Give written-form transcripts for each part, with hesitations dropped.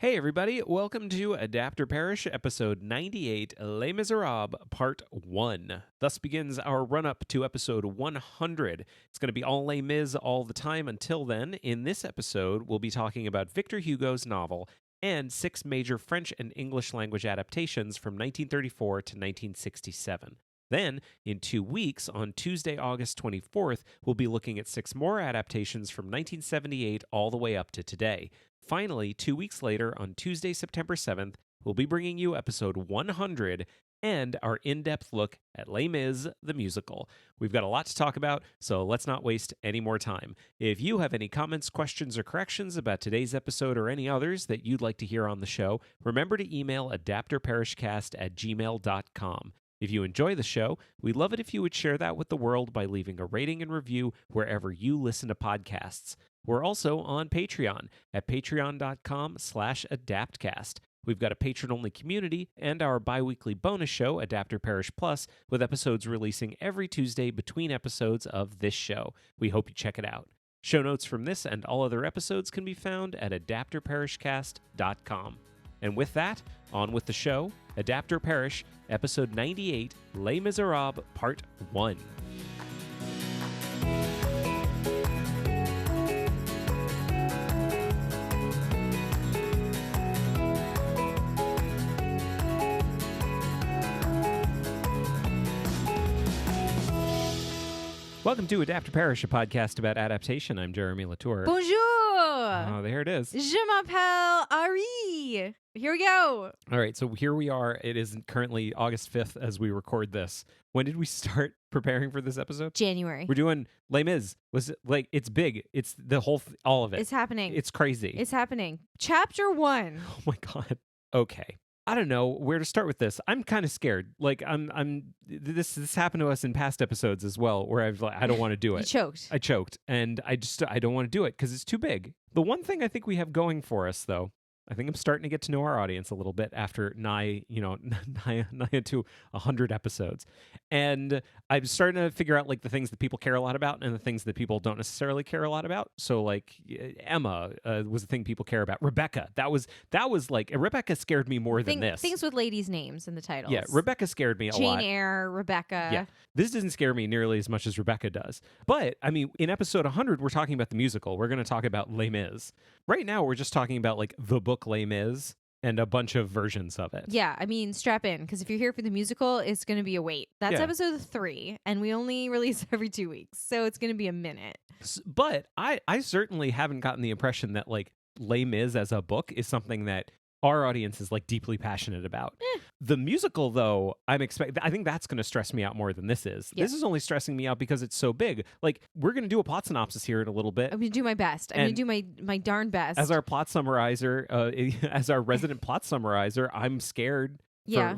Hey everybody, welcome to Adapt or Perish, episode 98, Les Misérables, part 1. Thus begins our run-up to episode 100. It's going to be all Les Mis all the time until then. In this episode, we'll be talking about Victor Hugo's novel and 6 major French and English language adaptations from 1934 to 1967. Then, in 2 weeks, on Tuesday, August 24th, we'll be looking at 6 more adaptations from 1978 all the way up to today. Finally, 2 weeks later, on Tuesday, September 7th, we'll be bringing you episode 100 and our in-depth look at Les Mis, the musical. We've got a lot to talk about, so let's not waste any more time. If you have any comments, questions, or corrections about today's episode or any others that you'd like to hear on the show, remember to email adaptorperishcast@gmail.com. If you enjoy the show, we'd love it if you would share that with the world by leaving a rating and review wherever you listen to podcasts. We're also on Patreon at patreon.com/adaptcast. We've got a patron-only community and our bi-weekly bonus show, Adapt or Perish Plus, with episodes releasing every Tuesday between episodes of this show. We hope you check it out. Show notes from this and all other episodes can be found at adaptorperishcast.com. And with that, on with the show, Adapt or Perish, episode 98, Les Misérables, part 1. Welcome to Adapt or Perish, a podcast about adaptation. I'm Jeremy Latour. Bonjour! Oh, there it is. Je m'appelle Ari. Here we go. All right, so here we are. It is currently August 5th as we record this. When did we start preparing for this episode? January. We're doing Les Mis. Was it like, it's big. It's the whole, all of it. It's happening. It's crazy. It's happening. Chapter 1. Oh my God. Okay. I don't know where to start with this. I'm kind of scared. Like this happened to us in past episodes as well, where I don't want to do it. You choked. I choked, and I don't want to do it because it's too big. The one thing I think we have going for us, though, I think I'm starting to get to know our audience a little bit after nigh to 100 episodes. And I'm starting to figure out like the things that people care a lot about and the things that people don't necessarily care a lot about. So like Emma was the thing people care about. Rebecca, that was like Rebecca scared me more than this. Things with ladies' names in the titles. Yeah, Rebecca scared me a lot. Jane Eyre, Rebecca. Yeah, this doesn't scare me nearly as much as Rebecca does. But I mean, in episode 100, we're talking about the musical. We're going to talk about Les Mis. Right now, we're just talking about like the book Les Mis and a bunch of versions of it. Yeah, I mean, strap in, because if you're here for the musical, it's going to be a wait. That's Yeah. episode 3, and we only release every 2 weeks, so it's going to be a minute. But I certainly haven't gotten the impression that like Les Mis as a book is something that our audience is like deeply passionate about. The musical, though, I think that's going to stress me out more than this is. Yeah. This is only stressing me out because it's so big. Like, we're going to do a plot synopsis here in a little bit. I'm going to do my best. I'm going to do my darn best. As our plot summarizer, as our resident plot summarizer, I'm scared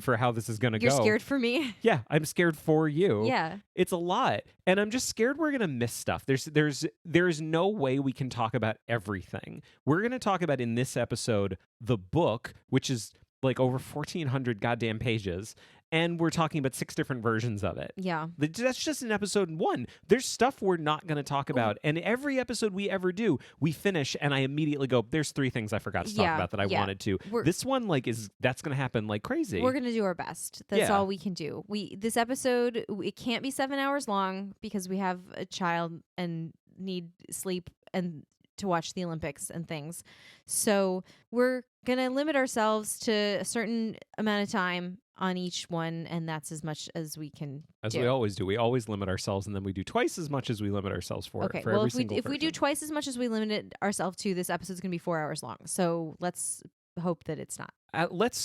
for how this is going to go. You're scared for me? Yeah, I'm scared for you. Yeah. It's a lot. And I'm just scared we're going to miss stuff. There's no way we can talk about everything. We're going to talk about in this episode the book, which is like over 1,400 goddamn pages. And we're talking about 6 different versions of it. Yeah. That's just in episode 1. There's stuff we're not going to talk about. And every episode we ever do, we finish and I immediately go, there's 3 things I forgot to talk about that I wanted to. This one, like, that's going to happen like crazy. We're going to do our best. That's all we can do. This episode, it can't be 7 hours long because we have a child and need sleep and to watch the Olympics and things. So we're going to limit ourselves to a certain amount of time on each one, and that's as much as we can As do. we always do. We always limit ourselves, and then we do twice as much as we limit ourselves for. Okay, for well, every if we do twice as much as we limited ourselves to, this episode's going to be 4 hours long. So let's hope that it's not.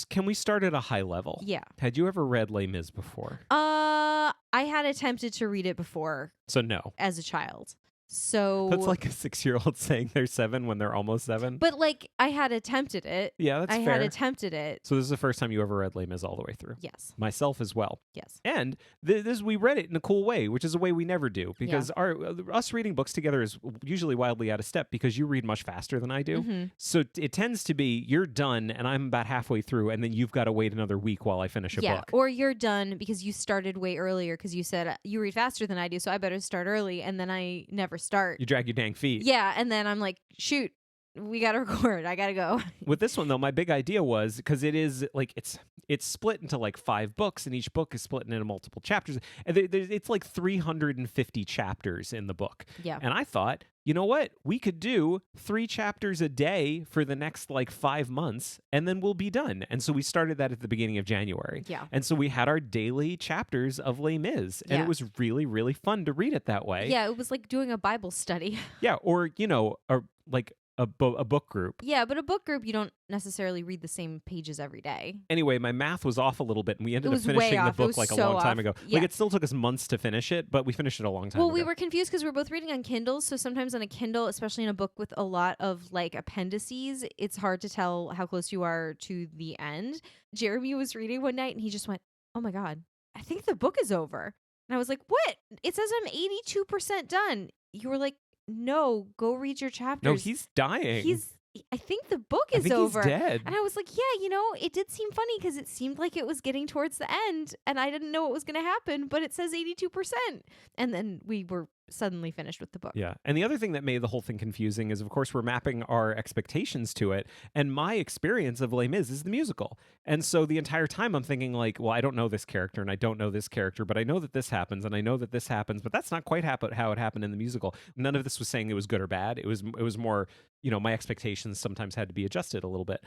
Can we start at a high level? Yeah. Had you ever read Les Mis before? I had attempted to read it before. So no. As a child. So That's like a 6-year-old saying they're 7 when they're almost 7. But like I had attempted it. Yeah, that's I fair. had attempted it. So this is the first time you ever read Les Mis all the way through? Yes. Myself as well. Yes. And we read it in a cool way, which is a way we never do, because us reading books together is usually wildly out of step because you read much faster than I do. Mm-hmm. So it tends to be you're done and I'm about halfway through, and then you've got to wait another week while I finish a book. Or you're done because you started way earlier because you said you read faster than I do, so I better start early, and then I never start. You drag your dang feet. Yeah, and then I'm like, shoot, we got to record. I got to go. With this one, though, my big idea was, because it is like it's split into like 5 books, and each book is split into multiple chapters. And it's like 350 chapters in the book. Yeah. And I thought, you know what? We could do 3 chapters a day for the next like 5 months, and then we'll be done. And so we started that at the beginning of January. Yeah. And so we had our daily chapters of Les Mis, and it was really, really fun to read it that way. Yeah, it was like doing a Bible study. Yeah, or, you know, a book group. Yeah, but a book group, you don't necessarily read the same pages every day. Anyway, my math was off a little bit, and we ended up way finishing the off. It book was like a so long time off. ago. Yeah. Like, it still took us months to finish it, but we finished it a long time ago. Well, we were confused because we were both reading on Kindles, so sometimes on a Kindle, especially in a book with a lot of like appendices, it's hard to tell how close you are to the end. Jeremy was reading one night, and he just went, "Oh my God, I think the book is over." And I was like, "What? It says I'm 82% done." You were like, "No, go read your chapters." No, he's dying. I think the book I is think over. He's dead. And I was like, yeah, you know, it did seem funny because it seemed like it was getting towards the end and I didn't know what was going to happen, but it says 82%. And then we were suddenly finished with the book. Yeah. And the other thing that made the whole thing confusing is, of course, we're mapping our expectations to it. And my experience of Les Mis is the musical. And so the entire time I'm thinking like, well, I don't know this character and I don't know this character, but I know that this happens and I know that this happens, but that's not quite how it happened in the musical. None of this was saying it was good or bad. It was more, you know, my expectations sometimes had to be adjusted a little bit.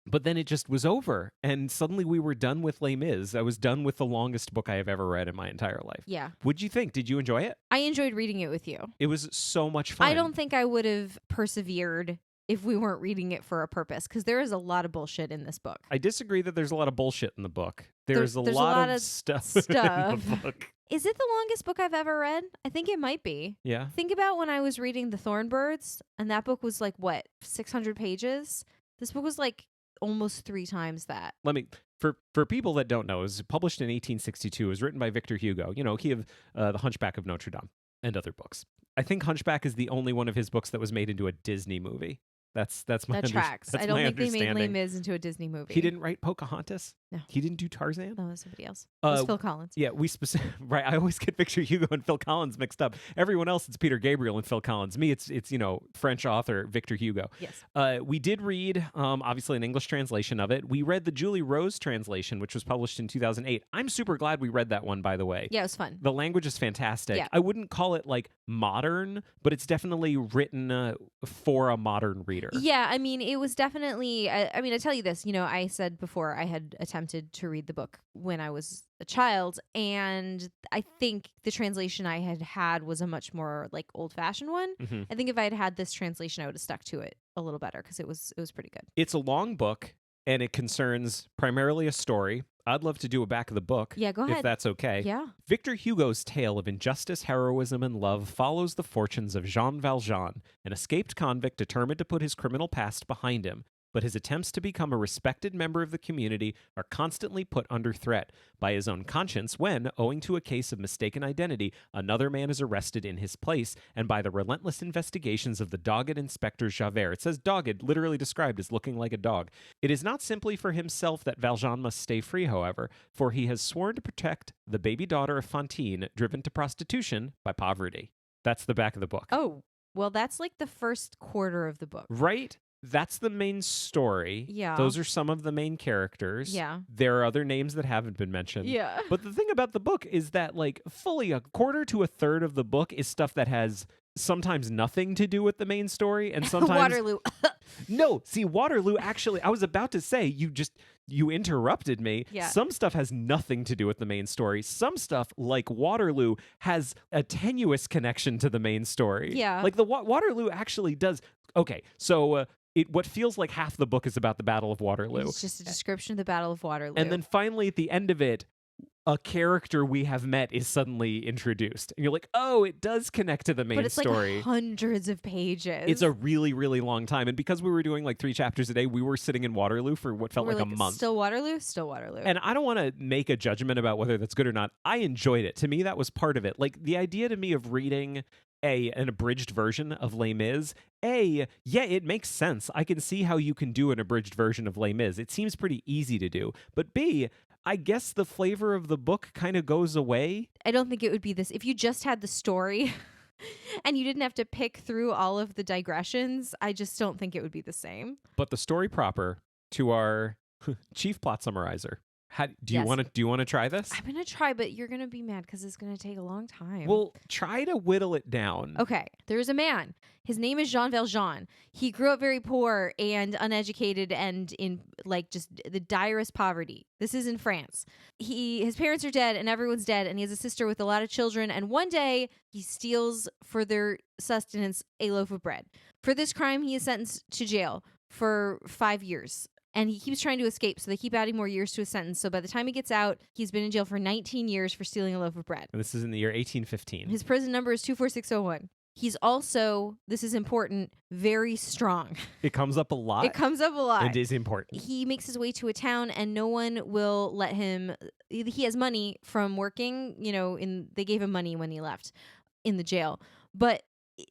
But then it just was over, and suddenly we were done with Les Mis. I was done with the longest book I have ever read in my entire life. Yeah. What'd you think? Did you enjoy it? I enjoyed reading it with you. It was so much fun. I don't think I would have persevered if we weren't reading it for a purpose, because there is a lot of bullshit in this book. I disagree that there's a lot of bullshit in the book. There's a lot of stuff in the book. Is it the longest book I've ever read? I think it might be. Yeah. Think about when I was reading The Thornbirds, and that book was like, what, 600 pages? This book was like almost 3 times that. For people that don't know, it was published in 1862. It was written by Victor Hugo. You know, he of The Hunchback of Notre Dame and other books. I think Hunchback is the only one of his books that was made into a Disney movie. That's my that tracks. That's I don't my think they made Les understanding. Mis into a Disney movie. He didn't write Pocahontas? No. He didn't do Tarzan? No, it was somebody else. It was Phil Collins. Yeah, right. I always get Victor Hugo and Phil Collins mixed up. Everyone else, it's Peter Gabriel and Phil Collins. Me, it's you know, French author Victor Hugo. Yes. We did read, obviously, an English translation of it. We read the Julie Rose translation, which was published in 2008. I'm super glad we read that one, by the way. Yeah, it was fun. The language is fantastic. Yeah. I wouldn't call it like modern, but it's definitely written for a modern reader. Yeah, I mean, it was definitely, I mean, I tell you this, you know, I said before I had attempted to read the book when I was a child, and I think the translation I had was a much more like old-fashioned one. Mm-hmm. I think if I had had this translation, I would have stuck to it a little better because it was pretty good. It's a long book, and it concerns primarily a story. I'd love to do a back of the book. Yeah, go ahead. If that's okay. Yeah. Victor Hugo's tale of injustice, heroism, and love follows the fortunes of Jean Valjean, an escaped convict determined to put his criminal past behind him. But his attempts to become a respected member of the community are constantly put under threat by his own conscience when, owing to a case of mistaken identity, another man is arrested in his place, and by the relentless investigations of the dogged Inspector Javert. It says dogged, literally described as looking like a dog. It is not simply for himself that Valjean must stay free, however, for he has sworn to protect the baby daughter of Fantine, driven to prostitution by poverty. That's the back of the book. Oh, well, that's like the first quarter of the book. Right? That's the main story. Yeah. Those are some of the main characters. Yeah. There are other names that haven't been mentioned. Yeah. But the thing about the book is that, like, fully a quarter to a third of the book is stuff that has sometimes nothing to do with the main story, and sometimes Waterloo. No, see, Waterloo, actually, I was about to say, you interrupted me. Yeah. Some stuff has nothing to do with the main story. Some stuff, like Waterloo, has a tenuous connection to the main story. Yeah. Like, the Waterloo actually does. Okay, so what feels like half the book is about the Battle of Waterloo. It's just a description of the Battle of Waterloo. And then finally, at the end of it, a character we have met is suddenly introduced. And you're like, oh, it does connect to the main but it's story. like hundreds of pages. It's a really, really long time. And because we were doing like 3 chapters a day, we were sitting in Waterloo for what felt We're like a month. Still Waterloo? Still Waterloo. And I don't want to make a judgment about whether that's good or not. I enjoyed it. To me, that was part of it. Like, the idea to me of reading an abridged version of Les Mis, yeah, it makes sense. I can see how you can do an abridged version of Les Mis. It seems pretty easy to do. But B, I guess the flavor of the book kind of goes away. I don't think it would be this. If you just had the story, and you didn't have to pick through all of the digressions, I just don't think it would be the same. But the story proper to our chief plot summarizer. Do you want to try this? I'm gonna try, but you're gonna be mad because it's gonna take a long time. Well, try to whittle it down. Okay, there's a man. His name is Jean Valjean. He grew up very poor and uneducated and in like just the direst poverty. This is in France. His parents are dead and everyone's dead, and he has a sister with a lot of children. And one day he steals for their sustenance a loaf of bread. For this crime, he is sentenced to jail for 5 years. And he keeps trying to escape, so they keep adding more years to his sentence. So by the time he gets out, he's been in jail for 19 years for stealing a loaf of bread. And this is in the year 1815. His prison number is 24601. He's also, this is important, very strong. It comes up a lot. It comes up a lot. It is important. He makes his way to a town, and no one will let him. He has money from working, they gave him money when he left in the jail. But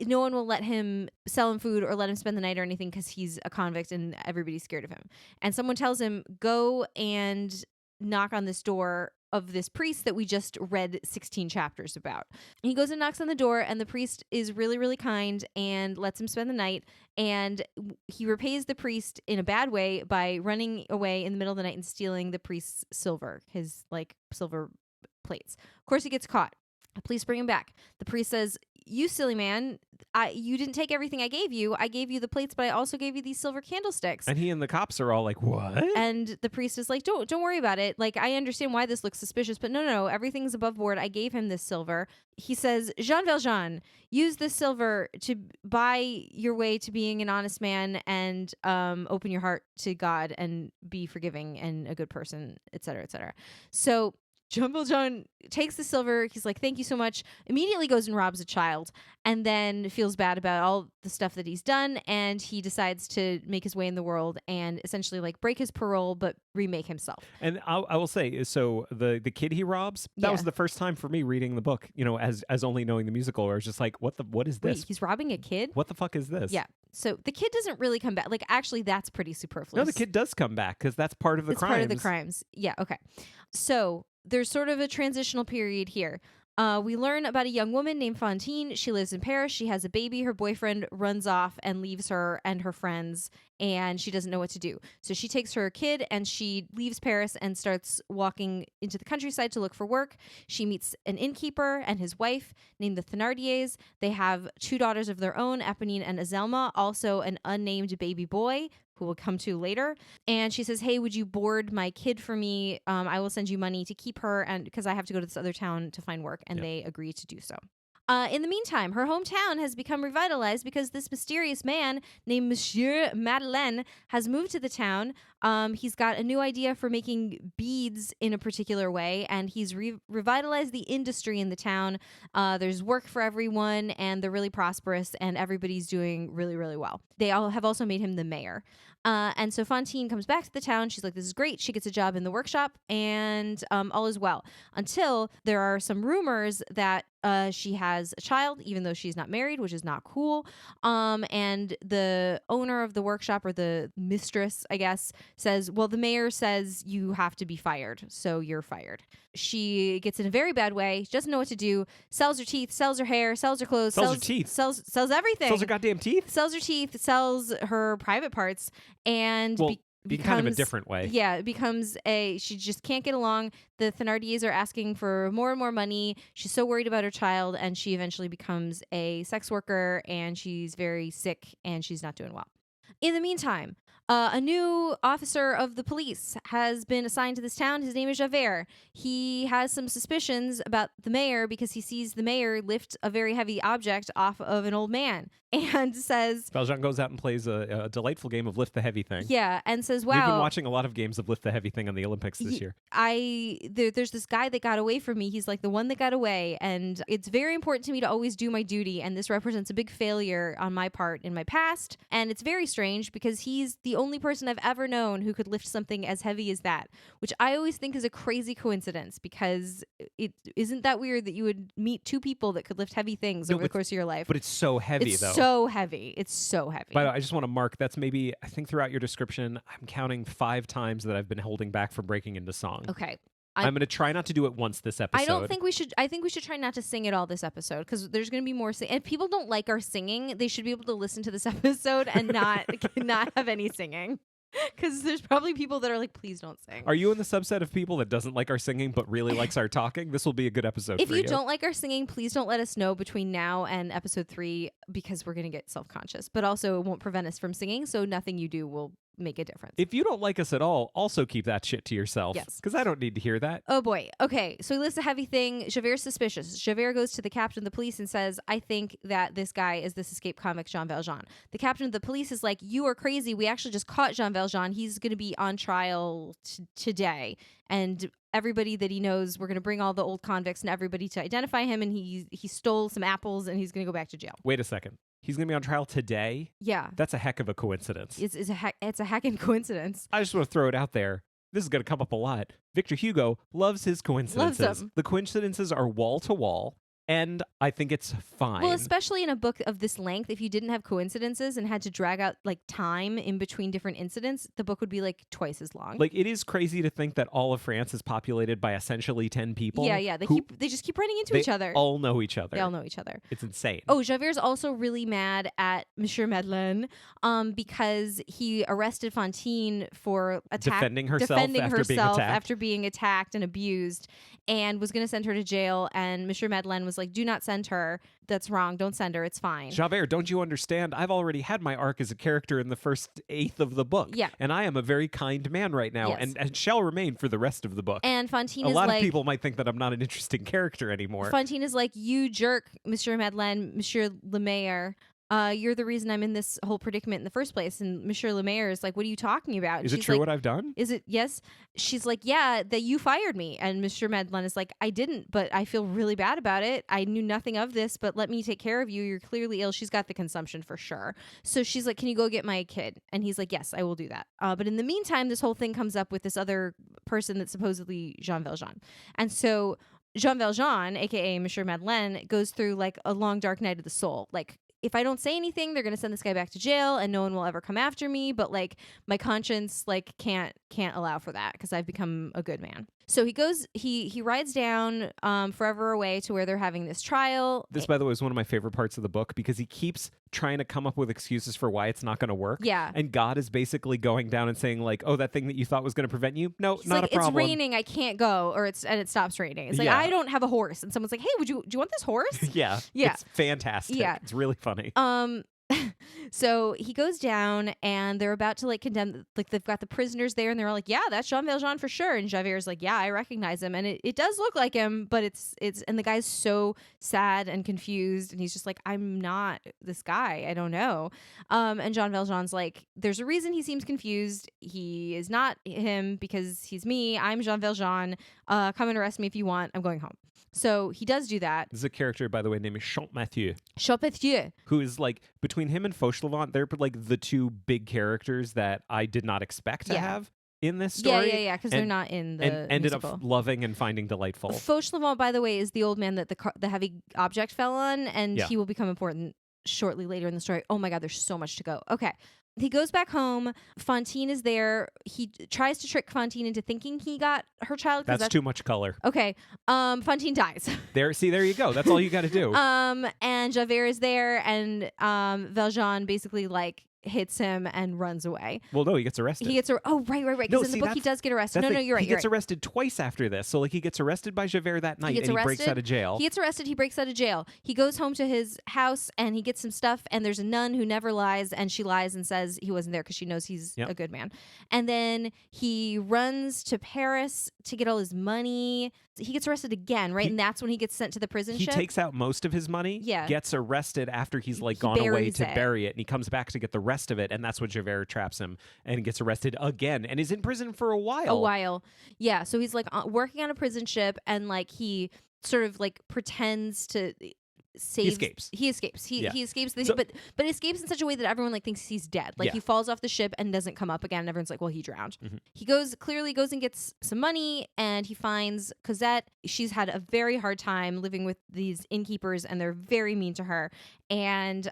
no one will let him sell him food or let him spend the night or anything because he's a convict and everybody's scared of him. And someone tells him, go and knock on this door of this priest that we just read 16 chapters about. And he goes and knocks on the door, and the priest is really, really kind and lets him spend the night. And he repays the priest in a bad way by running away in the middle of the night and stealing the priest's silver, his silver plates. Of course, he gets caught. Police bring him back. The priest says, you silly man, you didn't take everything I gave you. I gave you the plates, but I also gave you these silver candlesticks. And he and the cops are all like, what? And the priest is like, don't worry about it. Like, I understand why this looks suspicious, but no, everything's above board. I gave him this silver. He says, Jean Valjean, use this silver to buy your way to being an honest man and open your heart to God and be forgiving and a good person, et cetera, et cetera. So Jean Valjean takes the silver. He's like, thank you so much. Immediately goes and robs a child and then feels bad about all the stuff that he's done. And he decides to make his way in the world and essentially break his parole, but remake himself. And I will say, so the kid he robs, that was the first time for me reading the book, as only knowing the musical, where I was just like, what is this? Wait, he's robbing a kid? What the fuck is this? Yeah. So the kid doesn't really come back. Actually, that's pretty superfluous. No, the kid does come back because that's part of the crimes. Part of the crimes. Yeah, okay. So there's sort of a transitional period here. We learn about a young woman named Fantine. She lives in Paris. She has a baby. Her boyfriend runs off and leaves her and her friends, and she doesn't know what to do. So she takes her kid and she leaves Paris and starts walking into the countryside to look for work. She meets an innkeeper and his wife named the Thénardiers. They have 2 daughters of their own, Eponine and Azelma, also an unnamed baby boy who we'll come to later. And she says, hey, would you board my kid for me? I will send you money to keep her, and because I have to go to this other town to find work. And they agree to do so. In the meantime, her hometown has become revitalized because this mysterious man named Monsieur Madeleine has moved to the town. He's got a new idea for making beads in a particular way, and he's revitalized the industry in the town. There's work for everyone, and they're really prosperous, and everybody's doing really, really well. They all have also made him the mayor. And so Fantine comes back to the town. She's like, this is great. She gets a job in the workshop, and all is well. Until there are some rumors that she has a child, even though she's not married, which is not cool. And the owner of the workshop, or the mistress, I guess, says, well, the mayor says you have to be fired, so you're fired. She gets in a very bad way. She doesn't know what to do. Sells her teeth, sells her hair, sells her clothes, sells her teeth, sells everything. Sells her goddamn teeth. Sells her teeth, sells her private parts, and becomes kind of a different way. Yeah, it becomes she just can't get along. The Thénardiers are asking for more and more money. She's so worried about her child, and she eventually becomes a sex worker, and she's very sick, and she's not doing well. In the meantime, a new officer of the police has been assigned to this town. His name is Javert. He has some suspicions about the mayor because he sees the mayor lift a very heavy object off of an old man and says... Valjean goes out and plays a delightful game of Lift the Heavy Thing. Yeah, and says, wow... We've been watching a lot of games of Lift the Heavy Thing on the Olympics this year. There's this guy that got away from me. He's like the one that got away, and it's very important to me to always do my duty, and this represents a big failure on my part in my past, and it's very strange because he's the only person I've ever known who could lift something as heavy as that, which I always think is a crazy coincidence because it isn't that weird that you would meet 2 people that could lift heavy things over the course of your life. But it's so heavy, though. So heavy. It's so heavy. By the way, I just want to mark that's maybe, I think throughout your description, I'm counting 5 times that I've been holding back from breaking into song. Okay. I'm going to try not to do it once this episode. I don't think we should. I think we should try not to sing it all this episode because there's going to be more. If people don't like our singing, they should be able to listen to this episode and not have any singing. Because there's probably people that are like, please don't sing. Are you in the subset of people that doesn't like our singing but really likes our talking? This will be a good episode if for you. If you don't like our singing, please don't let us know between now and episode 3 because we're going to get self-conscious. But also it won't prevent us from singing, so nothing you do will make a difference. If you don't like us at all, also keep that shit to yourself. Yes. Because I don't need to hear that. Oh boy. Okay, so he lists a heavy thing. Javert's suspicious. Javert goes to the captain of the police and says, I think that this guy is this escaped convict Jean Valjean. The captain of the police is like, you are crazy. We actually just caught Jean Valjean. He's going to be on trial today. And everybody that he knows, we're going to bring all the old convicts and everybody to identify him. And he stole some apples and he's going to go back to jail. Wait a second. He's going to be on trial today? Yeah. That's a heck of a coincidence. It's a heckin' coincidence. I just want to throw it out there. This is going to come up a lot. Victor Hugo loves his coincidences. Loves them. The coincidences are wall to wall. And I think it's fine. Well, especially in a book of this length, if you didn't have coincidences and had to drag out like time in between different incidents, the book would be like twice as long. Like, it is crazy to think that all of France is populated by essentially 10 people. Yeah. They just keep running into each other. They all know each other. They all know each other. It's insane. Oh, Javert's also really mad at Monsieur Madeleine because he arrested Fantine for defending herself after being attacked and abused, and was going to send her to jail. And Monsieur Madeleine was like, do not send her. That's wrong. Don't send her. It's fine. Javert, don't you understand? I've already had my arc as a character in the first eighth of the book. Yeah. And I am a very kind man right now, yes. and shall remain for the rest of the book. And Fantine is like... A lot of people might think that I'm not an interesting character anymore. Fantine is like, you jerk, Monsieur Madeleine, Monsieur Le Maire. You're the reason I'm in this whole predicament in the first place. And Monsieur Le Maire is like, what are you talking about? Is it true what I've done? Is it? Yes. She's like, yeah, that you fired me. And Monsieur Madeleine is like, I didn't, but I feel really bad about it. I knew nothing of this, but let me take care of you. You're clearly ill. She's got the consumption for sure. So she's like, can you go get my kid? And he's like, yes, I will do that. But in the meantime, this whole thing comes up with this other person that's supposedly Jean Valjean. And so Jean Valjean, aka Monsieur Madeleine, goes through like a long dark night of the soul. Like, if I don't say anything, they're going to send this guy back to jail and no one will ever come after me. But like my conscience like can't allow for that because I've become a good man. So he rides down forever away to where they're having this trial. This, by the way, is one of my favorite parts of the book because he keeps trying to come up with excuses for why it's not going to work. Yeah. And God is basically going down and saying like, oh, that thing that you thought was going to prevent you? No, He's not like, a problem. It's raining, I can't go. And it stops raining. It's like, I don't have a horse. And someone's like, hey, do you want this horse? Yeah. It's fantastic. Yeah. It's really funny. So he goes down and they're about to like condemn, like they've got the prisoners there and they're all like, yeah, that's Jean Valjean for sure. And Javert's like, yeah, I recognize him. And it does look like him, but it's, and the guy's so sad and confused. And he's just like, I'm not this guy. I don't know. And Jean Valjean's like, there's a reason he seems confused. He is not him because he's me. I'm Jean Valjean. Come and arrest me if you want. I'm going home. So he does do that. There's a character, by the way, named Champmathieu. Champmathieu. Who is like, between him and Fauchelevent, they're like the two big characters that I did not expect to have in this story. Yeah, because they're not in the and ended musical. up loving and finding delightful. Fauchelevent, by the way, is the old man that the heavy object fell on, and he will become important shortly later in the story. Oh my God, there's so much to go. Okay. He goes back home. Fantine is there. He tries to trick Fantine into thinking he got her child. That's too much color. Okay. Fantine dies. There you go. That's all you got to do. And Javert is there, and Valjean basically like hits him and runs away. Well, no, he gets arrested. Oh, right. Because in the book he does get arrested. No, you're right. He gets arrested twice after this. So like he gets arrested by Javert that night and he breaks out of jail. He gets arrested, he breaks out of jail. He goes home to his house and he gets some stuff, and there's a nun who never lies, and she lies and says he wasn't there because she knows he's a good man. And then he runs to Paris to get all his money. He gets arrested again, right? And that's when he gets sent to the prison ship. He takes out most of his money, gets arrested after he's like gone away to bury it, and he comes back to get the rest of it, and that's when Javert traps him and gets arrested again and is in prison for a while. Yeah, so he's like working on a prison ship, and like he sort of like pretends to save. He escapes. He escapes, but escapes in such a way that everyone like thinks he's dead. Like he falls off the ship and doesn't come up again. And everyone's like, well, he drowned. Mm-hmm. He clearly goes and gets some money, and he finds Cosette. She's had a very hard time living with these innkeepers, and they're very mean to her. And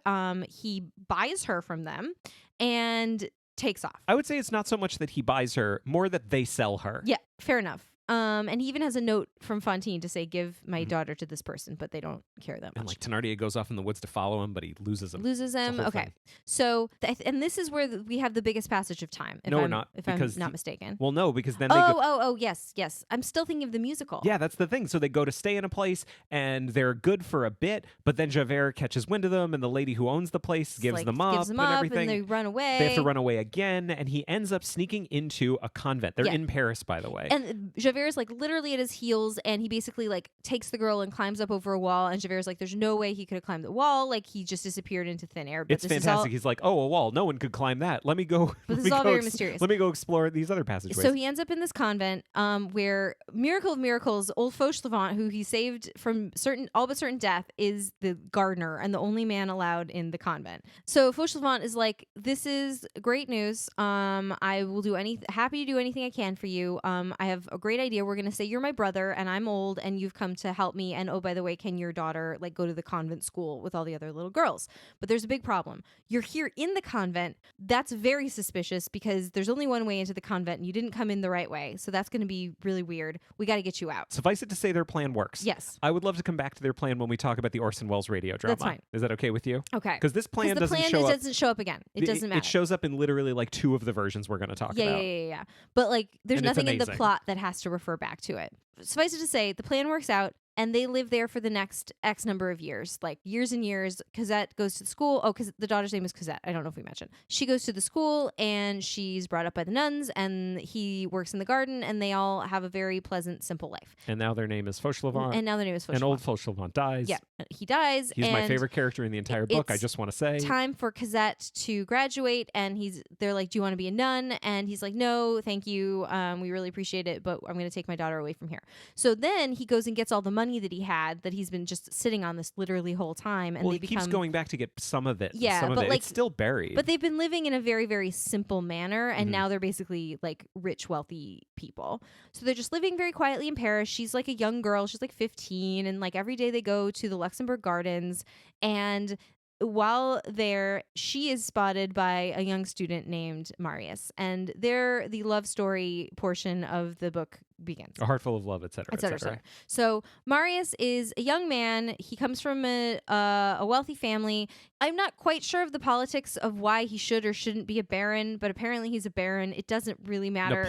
he buys her from them and takes off. I would say it's not so much that he buys her, more that they sell her. Yeah, fair enough. And he even has a note from Fantine to say, give my daughter to this person, but they don't care that much. And like Thénardier goes off in the woods to follow him, but he loses him. Okay. Thing. So, and this is where we have the biggest passage of time. If I'm not mistaken. Well, no, because then yes. I'm still thinking of the musical. Yeah, that's the thing. So they go to stay in a place and they're good for a bit, but then Javert catches wind of them and the lady who owns the place gives them up and everything. And they run away. They have to run away again, and he ends up sneaking into a convent. They're in Paris, by the way. And Javert is like literally at his heels, and he basically like takes the girl and climbs up over a wall, and Javert's like, there's no way he could have climbed the wall. Like, he just disappeared into thin air. But it's fantastic. He's like, oh, a wall. No one could climb that. Let me go. But this is all very mysterious. Let me go explore these other passageways. So he ends up in this convent where, miracle of miracles, old Fauchelevent, who he saved from all but certain death, is the gardener and the only man allowed in the convent. So Fauchelevent is like, this is great news. I will happy to do anything I can for you. I have a great idea. We're going to say you're my brother and I'm old and you've come to help me. And oh, by the way, can your daughter like go to the convent school with all the other little girls? But there's a big problem. You're here in the convent. That's very suspicious because there's only one way into the convent and you didn't come in the right way. So that's going to be really weird. We got to get you out. Suffice it to say their plan works. Yes. I would love to come back to their plan when we talk about the Orson Welles radio drama. That's fine. Is that okay with you? Okay. Because this plan doesn't show up again. It doesn't matter. It shows up in literally like 2 of the versions we're going to talk about. Yeah. But like, there's nothing in the amazing. plot that has to refer back to it. Suffice it to say, the plan works out. And they live there for the next X number of years, like years and years. Cosette goes to the school. Oh, because the daughter's name is Cosette. I don't know if we mentioned. She goes to the school and she's brought up by the nuns and he works in the garden and they all have a very pleasant, simple life. And now their name is Fauchelevent. And old Fauchelevent dies. Yeah, he dies. He's my favorite character in the entire book, I just want to say. Time for Cosette to graduate and they're like, do you want to be a nun? And he's like, no, thank you. We really appreciate it, but I'm going to take my daughter away from here. So then he goes and gets all the money that he had that he's been just sitting on this literally whole time, and he keeps going back to get some of it. Yeah, some of but it. like, it's still buried. But they've been living in a very, very simple manner, and now they're basically like rich, wealthy people. So they're just living very quietly in Paris. She's like a young girl. She's like 15, and like every day they go to the Luxembourg Gardens, and while there, she is spotted by a young student named Marius, and the love story portion of the book begins. A heart full of love, etc., etc. So Marius is a young man. He comes from a wealthy family. I'm not quite sure of the politics of why he should or shouldn't be a baron, but apparently he's a baron. It doesn't really matter.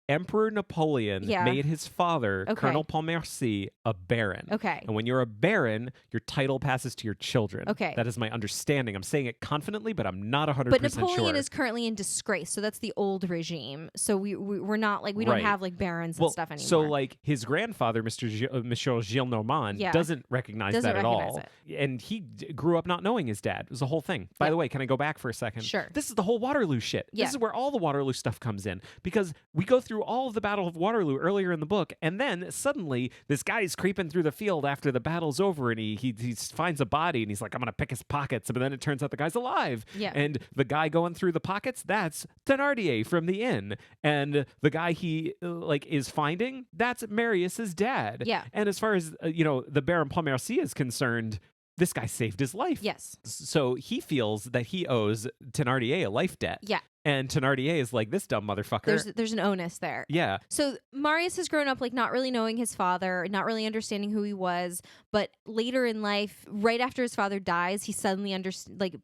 Emperor Napoleon made his father, Colonel Pontmercy, a baron. Okay. And when you're a baron, your title passes to your children. Okay. That is my understanding. I'm saying it confidently, but I'm not 100% sure. But Napoleon is currently in disgrace, so that's the old regime. So we're not like, we don't have like barons and stuff anymore. So like his grandfather, Monsieur Gillenormand, doesn't recognize that at all. And he grew up not knowing his dad. It was a whole thing. By the way, can I go back for a second? Sure. This is the whole Waterloo shit. This is where all the Waterloo stuff comes in, because we go through all of the Battle of Waterloo earlier in the book, and then suddenly this guy's creeping through the field after the battle's over, and he finds a body, and he's like, I'm gonna pick his pockets, but then it turns out the guy's alive. Yeah. And the guy going through the pockets, that's Thénardier from the inn, and the guy he is finding, that's Marius's dad. Yeah. And as far as the Baron Pontmercy is concerned, this guy saved his life. Yes. So he feels that he owes Thénardier a life debt. Yeah. And Thénardier is like, this dumb motherfucker. There's an onus there. Yeah. So Marius has grown up like not really knowing his father, not really understanding who he was, but later in life, right after his father dies, he suddenly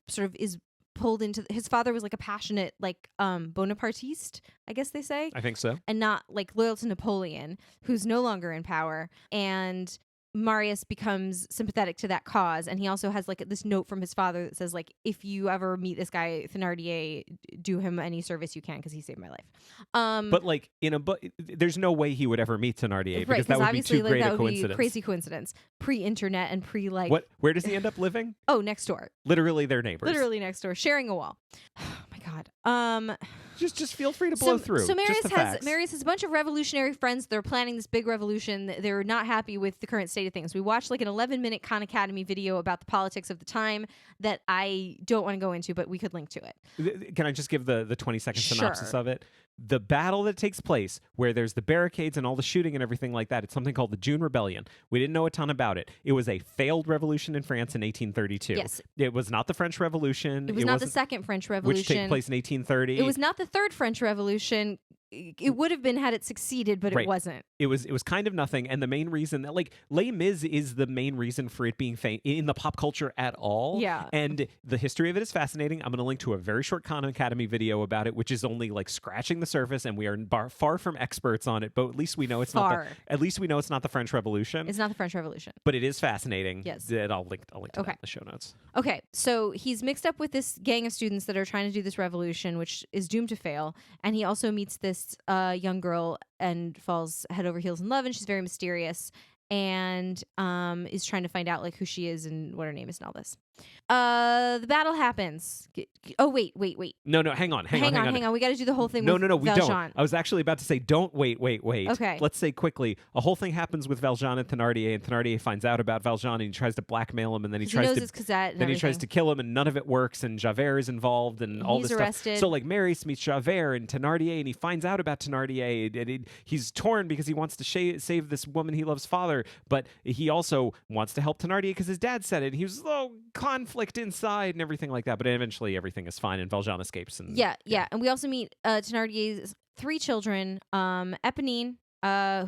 sort of is pulled into his father was like a passionate Bonapartiste, I guess they say. I think so. And not like loyal to Napoleon, who's no longer in power. And Marius becomes sympathetic to that cause, and he also has like this note from his father that says like, if you ever meet this guy Thénardier, do him any service you can because he saved my life. But like in a book, there's no way he would ever meet Thénardier, because that would be too great a coincidence. Crazy coincidence, pre-internet and what? Where does he end up living? Oh, next door. Literally their neighbors. Literally next door, sharing a wall. Oh my God. Just feel free to blow through. So Marius has a bunch of revolutionary friends. They're planning this big revolution. They're not happy with the current state of things. We watched like an 11-minute Khan Academy video about the politics of the time that I don't want to go into, but we could link to it. Can I just give the 20-second synopsis of it? The battle that takes place, where there's the barricades and all the shooting and everything like that, it's something called the June Rebellion. We didn't know a ton about it. It was a failed revolution in France in 1832. Yes. It was not the French Revolution. It was not the second French Revolution. Which took place in 1830. It was not the third French Revolution. it would have been had it succeeded, but Right. it wasn't. It was kind of nothing, and the main reason that like Les Mis is the main reason for it being in the pop culture at all. Yeah. And the history of it is fascinating. I'm going to link to a very short Khan Academy video about it, which is only like scratching the surface, and we are far from experts on it. But at least we know it's not. At least we know it's not the French Revolution. It's not the French Revolution. But it is fascinating. Yes. I'll link to that in the show notes. Okay, so he's mixed up with this gang of students that are trying to do this revolution, which is doomed to fail. And he also meets this young girl and falls head over heels in love, and she's very mysterious and is trying to find out like who she is and what her name is and all this. The battle happens. Oh, wait. No, hang on. We got to do the whole thing. No, with we Valjean. don't. I was actually about to say, don't wait. Okay. Let's say quickly. A whole thing happens with Valjean and Thénardier finds out about Valjean, and he tries to blackmail him, and then he tries to Cosette and then he tries to kill him, and none of it works, and Javert is involved, and all this arrested. stuff. So like Marius meets Javert and Thénardier, and he finds out about Thénardier, and he's torn because he wants to save this woman he loves father, but he also wants to help Thénardier because his dad said it. And he was conflict inside and everything like that, but eventually everything is fine, and Valjean escapes. And yeah. And we also meet Thénardier's 3 children, Eponine,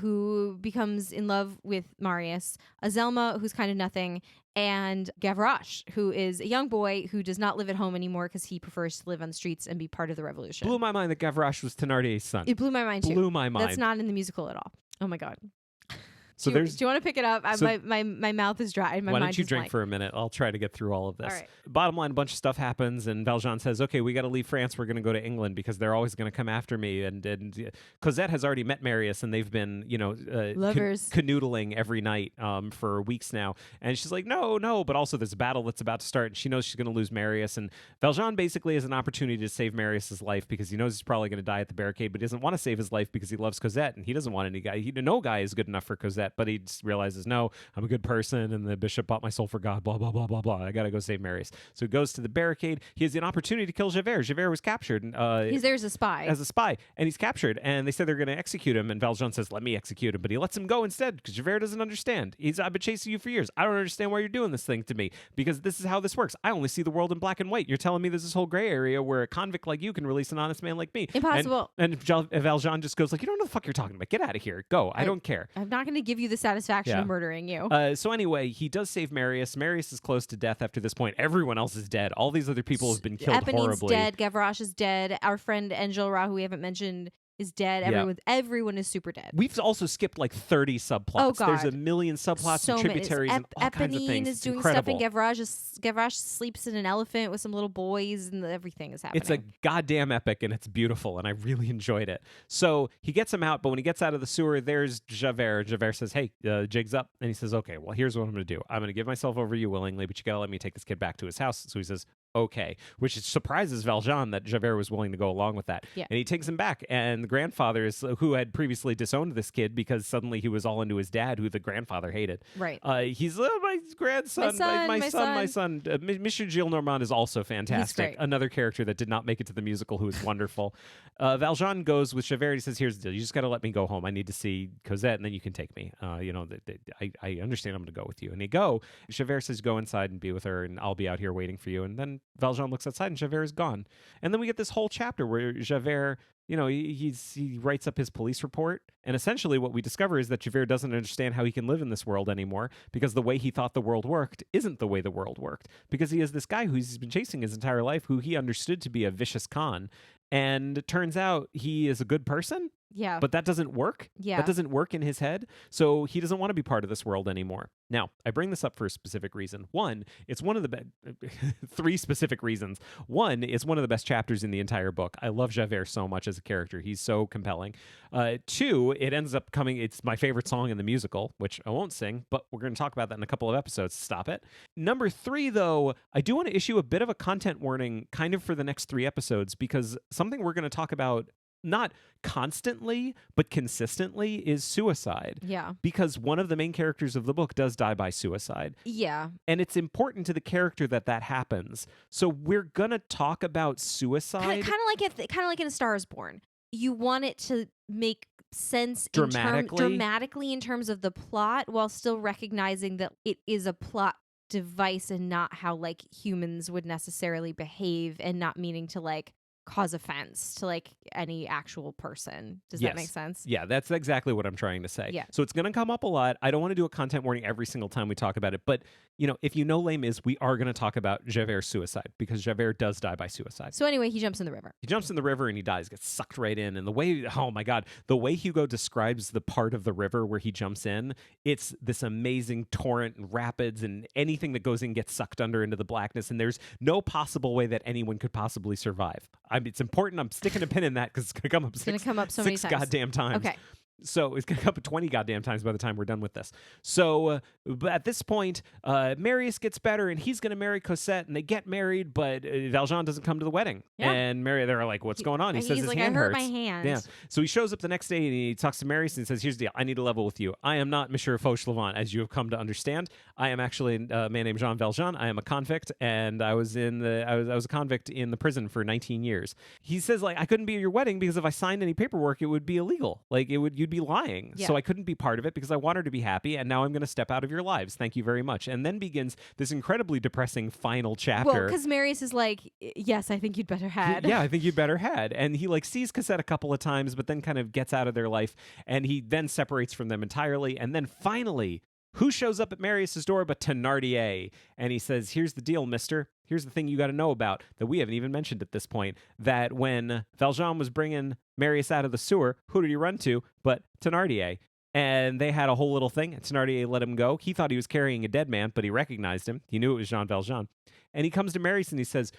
who becomes in love with Marius, Azelma, who's kind of nothing, and Gavroche, who is a young boy who does not live at home anymore because he prefers to live on the streets and be part of the revolution. Blew my mind that Gavroche was Thénardier's son. It blew my mind too. Blew my mind. That's not in the musical at all. Oh my God. So do you want to pick it up? My mouth is dry. Why don't you drink for a minute? I'll try to get through all of this. All right. Bottom line, a bunch of stuff happens, and Valjean says, okay, we got to leave France. We're going to go to England because they're always going to come after me. And Cosette has already met Marius, and they've been, lovers canoodling every night for weeks now. And she's like, no. But also there's a battle that's about to start, and she knows she's going to lose Marius. And Valjean basically has an opportunity to save Marius's life because he knows he's probably going to die at the barricade, but he doesn't want to save his life because he loves Cosette, and he doesn't want any guy. No guy is good enough for Cosette, but he realizes, no, I'm a good person, and the bishop bought my soul for God, blah, blah, blah, blah, blah. I got to go save Marius. So he goes to the barricade. He has an opportunity to kill Javert. Javert was captured. He's there as a spy. And he's captured, and they said they're going to execute him, and Valjean says, let me execute him, but he lets him go instead because Javert doesn't understand. I've been chasing you for years. I don't understand why you're doing this thing to me because this is how this works. I only see the world in black and white. You're telling me there's this whole gray area where a convict like you can release an honest man like me. Impossible. And Valjean just goes like, you don't know the fuck you're talking about. Get out of here. Go. I don't care. I'm not going to give you the satisfaction of murdering you. So anyway, he does save Marius. Marius is close to death after this point. Everyone else is dead. All these other people have been killed Eponine's horribly. Dead. Gavroche is dead. Our friend Enjolras, who we haven't mentioned, is dead. Everyone is super dead. We've also skipped like 30 subplots. Oh, God. There's a million subplots and tributaries and all kinds of things. Eponine is doing stuff, and Gavroche sleeps in an elephant with some little boys, and everything is happening. It's a goddamn epic, and it's beautiful, and I really enjoyed it. So he gets him out, but when he gets out of the sewer, there's Javert. Javert says, hey, jig's up. And he says, okay, well, here's what I'm going to do. I'm going to give myself over to you willingly, but you got to let me take this kid back to his house. So he says, okay, which surprises Valjean that Javert was willing to go along with that. Yeah. And he takes him back, and the grandfather, who had previously disowned this kid because suddenly he was all into his dad, who the grandfather hated. Right. He's my grandson, my son. Monsieur Gillenormand is also fantastic. Another character that did not make it to the musical, who is wonderful. Valjean goes with Javert. He says, here's the deal. You just got to let me go home. I need to see Cosette, and then you can take me. I understand I'm going to go with you. And they go. Javert says, go inside and be with her, and I'll be out here waiting for you. And then Valjean looks outside, and Javert is gone. And then we get this whole chapter where Javert, he writes up his police report, and essentially what we discover is that Javert doesn't understand how he can live in this world anymore because the way he thought the world worked isn't the way the world worked, because he has this guy who he's been chasing his entire life who he understood to be a vicious con, and it turns out he is a good person. Yeah. But that doesn't work. Yeah. That doesn't work in his head. So he doesn't want to be part of this world anymore. Now, I bring this up for a specific reason. One, it's one of the three specific reasons. One, it's one of the best chapters in the entire book. I love Javert so much as a character. He's so compelling. Two, it ends up it's my favorite song in the musical, which I won't sing, but we're going to talk about that in a couple of episodes. Stop it. Number three, though, I do want to issue a bit of a content warning kind of for the next 3 episodes, because something we're going to talk about not constantly, but consistently is suicide. Yeah. Because one of the main characters of the book does die by suicide. Yeah. And it's important to the character that happens. So we're going to talk about suicide. Kind of like in A Star is Born. You want it to make sense dramatically in terms of the plot, while still recognizing that it is a plot device and not how like humans would necessarily behave, and not meaning to like cause offense to like any actual person. Does that make sense? Yeah, that's exactly what I'm trying to say. Yeah. So it's going to come up a lot. I don't want to do a content warning every single time we talk about it, but if you know Les Mis, we are going to talk about Javert's suicide because Javert does die by suicide. So anyway, he jumps in the river. He jumps in the river and he dies, gets sucked right in. And the way, oh my God, the way Hugo describes the part of the river where he jumps in, it's this amazing torrent and rapids, and anything that goes in gets sucked under into the blackness. And there's no possible way that anyone could possibly survive. It's important. I'm sticking a pin in that because it's going to come up so many times. Goddamn times. Okay. So it's going to come up 20 goddamn times by the time we're done with this. So but at this point, Marius gets better and he's going to marry Cosette, and they get married, but Valjean doesn't come to the wedding. Yeah. And they're like, what's going on? He says his like, hand I hurt hurts. my hand. Yeah. So he shows up the next day and he talks to Marius and says, here's the deal. I need to level with you. I am not Monsieur Fauchelevent, as you have come to understand. I am actually a man named Jean Valjean. I am a convict, and I was a convict in the prison for 19 years. He says, like, I couldn't be at your wedding because if I signed any paperwork, it would be illegal. Like, you'd be lying. Yeah. So I couldn't be part of it because I want her to be happy, and now I'm going to step out of your lives. Thank you very much. And then begins this incredibly depressing final chapter. Well, because Marius is like, yes, I think you'd better had. Yeah, I think you'd better had. And he like sees Cosette a couple of times, but then kind of gets out of their life, and he then separates from them entirely. And then finally, who shows up at Marius's door but Thénardier? And he says, here's the deal, mister. Here's the thing you got to know about that we haven't even mentioned at this point, that when Valjean was bringing Marius out of the sewer, who did he run to but Thénardier? And they had a whole little thing. Thénardier let him go. He thought he was carrying a dead man, but he recognized him. He knew it was Jean Valjean. And he comes to Marius and he says,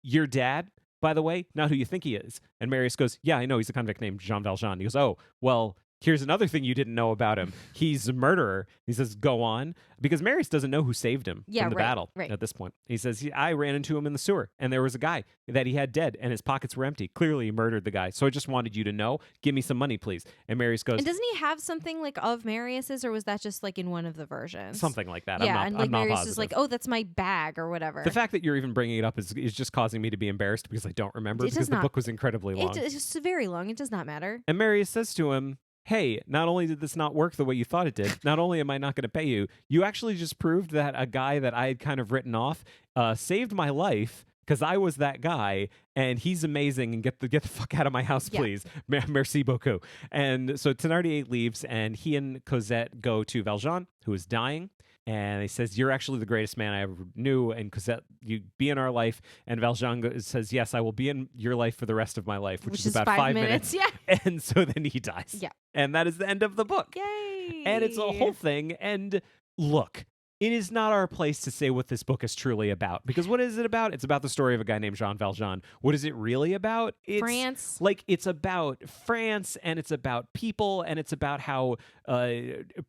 your dad, by the way, not who you think he is. And Marius goes, yeah, I know, he's a convict named Jean Valjean. He goes, oh, well, here's another thing you didn't know about him. He's a murderer. He says, go on. Because Marius doesn't know who saved him from the battle at this point. He says, I ran into him in the sewer, and there was a guy that he had dead, and his pockets were empty. Clearly, he murdered the guy. So I just wanted you to know. Give me some money, please. And Marius goes... And doesn't he have something like of Marius's, or was that just like in one of the versions? Something like that. Yeah, I'm not Marius is like, oh, that's my bag, or whatever. The fact that you're even bringing it up is just causing me to be embarrassed because I don't remember, because the book was incredibly long. It's just very long. It does not matter. And Marius says to him, hey, not only did this not work the way you thought it did, not only am I not going to pay you, you actually just proved that a guy that I had kind of written off saved my life because I was that guy, and he's amazing, and get the fuck out of my house, please. Merci beaucoup. And so Thénardier leaves, and he and Cosette go to Valjean, who is dying. And he says, you're actually the greatest man I ever knew. And Cosette, you be in our life. And Valjean says, yes, I will be in your life for the rest of my life, which is about 5 minutes. Yeah. And so then he dies. Yeah. And that is the end of the book. Yay. And it's a whole thing. And look, it is not our place to say what this book is truly about. Because what is it about? It's about the story of a guy named Jean Valjean. What is it really about? It's France. Like, it's about France, and it's about people, and it's about how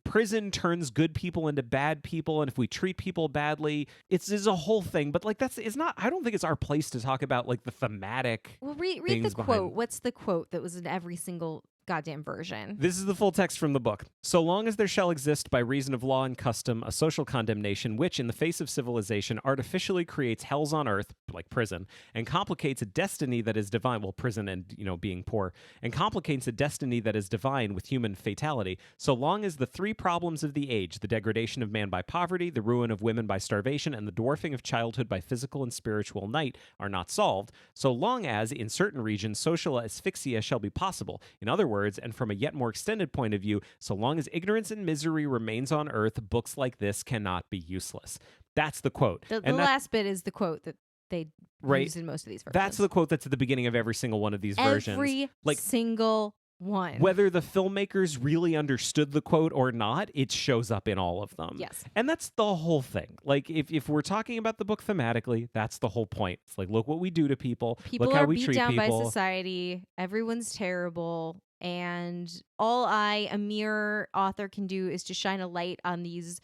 prison turns good people into bad people, and if we treat people badly, it's a whole thing. But like, I don't think it's our place to talk about like the thematic. Well, read the quote. What's the quote that was in every single goddamn version? This is the full text from the book. So long as there shall exist by reason of law and custom a social condemnation which, in the face of civilization, artificially creates hells on earth, like prison, and complicates a destiny that is divine, well, prison and, being poor, and complicates a destiny that is divine with human fatality, so long as the three problems of the age, the degradation of man by poverty, the ruin of women by starvation, and the dwarfing of childhood by physical and spiritual night are not solved, so long as, in certain regions, social asphyxia shall be possible. In other words, and from a yet more extended point of view, so long as ignorance and misery remains on earth, books like this cannot be useless. That's the quote. The last bit is the quote that they use in most of these versions. That's the quote that's at the beginning of every single one of these versions. Every single one. Whether the filmmakers really understood the quote or not, it shows up in all of them. Yes. And that's the whole thing. Like, if we're talking about the book thematically, that's the whole point. It's like, look what we do to people. People look how are we beat treat down people. by society. Everyone's terrible. And all a mere author can do is to shine a light on these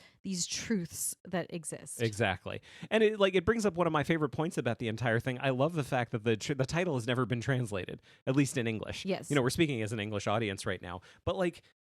truths that exist. Exactly. And it brings up one of my favorite points about the entire thing. I love the fact that the title has never been translated, at least in English. Yes. We're speaking as an English audience right now. But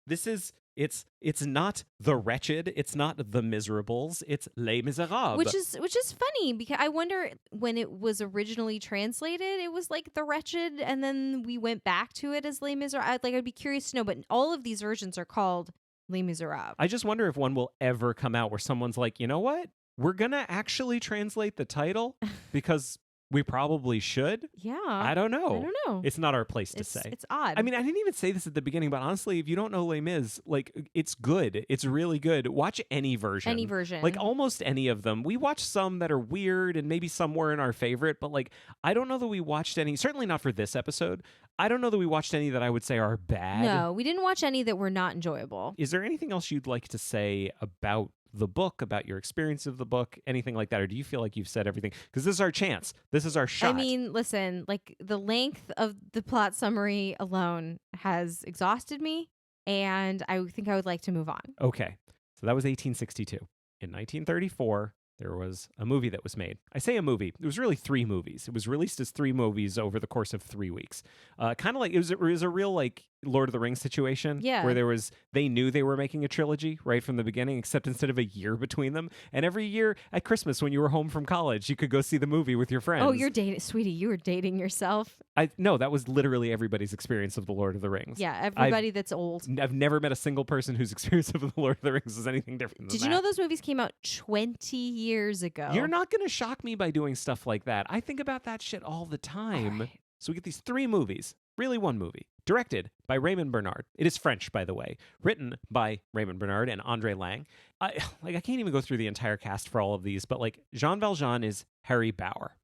this is it's not The Wretched, it's not The Misérables, it's Les Misérables. Which is funny, because I wonder, when it was originally translated, it was like The Wretched, and then we went back to it as Les Misérables. I'd be curious to know, but all of these versions are called Les Misérables. I just wonder if one will ever come out where someone's like, you know what? We're going to actually translate the title because We probably should. Yeah. I don't know. I don't know. It's not our place to say. It's odd. I mean, I didn't even say this at the beginning, but honestly, if you don't know Les Mis, like, it's good. It's really good. Watch any version. Any version. Like, almost any of them. We watched some that are weird, and maybe some weren't our favorite, but, like, I don't know that we watched any, certainly not for this episode. I don't know that we watched any that I would say are bad. No, we didn't watch any that were not enjoyable. Is there anything else you'd like to say about the book, about your experience of the book, anything like that? Or do you feel like you've said everything? Because this is our chance. This is our shot. I mean, listen, like the length of the plot summary alone has exhausted me, and I think I would like to move on. Okay. So that was 1862. In 1934, there was a movie that was made. I say a movie. It was really 3 movies. It was released as 3 movies over the course of 3 weeks. Kind of like, it was a real, like, Lord of the Rings situation. Yeah. Where they knew they were making a trilogy right from the beginning, except instead of a year between them. And every year at Christmas, when you were home from college, you could go see the movie with your friends. Oh, you're dating, sweetie, you were dating yourself. No, that was literally everybody's experience of the Lord of the Rings. Yeah, everybody that's old. I've never met a single person whose experience of the Lord of the Rings is anything different than Did you know those movies came out 20 years ago? You're not going to shock me by doing stuff like that. I think about that shit all the time. All right. So we get these 3 movies, really 1 movie, directed by Raymond Bernard. It is French, by the way, written by Raymond Bernard and André Lang. I can't even go through the entire cast for all of these, but like Jean Valjean is Harry Bauer.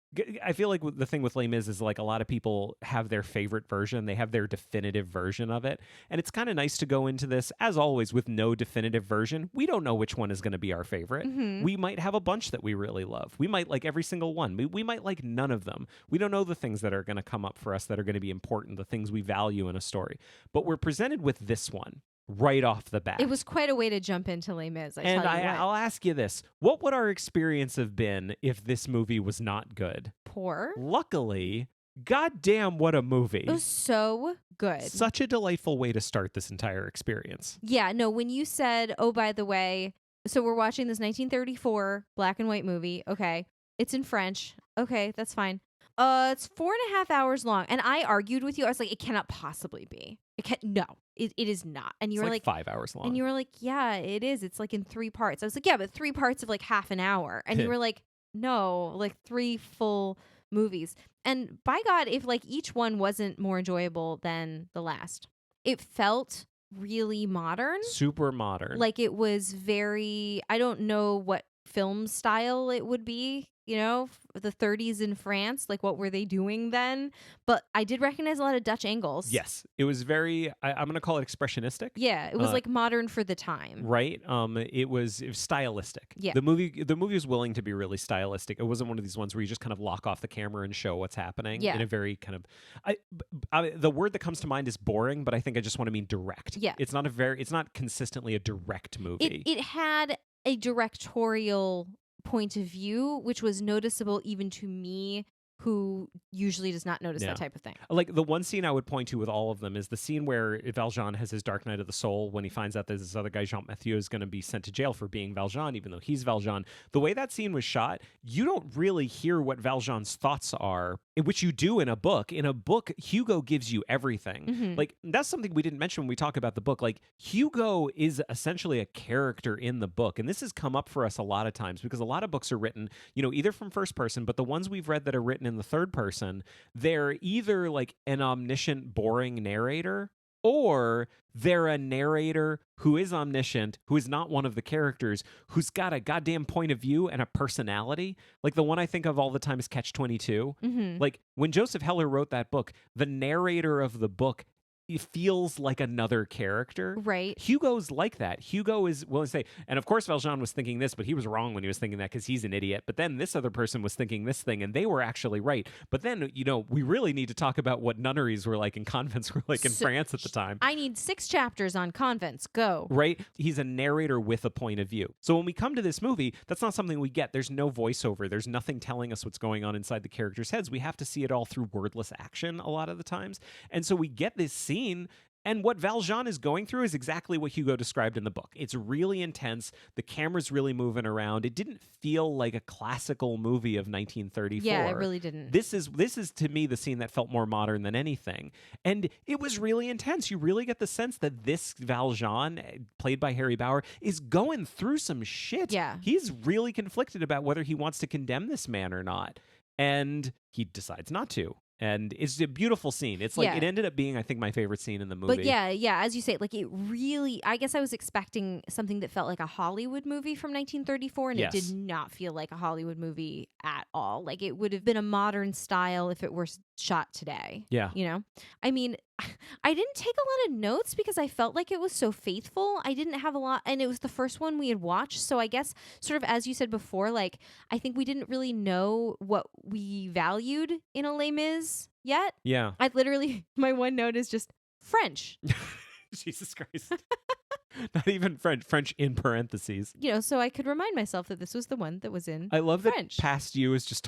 I feel like the thing with Les Mis is like a lot of people have their favorite version. They have their definitive version of it. And it's kind of nice to go into this, as always, with no definitive version. We don't know which one is going to be our favorite. Mm-hmm. We might have a bunch that we really love. We might like every single one. We might like none of them. We don't know the things that are going to come up for us that are going to be important, the things we value in a story. But we're presented with this one right off the bat. It was quite a way to jump into Les Mis. I'll ask you this. What would our experience have been if this movie was not good? Poor. Luckily, goddamn, what a movie. It was so good. Such a delightful way to start this entire experience. Yeah, no, when you said, oh, by the way, so we're watching this 1934 black and white movie. Okay. It's in French. Okay, that's fine. It's 4.5 hours long. And I argued with you. I was like, it cannot possibly be. No, it is not. And you were like 5 hours long. And you were like, yeah, it is. It's like in 3 parts. I was like, yeah, but 3 parts of like half an hour. And you were like, no, like 3 full movies. And by God, if like each one wasn't more enjoyable than the last, it felt really modern. Super modern. Like it was very, I don't know what film style it would be, you know, the 30s in France, like what were they doing then? But I did recognize a lot of Dutch angles. Yes, it was very, I'm going to call it expressionistic. Yeah, it was like modern for the time. Right? It was stylistic. Yeah. The movie was willing to be really stylistic. It wasn't one of these ones where you just kind of lock off the camera and show what's happening in a very kind of, the word that comes to mind is boring, but I think I just want to mean direct. Yeah. It's not consistently a direct movie. It had a directorial point of view, which was noticeable even to me, who usually does not notice that type of thing. Like the one scene I would point to with all of them is the scene where Valjean has his dark night of the soul when he finds out that this other guy, Jean Mathieu, is going to be sent to jail for being Valjean, even though he's Valjean. The way that scene was shot, you don't really hear what Valjean's thoughts are, which you do in a book. In a book, Hugo gives you everything. Mm-hmm. Like, that's something we didn't mention when we talk about the book. Like, Hugo is essentially a character in the book. And this has come up for us a lot of times because a lot of books are written, either from first person, but the ones we've read that are written in the third person, they're either like an omniscient, boring narrator, or they're a narrator who is omniscient, who is not one of the characters, who's got a goddamn point of view and a personality. Like the one I think of all the time is Catch-22. Mm-hmm. Like when Joseph Heller wrote that book, the narrator of the book, it feels like another character. Right. Hugo's like that. Hugo is willing to say, and of course Valjean was thinking this, but he was wrong when he was thinking that because he's an idiot. But then this other person was thinking this thing, and they were actually right. But then, we really need to talk about what nunneries were like and convents were like in France at the time. I need 6 chapters on convents. Go. Right? He's a narrator with a point of view. So when we come to this movie, that's not something we get. There's no voiceover. There's nothing telling us what's going on inside the characters' heads. We have to see it all through wordless action a lot of the times. And so we get this scene, and what Valjean is going through is exactly what Hugo described in the book. It's really intense. The camera's really moving around. It didn't feel like a classical movie of 1934. Yeah, it really didn't. This is to me the scene that felt more modern than anything. And it was really intense. You really get the sense that this Valjean, played by Harry Bauer, is going through some shit. Yeah. He's really conflicted about whether he wants to condemn this man or not. and he decides not to. And it's a beautiful scene. It's like, Yeah. it ended up being, I think, my favorite scene in the movie. But yeah, as you say, like it really, I guess I was expecting something that felt like a Hollywood movie from 1934, and Yes. it did not feel like a Hollywood movie at all. Like it would have been a modern style if it were shot today. Yeah. You know? I mean, I didn't take a lot of notes because I felt like it was so faithful. I didn't have a lot, and it was the first one we had watched. So I guess, sort of as you said before, like I think we didn't really know what we valued in a Les Mis yet. Yeah. I literally, my one note is just French. Jesus Christ. Not even French. French in parentheses. You know, so I could remind myself that this was the one that was in I love French. that past you is just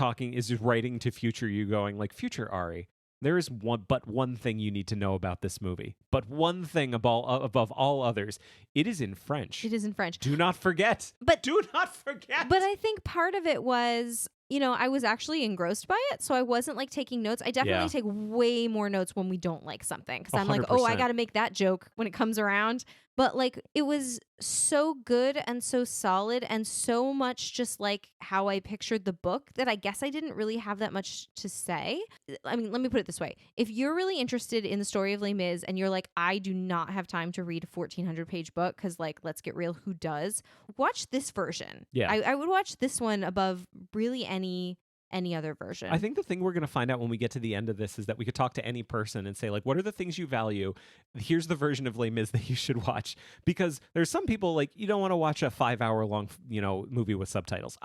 writing to future you, going like, future Ari, there is one thing you need to know about this movie. But one thing above all others, it is in French. It is in French. Do not forget. But do not forget. But I think part of it was, you know, I was actually engrossed by it, so I wasn't like taking notes. I definitely take way more notes when we don't like something, because I'm like, oh, I got to make that joke when it comes around. But like, it was so good and so solid and so much just like how I pictured the book that I guess I didn't really have that much to say. I mean, let me put it this way. If you're really interested in the story of Les Mis and you're like, I do not have time to read a 1,400-page book, because like, let's get real, who does? Watch this version. Yeah. I would watch this one above really any other version. I think the thing we're going to find out when we get to the end of this is that we could talk to any person and say, like, what are the things you value? Here's the version of Les Mis that you should watch. Because there's some people, like, you don't want to watch a 5-hour-long, movie with subtitles.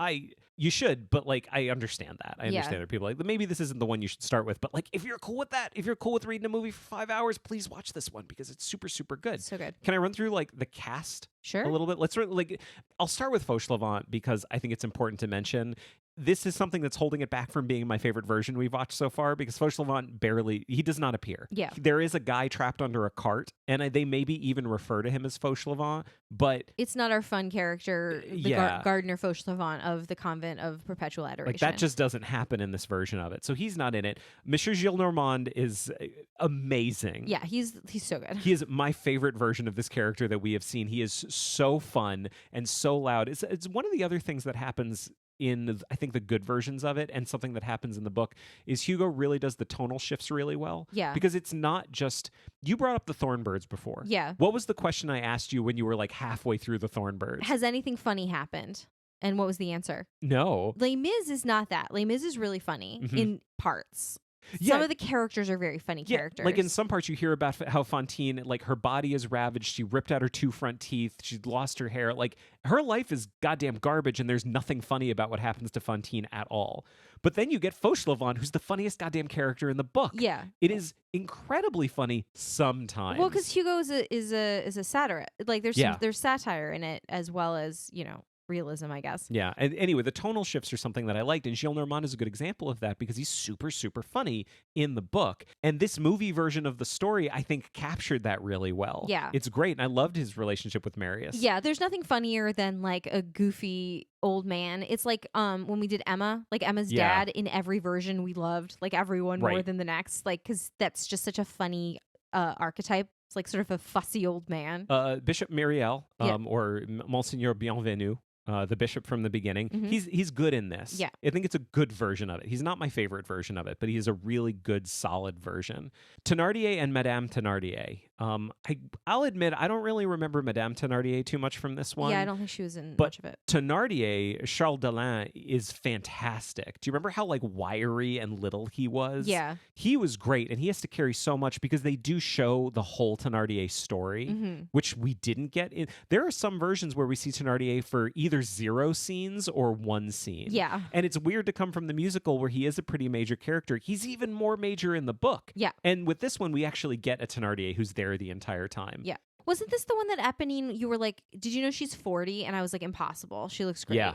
You should, but, like, I understand that. I understand there are people like, maybe this isn't the one you should start with. But, like, if you're cool with that, if you're cool with reading a movie for 5 hours, please watch this one, because it's super, super good. So good. Can I run through, like, the cast? Sure. A little bit? I'll start with Fauchelevent, because I think it's important to mention. This is something that's holding it back from being my favorite version we've watched so far, because Fauchelevent he does not appear. Yeah. There is a guy trapped under a cart, and they maybe even refer to him as Fauchelevent, but it's not our fun character, the Gardner Fauchelevent of the Convent of Perpetual Adoration. Like, that just doesn't happen in this version of it. So he's not in it. Monsieur Gillenormand is amazing. Yeah, he's so good. He is my favorite version of this character that we have seen. He is so fun and so loud. It's one of the other things that happens in, I think, the good versions of it, and something that happens in the book, is Hugo really does the tonal shifts really well. Yeah. Because it's not just, you brought up the Thornbirds before. Yeah. What was the question I asked you when you were like halfway through the Thornbirds? Has anything funny happened? And what was the answer? No. Les Mis is not that. Les Mis is really funny in parts. Yeah. Some of the characters are very funny characters. Like in some parts you hear about how Fantine, like, her body is ravaged, she ripped out her 2 front teeth, she lost her hair. Like, her life is goddamn garbage, and there's nothing funny about what happens to Fantine at all. But then you get Fauchelevent, who's the funniest goddamn character in the book. Yeah. It is incredibly funny sometimes. Well, because Hugo is a satire. Like, there's satire in it, as well as, realism, I guess. Yeah. And anyway, the tonal shifts are something that I liked, and Gillenormand is a good example of that, because he's super, super funny in the book. And this movie version of the story, I think, captured that really well. Yeah. It's great, and I loved his relationship with Marius. Yeah, there's nothing funnier than like a goofy old man. It's like when we did Emma, like Emma's dad in every version we loved, like everyone more than the next, like, because that's just such a funny archetype. It's like sort of a fussy old man. Bishop Myriel, or Monseigneur Bienvenu, the bishop from the beginning. He's good in this. Yeah. I think it's a good version of it. He's not my favorite version of it, but he's a really good, solid version. Thénardier and Madame Thénardier. I'll admit, I don't really remember Madame Thénardier too much from this one. Yeah, I don't think she was in but much of it. Thénardier, Charles Delin, is fantastic. Do you remember how, like, wiry and little he was? Yeah. He was great, and he has to carry so much, because they do show the whole Thénardier story, which we didn't get in. There are some versions where we see Thénardier for either 0 scenes or 1 scene. Yeah. And it's weird to come from the musical, where he is a pretty major character. He's even more major in the book. Yeah. And with this one, we actually get a Thénardier who's there the entire time. Yeah. Wasn't this the one that Eponine, you were like, did you know she's 40? And I was like, impossible. She looks great. Yeah.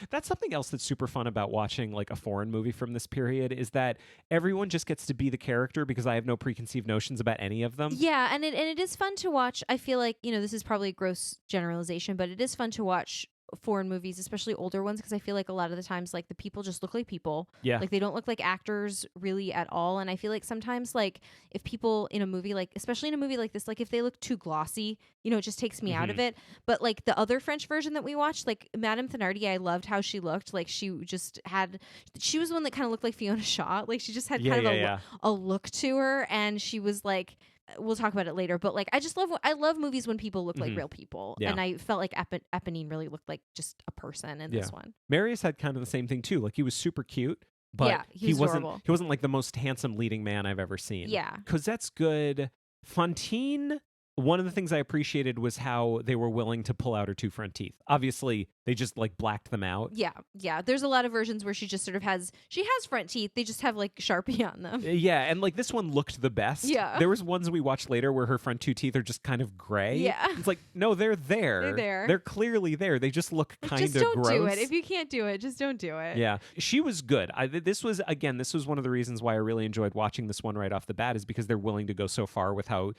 That's something else that's super fun about watching, like, a foreign movie from this period, is that everyone just gets to be the character, because I have no preconceived notions about any of them. Yeah, and it is fun to watch. I feel like, this is probably a gross generalization, but it is fun to watch foreign movies, especially older ones, because I feel like a lot of the times like the people just look like people. Yeah. Like they don't look like actors really at all. And I feel like sometimes like if people in a movie, like especially in a movie like this, like if they look too glossy, you know, it just takes me out of it. But like the other French version that we watched, like Madame Thenardier, I loved how she looked. Like she was the one that kind of looked like Fiona Shaw. Like she just had kind of a look to her, and she was like, we'll talk about it later, but like I love movies when people look like real people, and I felt like Eponine really looked like just a person in this one. Marius had kind of the same thing too. Like he was super cute, but he wasn't like the most handsome leading man I've ever seen. Yeah, Cosette's good. Fantine, one of the things I appreciated was how they were willing to pull out her two front teeth. Obviously, they just like blacked them out. Yeah. There's a lot of versions where she just sort of has front teeth. They just have like Sharpie on them. Yeah, and like this one looked the best. Yeah. There was ones we watched later where her front two teeth are just kind of gray. Yeah. It's like, no, they're there. They're there. They're clearly there. They just look kind of gross. Just don't do it. If you can't do it, just don't do it. Yeah. She was good. This was one of the reasons why I really enjoyed watching this one right off the bat, is because they're willing to go so far with how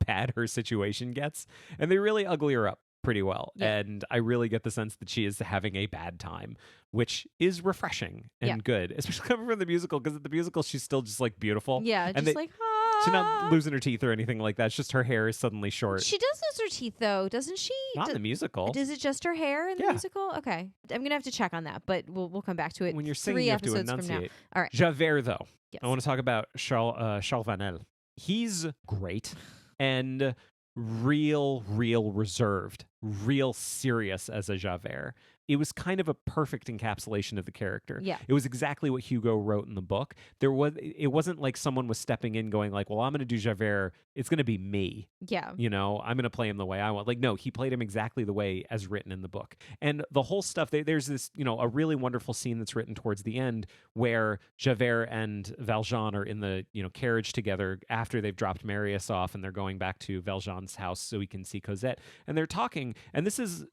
bad her situation gets, and they really ugly her up pretty well. Yeah. And I really get the sense that she is having a bad time, which is refreshing and good, especially coming from the musical, because at the musical she's still just like beautiful. Yeah, and just she's not losing her teeth or anything like that. It's just her hair is suddenly short. She does lose her teeth though, doesn't she? Not in the musical. Is it just her hair in the musical? Okay, I'm gonna have to check on that, but we'll come back to it. When you're singing, you have to enunciate. All right, Javert though. Yes. I want to talk about Charles Vanel. He's great. And real reserved, real serious as a Javert. It was kind of a perfect encapsulation of the character. Yeah. It was exactly what Hugo wrote in the book. It wasn't like someone was stepping in going like, well, I'm going to do Javert. It's going to be me. Yeah. You know, I'm going to play him the way I want. Like, no, he played him exactly the way as written in the book. And the whole stuff, there's this, you know, a really wonderful scene that's written towards the end where Javert and Valjean are in the, you know, carriage together after they've dropped Marius off, and they're going back to Valjean's house so he can see Cosette. And they're talking, and this is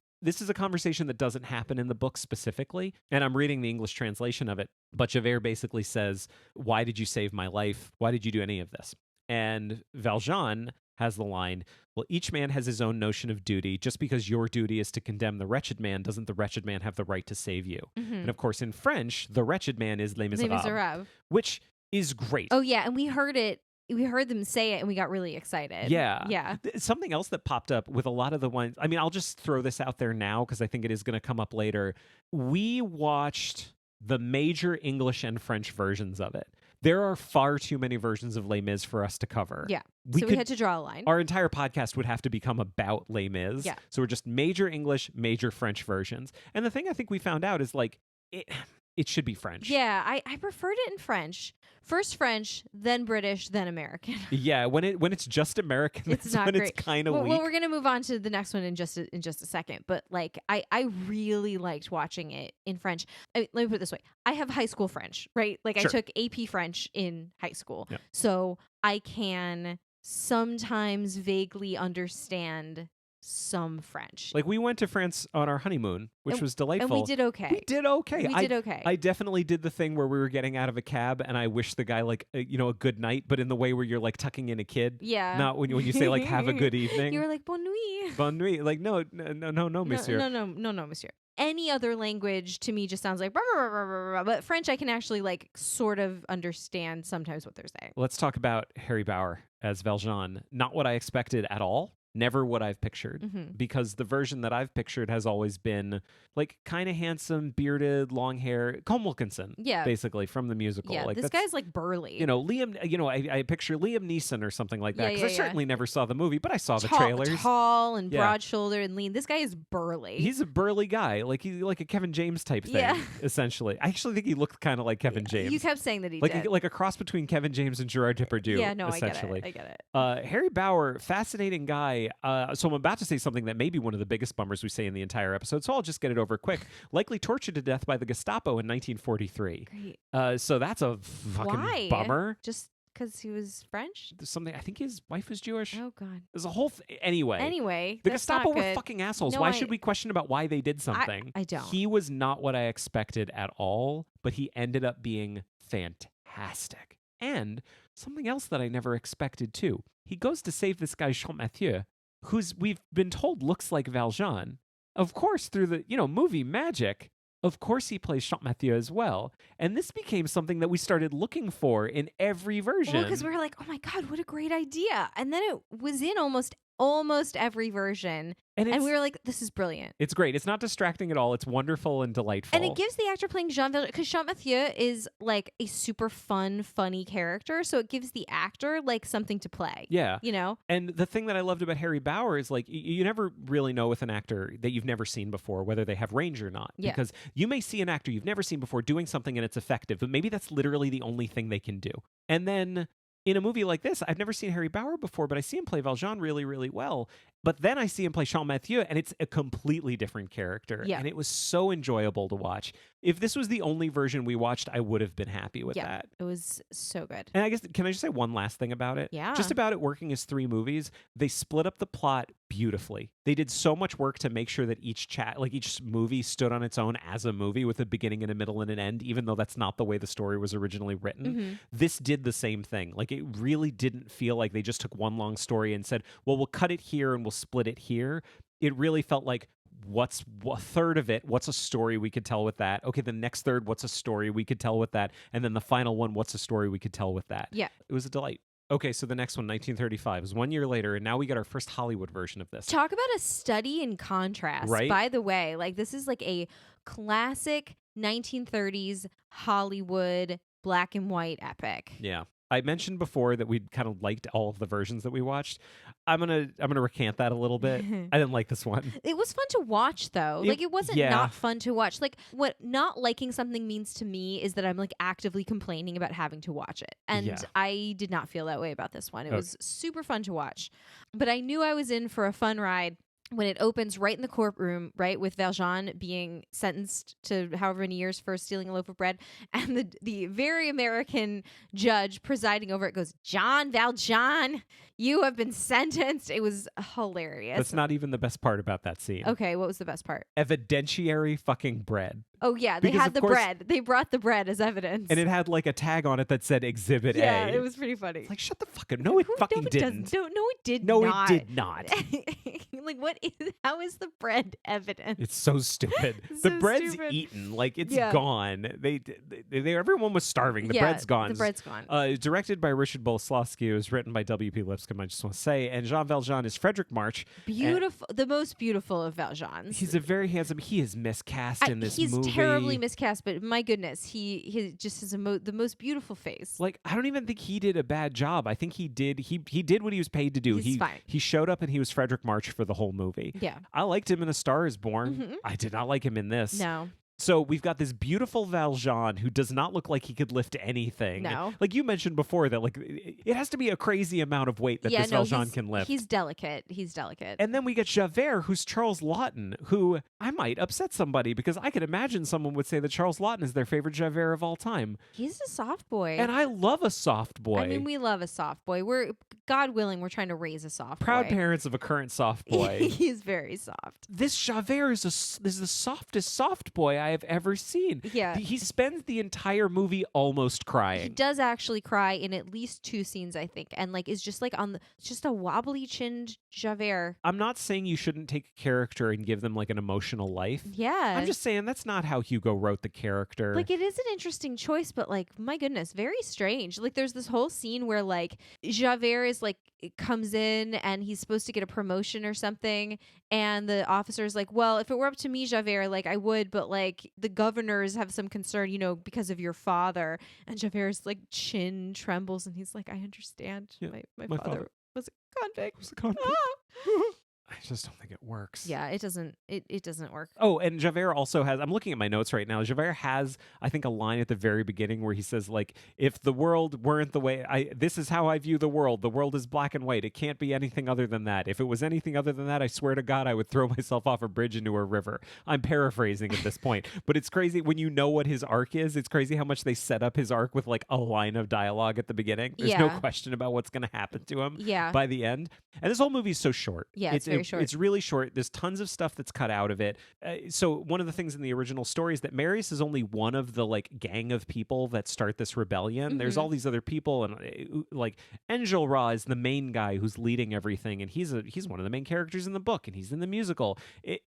a conversation that doesn't happen in the book specifically, and I'm reading the English translation of it, but Javert basically says, why did you save my life? Why did you do any of this? And Valjean has the line, well, each man has his own notion of duty. Just because your duty is to condemn the wretched man, doesn't the wretched man have the right to save you? Mm-hmm. And of course, in French, the wretched man is Les Misérables, which is great. Oh, yeah, and we heard them say it and we got really excited. Yeah. Something else that popped up with a lot of the ones, I mean, I'll just throw this out there now because I think it is going to come up later. We watched the major English and French versions of it. There are far too many versions of Les Mis for us to cover. Yeah. We had to draw a line. Our entire podcast would have to become about Les Mis. Yeah. So we're just major English, major French versions. And the thing I think we found out is like, it should be French. Yeah, I preferred it in French. First French, then British, then American. Yeah, when it's just American, it's not great. It's kind of weak. Well, we're gonna move on to the next one in just a second. But like, I really liked watching it in French. Let me put it this way: I have high school French, right? Like, sure. I took AP French in high school, yeah. So I can sometimes vaguely understand some French. Like, we went to France on our honeymoon, which was delightful. And we did okay. I definitely did the thing where we were getting out of a cab and I wished the guy like, a good night, but in the way where you're like tucking in a kid. Yeah. Not when you say like, have a good evening. You were like, bonne nuit. Bonne nuit. Like, no, monsieur. No, monsieur. Any other language to me just sounds like, but French I can actually like sort of understand sometimes what they're saying. Let's talk about Harry Bauer as Valjean. Not what I expected at all. Never what I've pictured, because the version that I've pictured has always been like kind of handsome, bearded, long hair, Colm Wilkinson, basically from the musical. Yeah, like, this guy's like burly. Liam. I picture Liam Neeson or something like that, because I certainly never saw the movie, but I saw the tall, trailers. Tall and broad-shouldered and lean. This guy is burly. He's a burly guy, like he's like a Kevin James type thing, essentially. I actually think he looked kind of like Kevin James. You kept saying that he did. Like a cross between Kevin James and Gerard Depardieu. Yeah, no, essentially. I get it. Harry Bauer, fascinating guy. So I'm about to say something that may be one of the biggest bummers we say in the entire episode, so I'll just get it over quick. Likely tortured to death by the Gestapo in 1943. Great. So that's a fucking bummer. Just because he was French? Something. I think his wife was Jewish. Oh, God. There's a whole... Anyway. The Gestapo were fucking assholes. No, why should we question about why they did something? I don't. He was not what I expected at all, but he ended up being fantastic. And something else that I never expected, too. He goes to save this guy, Champmathieu, who's we've been told looks like Valjean. of course, through the, movie magic, of course he plays Champmathieu as well. And this became something that we started looking for in every version. Well, because we were like, oh my God, what a great idea. And then it was in almost every version. And we were like, this is brilliant. It's great. It's not distracting at all. It's wonderful and delightful. And it gives the actor playing Jean Valjean, because Champmathieu is like a super fun, funny character. So it gives the actor like something to play. Yeah. You know? And the thing that I loved about Harry Bauer is like, you never really know with an actor that you've never seen before, whether they have range or not. Yeah. Because you may see an actor you've never seen before doing something and it's effective, but maybe that's literally the only thing they can do. And then in a movie like this, I've never seen Harry Bauer before, but I see him play Valjean really, really well. But then I see him play Champmathieu, and it's a completely different character. Yeah. And it was so enjoyable to watch. If this was the only version we watched, I would have been happy with that. It was so good. And I guess, can I just say one last thing about it? Yeah. Just about it working as 3 movies, they split up the plot beautifully. They did so much work to make sure that each movie stood on its own as a movie with a beginning and a middle and an end, even though that's not the way the story was originally written. Mm-hmm. This did the same thing. Like, it really didn't feel like they just took one long story and said, well, we'll cut it here and we'll split it here. It really felt like, what's a third of it? What's a story we could tell with that? Okay, the next third, what's a story we could tell with that? And then the final one, what's a story we could tell with that? Yeah. It was a delight. Okay, so the next one, 1935, is 1 year later, and now we got our first Hollywood version of this. Talk about a study in contrast, right? By the way. Like, this is like a classic 1930s Hollywood black and white epic. Yeah. I mentioned before that we kind of liked all of the versions that we watched. I'm gonna recant that a little bit. I didn't like this one. It was fun to watch, though. It wasn't not fun to watch. Like, what not liking something means to me is that I'm like actively complaining about having to watch it. And I did not feel that way about this one. It was super fun to watch. But I knew I was in for a fun ride when it opens right in the courtroom, right, with Valjean being sentenced to however many years for stealing a loaf of bread, and the very American judge presiding over it goes, John Valjean, you have been sentenced. It was hilarious. That's not even the best part about that scene. Okay, what was the best part? Evidentiary fucking bread. Oh, yeah, they had the bread. They brought the bread as evidence. And it had like a tag on it that said Exhibit A. Yeah, it was pretty funny. Like, shut the fuck up. No, it fucking didn't. No, it did not. No, it did not. Like, how is the bread evidence? It's so stupid. The bread's eaten. Like, it's gone. Everyone was starving. The bread's gone. The bread's gone. Directed by Richard Boleslavsky. It was written by W.P. Lipscomb, I just want to say. And Jean Valjean is Frederick March. Beautiful. The most beautiful of Valjeans. He's a very handsome. He is miscast in this movie. He's terribly miscast, but my goodness, he just has the most beautiful face. Like, I don't even think he did a bad job. I think he did what he was paid to do. He's fine. He showed up and he was Frederick March for the whole movie. Yeah. I liked him in A Star Is Born. Mm-hmm. I did not like him in this. No. So we've got this beautiful Valjean who does not look like he could lift anything. No. Like you mentioned before that like it has to be a crazy amount of weight that this Valjean can lift. He's delicate. And then we get Javert, who's Charles Laughton, who I might upset somebody because I could imagine someone would say that Charles Laughton is their favorite Javert of all time. He's a soft boy. And I love a soft boy. I mean, we love a soft boy. God willing, we're trying to raise a soft Proud boy. parents of a current soft boy. He's very soft. This Javert is the softest soft boy I have ever seen. Yeah. He spends the entire movie almost crying. He does actually cry in at least 2 scenes, I think. And like is just like just a wobbly chinned Javert. I'm not saying you shouldn't take a character and give them like an emotional life. Yeah. I'm just saying that's not how Hugo wrote the character. Like it is an interesting choice, but like my goodness, very strange. Like there's this whole scene where like Javert is like comes in and he's supposed to get a promotion or something, and the officer's like, well, if it were up to me, Javert, like I would, but like the governors have some concern, because of your father. And Javert's like chin trembles and he's like, I understand. Yeah, my father was a convict. I just don't think it works. Yeah, it doesn't work. Oh, and Javert also has, I'm looking at my notes right now. Javert has, I think, a line at the very beginning where he says, like, if the world weren't the way, this is how I view the world. The world is black and white. It can't be anything other than that. If it was anything other than that, I swear to God, I would throw myself off a bridge into a river. I'm paraphrasing at this point. But it's crazy when you know what his arc is. It's crazy how much they set up his arc with, like, a line of dialogue at the beginning. There's no question about what's going to happen to him by the end. And this whole movie is so short. Yeah, it's very short. It's really short. There's tons of stuff that's cut out of it. So one of the things in the original story is that Marius is only one of the like gang of people that start this rebellion. Mm-hmm. There's all these other people, and like Enjolras is the main guy who's leading everything, and he's one of the main characters in the book, and he's in the musical.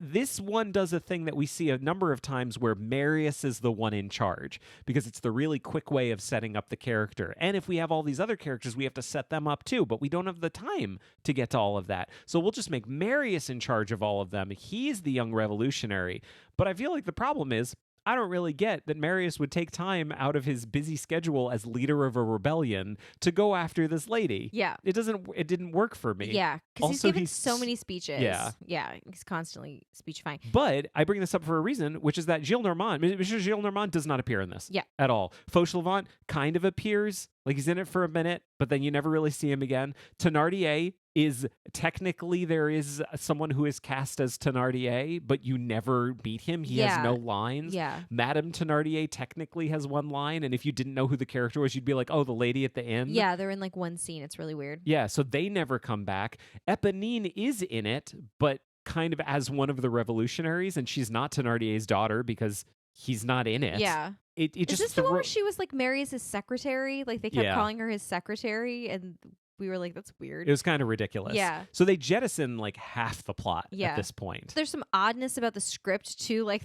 This one does a thing that we see a number of times where Marius is the one in charge because it's the really quick way of setting up the character. And if we have all these other characters, we have to set them up too, but we don't have the time to get to all of that. So we'll just make Marius in charge of all of them. He's the young revolutionary. But I feel like the problem is I don't really get that Marius would take time out of his busy schedule as leader of a rebellion to go after this lady. Yeah. It didn't work for me. Yeah, because he's given so many speeches. Yeah. Yeah, he's constantly speechifying. But I bring this up for a reason, which is that Monsieur Gilles Normand does not appear in this. Yeah. At all. Fauchelevent kind of appears, like he's in it for a minute, but then you never really see him again. Thénardier is technically there is someone who is cast as Thénardier, but you never meet him. He has no lines. Yeah. Madame Thénardier technically has one line, and if you didn't know who the character was, you'd be like, oh, the lady at the inn. Yeah, they're in like one scene. It's really weird. Yeah, so they never come back. Éponine is in it, but kind of as one of the revolutionaries, and she's not Thénardier's daughter because he's not in it. Yeah. It is just this the one where she was like Marius's secretary? Like they kept calling her his secretary, and we were like, that's weird. It was kind of ridiculous. Yeah. So they jettison like half the plot at this point. There's some oddness about the script too. Like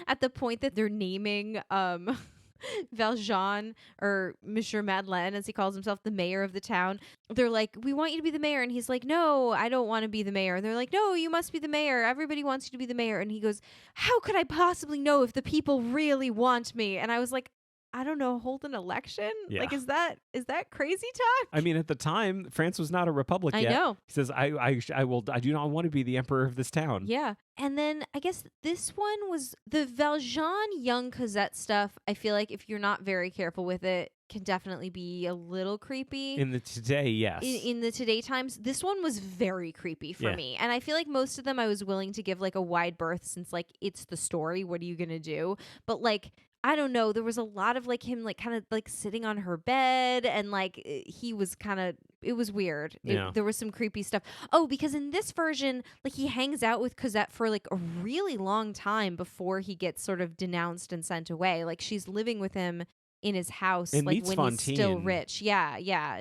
at the point that they're naming Valjean, or Monsieur Madeleine, as he calls himself, the mayor of the town, they're like, we want you to be the mayor. And he's like, no, I don't want to be the mayor. And they're like, no, you must be the mayor. Everybody wants you to be the mayor. And he goes, how could I possibly know if the people really want me? And I was like, I don't know, hold an election? Yeah. Like, is that crazy talk? I mean, at the time, France was not a republic yet. I know. He says, I do not want to be the emperor of this town. Yeah. And then I guess this one was the Valjean young Cosette stuff. I feel like if you're not very careful with it, can definitely be a little creepy. In the today, yes. In the today times, this one was very creepy for me. And I feel like most of them I was willing to give like a wide berth since like it's the story. What are you going to do? But like, I don't know. There was a lot of like him like kind of like sitting on her bed, and like he was kind of, it was weird. There was some creepy stuff. Oh, because in this version, like he hangs out with Cosette for like a really long time before he gets sort of denounced and sent away. Like she's living with him in his house, and like when Fantine. he's still rich. Yeah.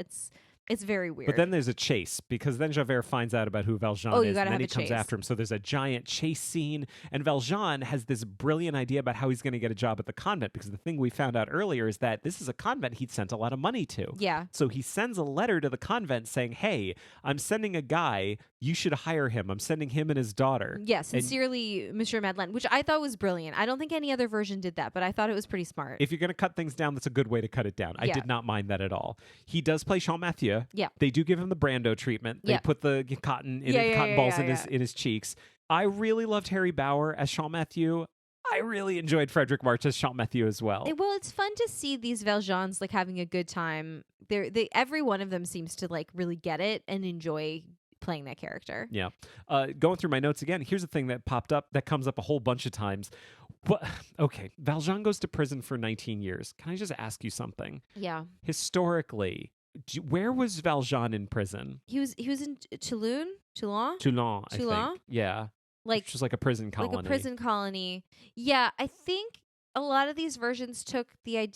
It's very weird. But then there's a chase, because then Javert finds out about who Valjean is, and then he comes after him. So there's a giant chase scene, and Valjean has this brilliant idea about how he's going to get a job at the convent, because the thing we found out earlier is that this is a convent he'd sent a lot of money to. Yeah. So he sends a letter to the convent saying, hey, I'm sending a guy. You should hire him. I'm sending him and his daughter. Yeah, sincerely, Monsieur Madeleine, which I thought was brilliant. I don't think any other version did that, but I thought it was pretty smart. If you're going to cut things down, that's a good way to cut it down. I did not mind that at all. He does play Champmathieu. Yeah. They do give him the Brando treatment. They put the cotton balls in his cheeks. I really loved Harry Bauer as Champmathieu. I really enjoyed Frederick March as Champmathieu as well. Well, it's fun to see these Valjeans like having a good time. Every one of them seems to like really get it and enjoy playing that character. Yeah. Going through my notes again, here's the thing that popped up that comes up a whole bunch of times. Okay, Valjean goes to prison for 19 years. Can I just ask you something? Yeah. Historically, where was Valjean in prison? He was in Toulon. I think. Yeah. Like just like a prison colony. Like a prison colony. Yeah, I think a lot of these versions took the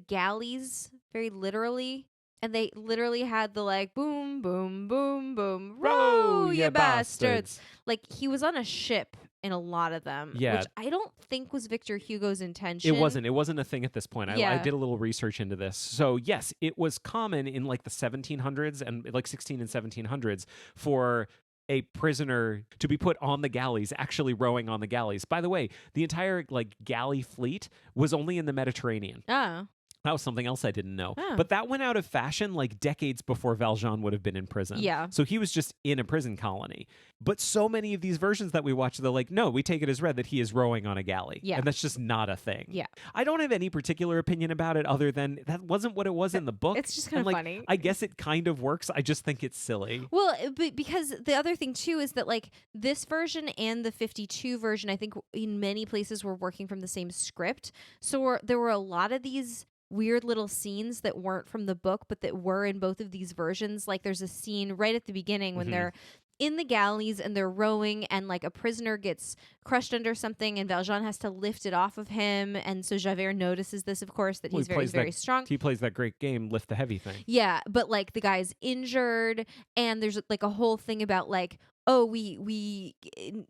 galleys very literally. And they literally had the like boom, boom, boom, boom, row, you bastards. Like he was on a ship in a lot of them, which I don't think was Victor Hugo's intention. It wasn't a thing at this point. I did a little research into this. So yes, it was common in like the 1700s and like 16 and 1700s for a prisoner to be put on the galleys, actually rowing on the galleys. By the way, the entire like galley fleet was only in the Mediterranean. Oh. That was something else I didn't know. Oh. But that went out of fashion like decades before Valjean would have been in prison. Yeah. So he was just in a prison colony. But so many of these versions that we watch, they're like, no, we take it as read that he is rowing on a galley. Yeah. And that's just not a thing. Yeah. I don't have any particular opinion about it other than that wasn't what it was in the book. It's just kind of funny. I guess it kind of works. I just think it's silly. Well, because the other thing too is that like this version and the 52 version, I think in many places were working from the same script. So there were a lot of these weird little scenes that weren't from the book but that were in both of these versions. Like there's a scene right at the beginning when they're in the galleys and they're rowing, and like a prisoner gets crushed under something, and Valjean has to lift it off of him. And so Javert notices this, of course, that he's very strong. He plays that great game, lift the heavy thing. Yeah, but like the guy's injured, and there's like a whole thing about like, oh, we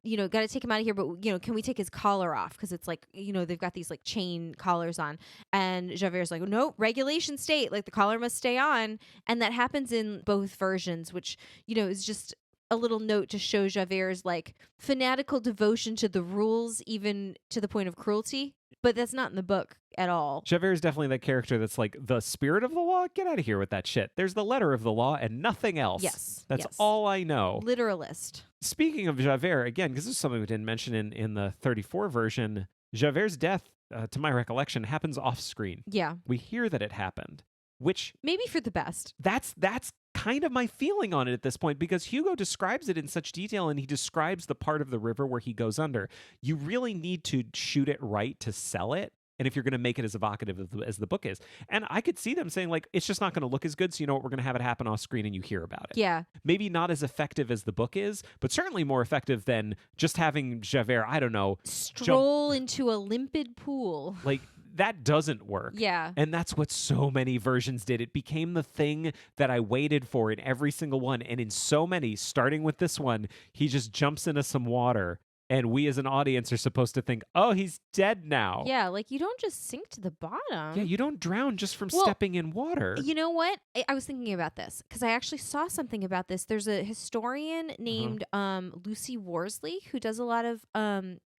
got to take him out of here, but can we take his collar off, because it's like they've got these like chain collars on, and Javert's like, no, regulation state, like the collar must stay on. And that happens in both versions, which is just a little note to show Javert's like fanatical devotion to the rules, even to the point of cruelty. But that's not in the book at all. Javert is definitely that character that's like, the spirit of the law? Get out of here with that shit. There's the letter of the law and nothing else. Yes. That's all I know. Literalist. Speaking of Javert, again, because this is something we didn't mention in the 34 version, Javert's death, to my recollection, happens off screen. Yeah. We hear that it happened, which... maybe for the best. That's kind of my feeling on it at this point, because Hugo describes it in such detail, and he describes the part of the river where he goes under. You really need to shoot it right to sell it, and if you're going to make it as evocative as the book is. And I could see them saying, like, it's just not going to look as good, so you know what, we're going to have it happen off screen and you hear about it. Yeah. Maybe not as effective as the book is, but certainly more effective than just having Javert, I don't know, stroll into a limpid pool. Like, that doesn't work. Yeah. And that's what so many versions did. It became the thing that I waited for in every single one. And in so many, starting with this one, he just jumps into some water, and we as an audience are supposed to think, oh, he's dead now. Yeah, like you don't just sink to the bottom. Yeah, you don't drown just from stepping in water. You know what? I was thinking about this because I actually saw something about this. There's a historian named Lucy Worsley who does a lot of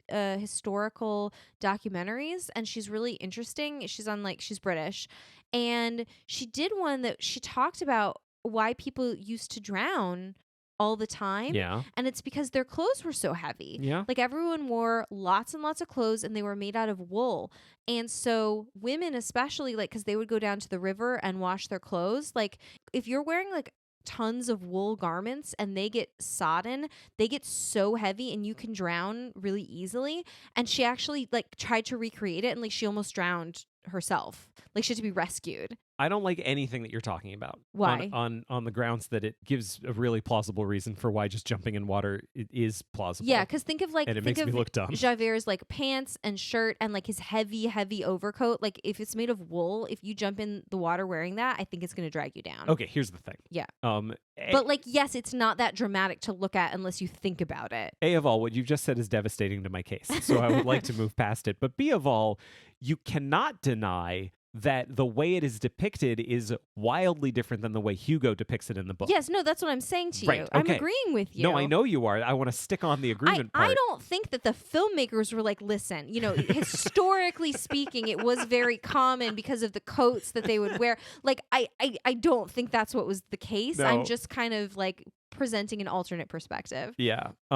historical documentaries, and she's really interesting. She's British, and she did one that she talked about why people used to drown all the time. Yeah. And it's because their clothes were so heavy. Yeah. Like everyone wore lots and lots of clothes, and they were made out of wool. And so women especially, like, because they would go down to the river and wash their clothes. Like if you're wearing like tons of wool garments and they get sodden, they get so heavy and you can drown really easily. And she actually like tried to recreate it, and like she almost drowned herself. Like she had to be rescued. I don't like anything that you're talking about. Why? On the grounds that it gives a really plausible reason for why just jumping in water is plausible. Yeah, because think of and it makes me look dumb. Javert's like pants and shirt and like his heavy overcoat. Like if it's made of wool, if you jump in the water wearing that, I think it's going to drag you down. Okay, here's the thing. Yeah. But like, yes, it's not that dramatic to look at unless you think about it. A of all, what you've just said is devastating to my case, so I would like to move past it. But B of all, you cannot deny that the way it is depicted is wildly different than the way Hugo depicts it in the book. Yes, no, that's what I'm saying to right, you. okay. I'm agreeing with you. No, I know you are. I want to stick on the agreement part. I don't think that the filmmakers were like, listen, historically speaking, it was very common because of the coats that they would wear. Like, I don't think that's what was the case. No. I'm just kind of like presenting an alternate perspective. Yeah. I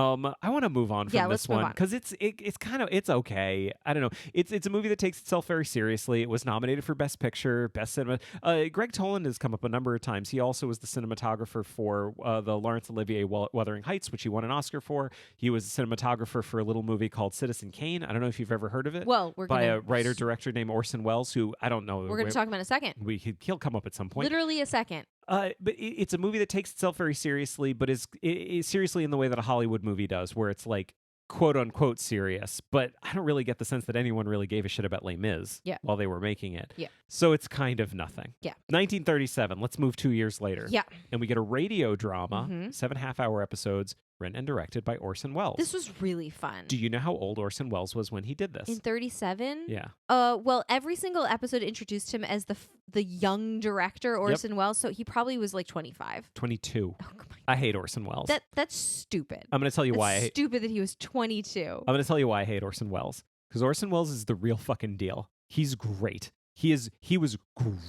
want to move on from this one because it's okay. I don't know. It's a movie that takes itself very seriously. It was nominated for Best Picture, Best Cinema. Greg Toland has come up a number of times. He also was the cinematographer for the Laurence Olivier Wuthering Heights, which he won an Oscar for. He was the cinematographer for a little movie called Citizen Kane. I don't know if you've ever heard of it. Well, by a writer-director named Orson Welles, who I don't know. We're going to talk about in a second. He'll come up at some point. Literally a second. But it's a movie that takes itself very seriously, but is seriously in the way that a Hollywood movie does, where it's like quote unquote serious. But I don't really get the sense that anyone really gave a shit about Les Mis while they were making it. Yeah. So it's kind of nothing. Yeah. 1937. Let's move 2 years later. Yeah. And we get a radio drama, 7.5-hour episodes, written and directed by Orson Welles. This was really fun. Do you know how old Orson Welles was when he did this? In 37? Yeah. Well, every single episode introduced him as the young director, Orson Welles, so he probably was like 25. 22. Oh, my God. I hate Orson Welles. That's stupid. I'm going to tell you why. It's stupid that he was 22. I'm going to tell you why I hate Orson Welles. Because Orson Welles is the real fucking deal. He's great. He was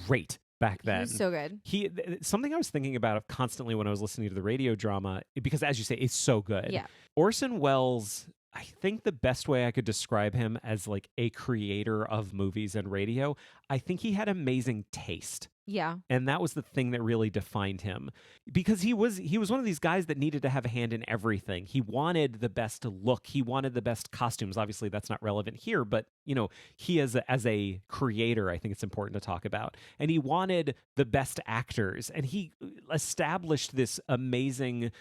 great back then. He was so good. Something I was thinking about constantly when I was listening to the radio drama, because as you say, it's so good. Yeah. Orson Welles, I think the best way I could describe him as like a creator of movies and radio, I think he had amazing taste. Yeah. And that was the thing that really defined him, because he was one of these guys that needed to have a hand in everything. He wanted the best look. He wanted the best costumes. Obviously, that's not relevant here, but he as a creator, I think it's important to talk about. And he wanted the best actors, and he established this amazing,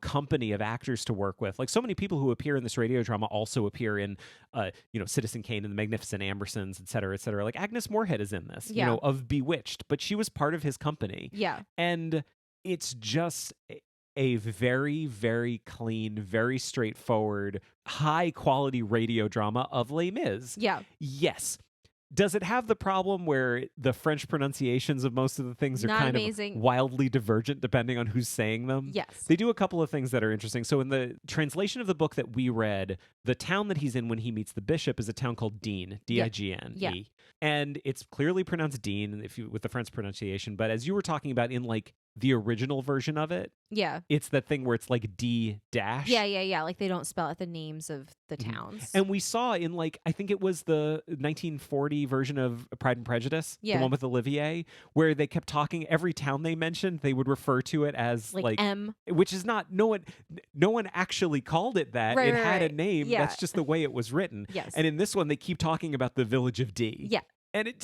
company of actors to work with. Like, so many people who appear in this radio drama also appear in, Citizen Kane and the Magnificent Ambersons, et cetera, et cetera. Like, Agnes Moorehead is in this, of Bewitched, but she was part of his company. Yeah. And it's just a very, very clean, very straightforward, high quality radio drama of Les Mis. Yeah. Yes. Does it have the problem where the French pronunciations of most of the things are Not kind amazing. of wildly divergent depending on who's saying them? Yes. They do a couple of things that are interesting. So in the translation of the book that we read, the town that he's in when he meets the bishop is a town called Digne, D-I-G-N-E. Yeah. And it's clearly pronounced Dean with the French pronunciation. But as you were talking about in like the original version of it, yeah, it's that thing where it's like D dash. Yeah. Like they don't spell out the names of the towns. And we saw in I think it was the 1940 version of Pride and Prejudice, the one with Olivier, where they kept talking, every town they mentioned, they would refer to it as like M, which is not, no one actually called it that. Right, it had right. A name. Yeah. That's just the way it was written. Yes. And in this one, they keep talking about the village of D. Yeah. And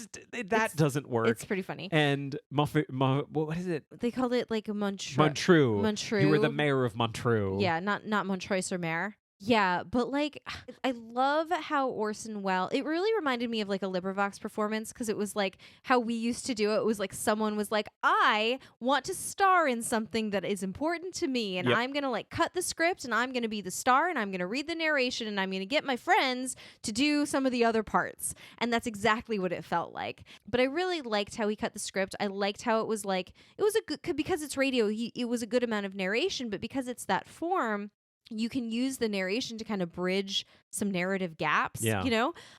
that doesn't work. It's pretty funny. And what is it? They called it like Montreux. Montreux. You were the mayor of Montreux. Yeah, not Montreux-sur-Mer. Yeah, but like I love how Orson Welles, it really reminded me of like a LibriVox performance, because it was like how we used to do it. It was like someone was like, I want to star in something that is important to me, and I'm going to like cut the script, and I'm going to be the star, and I'm going to read the narration, and I'm going to get my friends to do some of the other parts. And that's exactly what it felt like. But I really liked how he cut the script. I liked how it was like, it was a good, because it's radio, it was a good amount of narration, but because it's that form, you can use the narration to kind of bridge some narrative gaps. Yeah.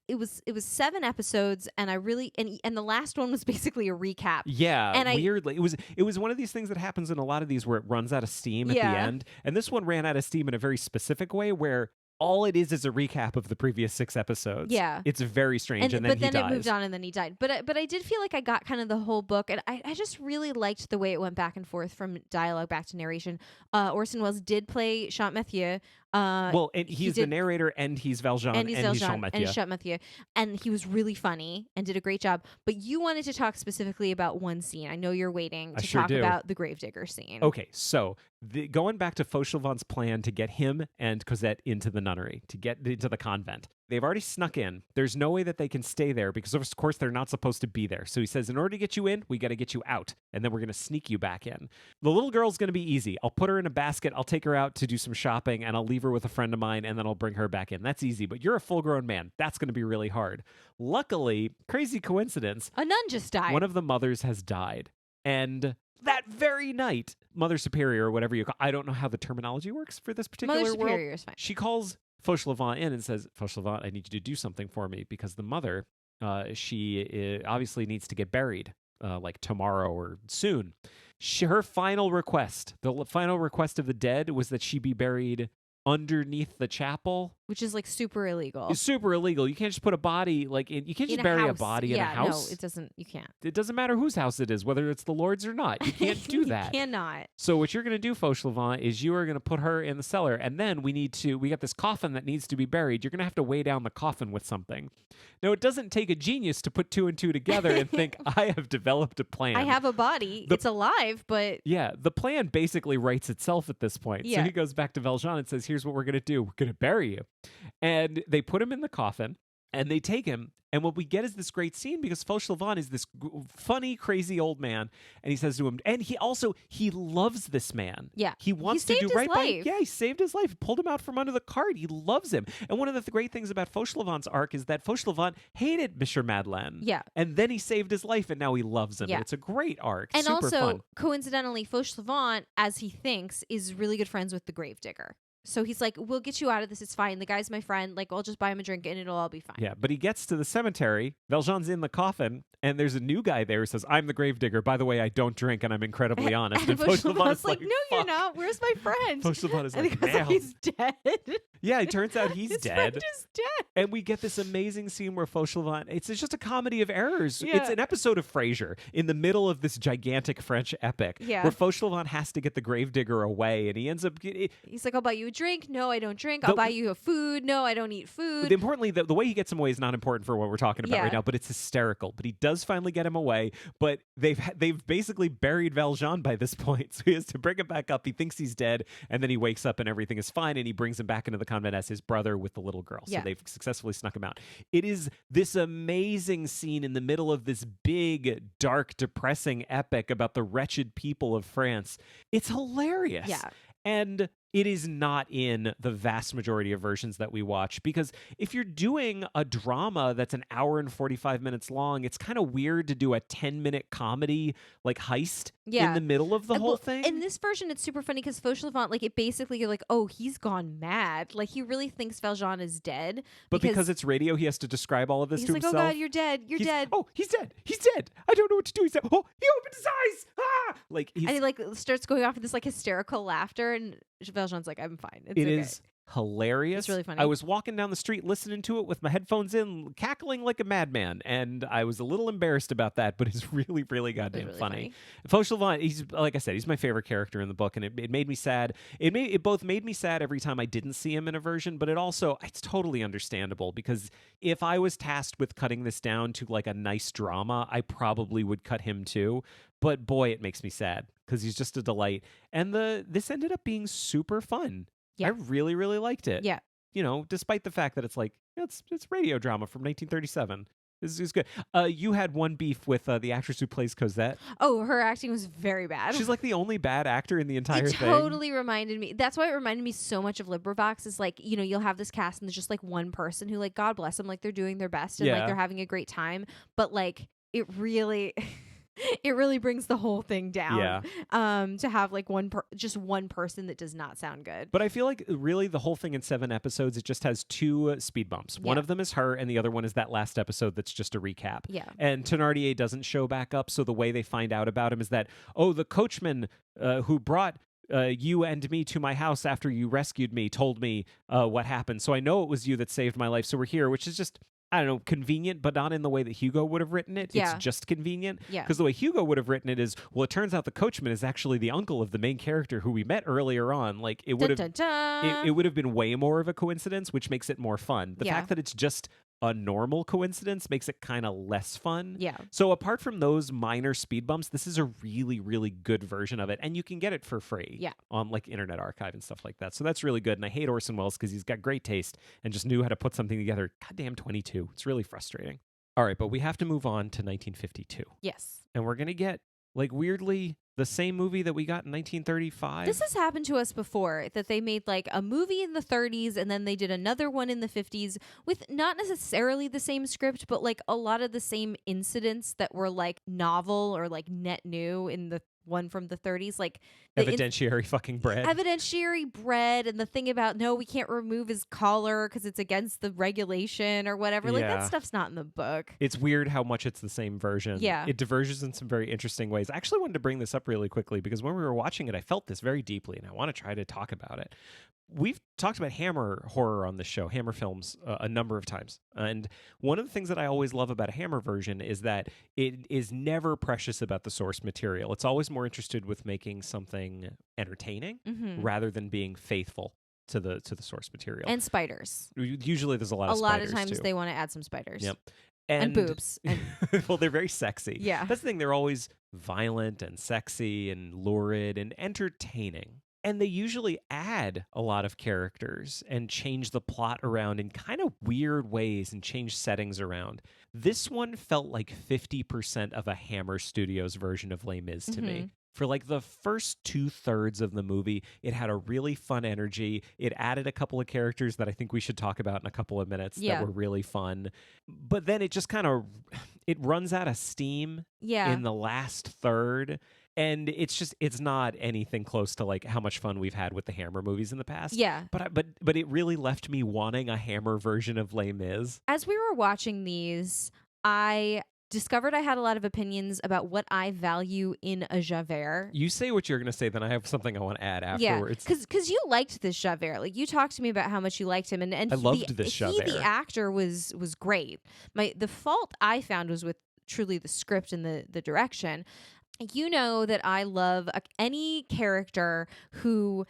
It was 7 episodes, and I really and the last one was basically a recap. Yeah, and weirdly, it was one of these things that happens in a lot of these where it runs out of steam at the end, and this one ran out of steam in a very specific way where all it is a recap of the previous 6 episodes. Yeah. It's very strange, and then but then he dies. It moved on, and then he died. But I did feel like I got kind of the whole book, and I just really liked the way it went back and forth from dialogue back to narration. Orson Welles did play Champmathieu. And he's the narrator, and he's Valjean, and he's Champmathieu. And he was really funny and did a great job. But you wanted to talk specifically about one scene. I know you're waiting to talk about the gravedigger scene. Okay, so going back to Fauchelevent's plan to get him and Cosette into the nunnery, to get into the convent. They've already snuck in. There's no way that they can stay there because, of course, they're not supposed to be there. So he says, in order to get you in, we got to get you out, and then we're going to sneak you back in. The little girl's going to be easy. I'll put her in a basket. I'll take her out to do some shopping, and I'll leave her with a friend of mine, and then I'll bring her back in. That's easy, but you're a full-grown man. That's going to be really hard. Luckily, crazy coincidence, a nun just died. One of the mothers has died, and that very night, Mother Superior, or wwhatever you call, I don't know how the terminology works for this particular Mother world. Superior is fine. She calls Fauchelevent in and says, Fauchelevent, I need you to do something for me, because the mother, she obviously needs to get buried like tomorrow or soon. Her final request, the final request of the dead, was that she be buried underneath the chapel, which is like super illegal. It's super illegal. You can't just put a body you can't just bury a body in a house. No, it doesn't. You can't. It doesn't matter whose house it is, whether it's the Lord's or not. You can't do that. You cannot. So what you're going to do, Fauchelevent, is you are going to put her in the cellar, and then we got this coffin that needs to be buried. You're going to have to weigh down the coffin with something. Now, it doesn't take a genius to put 2 and 2 together and think, I have developed a plan. I have a body. It's alive, but... Yeah, the plan basically writes itself at this point. Yeah. So he goes back to Valjean and says, here's what we're going to do. We're going to bury you. And they put him in the coffin, and they take him. And what we get is this great scene, because Fauchelevent is this funny, crazy old man. And he says to him, and he loves this man. Yeah. He wants to do right by him. Yeah, he saved his life. Pulled him out from under the cart. He loves him. And one of the great things about Fauchelevent's arc is that Fauchelevent hated Monsieur Madeleine. Yeah. And then he saved his life, and now he loves him. Yeah. And it's a great arc. And super also, fun. coincidentally, Fauchelevent, as he thinks, is really good friends with the gravedigger. So he's like, we'll get you out of this. It's fine. The guy's my friend. Like, I'll just buy him a drink and it'll all be fine. Yeah, but he gets to the cemetery. Valjean's in the coffin, and there's a new guy there who says, I'm the gravedigger. By the way, I don't drink, and I'm incredibly honest. And Fauchelevent's like, no, fuck. you're not. Where's my friend? Fauchelevent is and like, goes, he's dead. Yeah, it turns out he's His dead. friend is dead. And we get this amazing scene where Fauchelevent, it's just a comedy of errors. Yeah. It's an episode of Frasier in the middle of this gigantic French epic Yeah. where Fauchelevent has to get the gravedigger away, and he ends up... He's like, I'll buy you a drink. No, I don't drink. I'll buy you a food. No, I don't eat food. Importantly, the way he gets him away is not important for what we're talking about right now, but it's hysterical. But he does finally get him away, but they've basically buried Valjean by this point, so he has to bring him back up. He thinks he's dead, and then he wakes up and everything is fine, and he brings him back into the convent as his brother with the little girl. So they've successfully snuck him out. It is this amazing scene in the middle of this big, dark, depressing epic about the wretched people of France. It's hilarious. Yeah. And it is not in the vast majority of versions that we watch, because if you're doing a drama that's an hour and 45 minutes long, it's kind of weird to do a 10-minute comedy like heist in the middle of the whole thing. In this version, it's super funny because Fauchelevent, like, it basically, you're like, oh, he's gone mad. Like, he really thinks Valjean is dead. But because it's radio, he has to describe all of this to himself. He's like, oh, God, you're dead. You're dead. Oh, he's dead. He's dead. I don't know what to do. He's dead. Oh, he opened his eyes. Ah! Like, and he, like, starts going off with this, like, hysterical laughter, and Valjean's like, I'm fine. It's okay. Is hilarious. It's really funny. I was walking down the street listening to it with my headphones in, cackling like a madman, and I was a little embarrassed about that, but it's really, really goddamn really funny. Fauchelevent, he's, like I said, he's my favorite character in the book, and it made me sad. It both made me sad every time I didn't see him in a version, but it's totally understandable, because if I was tasked with cutting this down to like a nice drama, I probably would cut him too. But boy, it makes me sad because he's just a delight. And this ended up being super fun. Yeah. I really, really liked it. Yeah. You know, despite the fact that it's like, it's radio drama from 1937. This is good. You had one beef with the actress who plays Cosette. Oh, her acting was very bad. She's like the only bad actor in the entire thing. It totally reminded me. That's why it reminded me so much of LibriVox. Is like, you know, you'll have this cast and there's just like one person who, like, God bless them, like they're doing their best and like they're having a great time. But like, it really... it really brings the whole thing down. Yeah. To have like just one person that does not sound good. But I feel like really the whole thing in 7 episodes, it just has 2 speed bumps. One of them is her, and the other one is that last episode that's just a recap. Yeah. And Thénardier doesn't show back up, so the way they find out about him is that, oh, the coachman who brought you and me to my house after you rescued me told me what happened. So I know it was you that saved my life. So we're here, which is just, I don't know, convenient, but not in the way that Hugo would have written it. Yeah. It's just convenient. Yeah. Because the way Hugo would have written it is, well, it turns out the coachman is actually the uncle of the main character who we met earlier on. Like, it would have it would have been way more of a coincidence, which makes it more fun. The fact that it's just a normal coincidence makes it kind of less fun. Yeah. So apart from those minor speed bumps, this is a really, really good version of it. And you can get it for free on like Internet Archive and stuff like that. So that's really good. And I hate Orson Welles because he's got great taste and just knew how to put something together. Goddamn 22. It's really frustrating. All right, but we have to move on to 1952. Yes. And we're going to get, like, weirdly, the same movie that we got in 1935. This has happened to us before, that they made like a movie in the 30s and then they did another one in the 50s with not necessarily the same script, but like a lot of the same incidents that were like novel or like net new in the one from the 30s, like evidentiary fucking bread. Evidentiary bread, and the thing about, no, we can't remove his collar because it's against the regulation or whatever. Like, that stuff's not in the book. It's weird how much it's the same version. Yeah. It diverges in some very interesting ways. I actually wanted to bring this up really quickly because when we were watching it, I felt this very deeply, and I want to try to talk about it. We've talked about Hammer horror on this show, Hammer films, a number of times. And one of the things that I always love about a Hammer version is that it is never precious about the source material. It's always more interested with making something entertaining rather than being faithful to the source material. And spiders. Usually there's a lot of spiders. A lot of times too. They want to add some spiders. Yep. And boobs. Well, they're very sexy. Yeah. That's the thing. They're always violent and sexy and lurid and entertaining. And they usually add a lot of characters and change the plot around in kind of weird ways and change settings around. This one felt like 50% of a Hammer Studios version of Les Mis to me. For like the first 2/3 of the movie, it had a really fun energy. It added a couple of characters that I think we should talk about in a couple of minutes that were really fun. But then it just kind of, it runs out of steam in the last third. And it's not anything close to like how much fun we've had with the Hammer movies in the past. Yeah. But it really left me wanting a Hammer version of Les Mis. As we were watching these, I discovered I had a lot of opinions about what I value in a Javert. You say what you're going to say, then I have something I want to add afterwards. Yeah, because you liked this Javert. Like, you talked to me about how much you liked him, and I loved this Javert. The actor was great. The fault I found was with truly the script and the direction. You know that I love any character who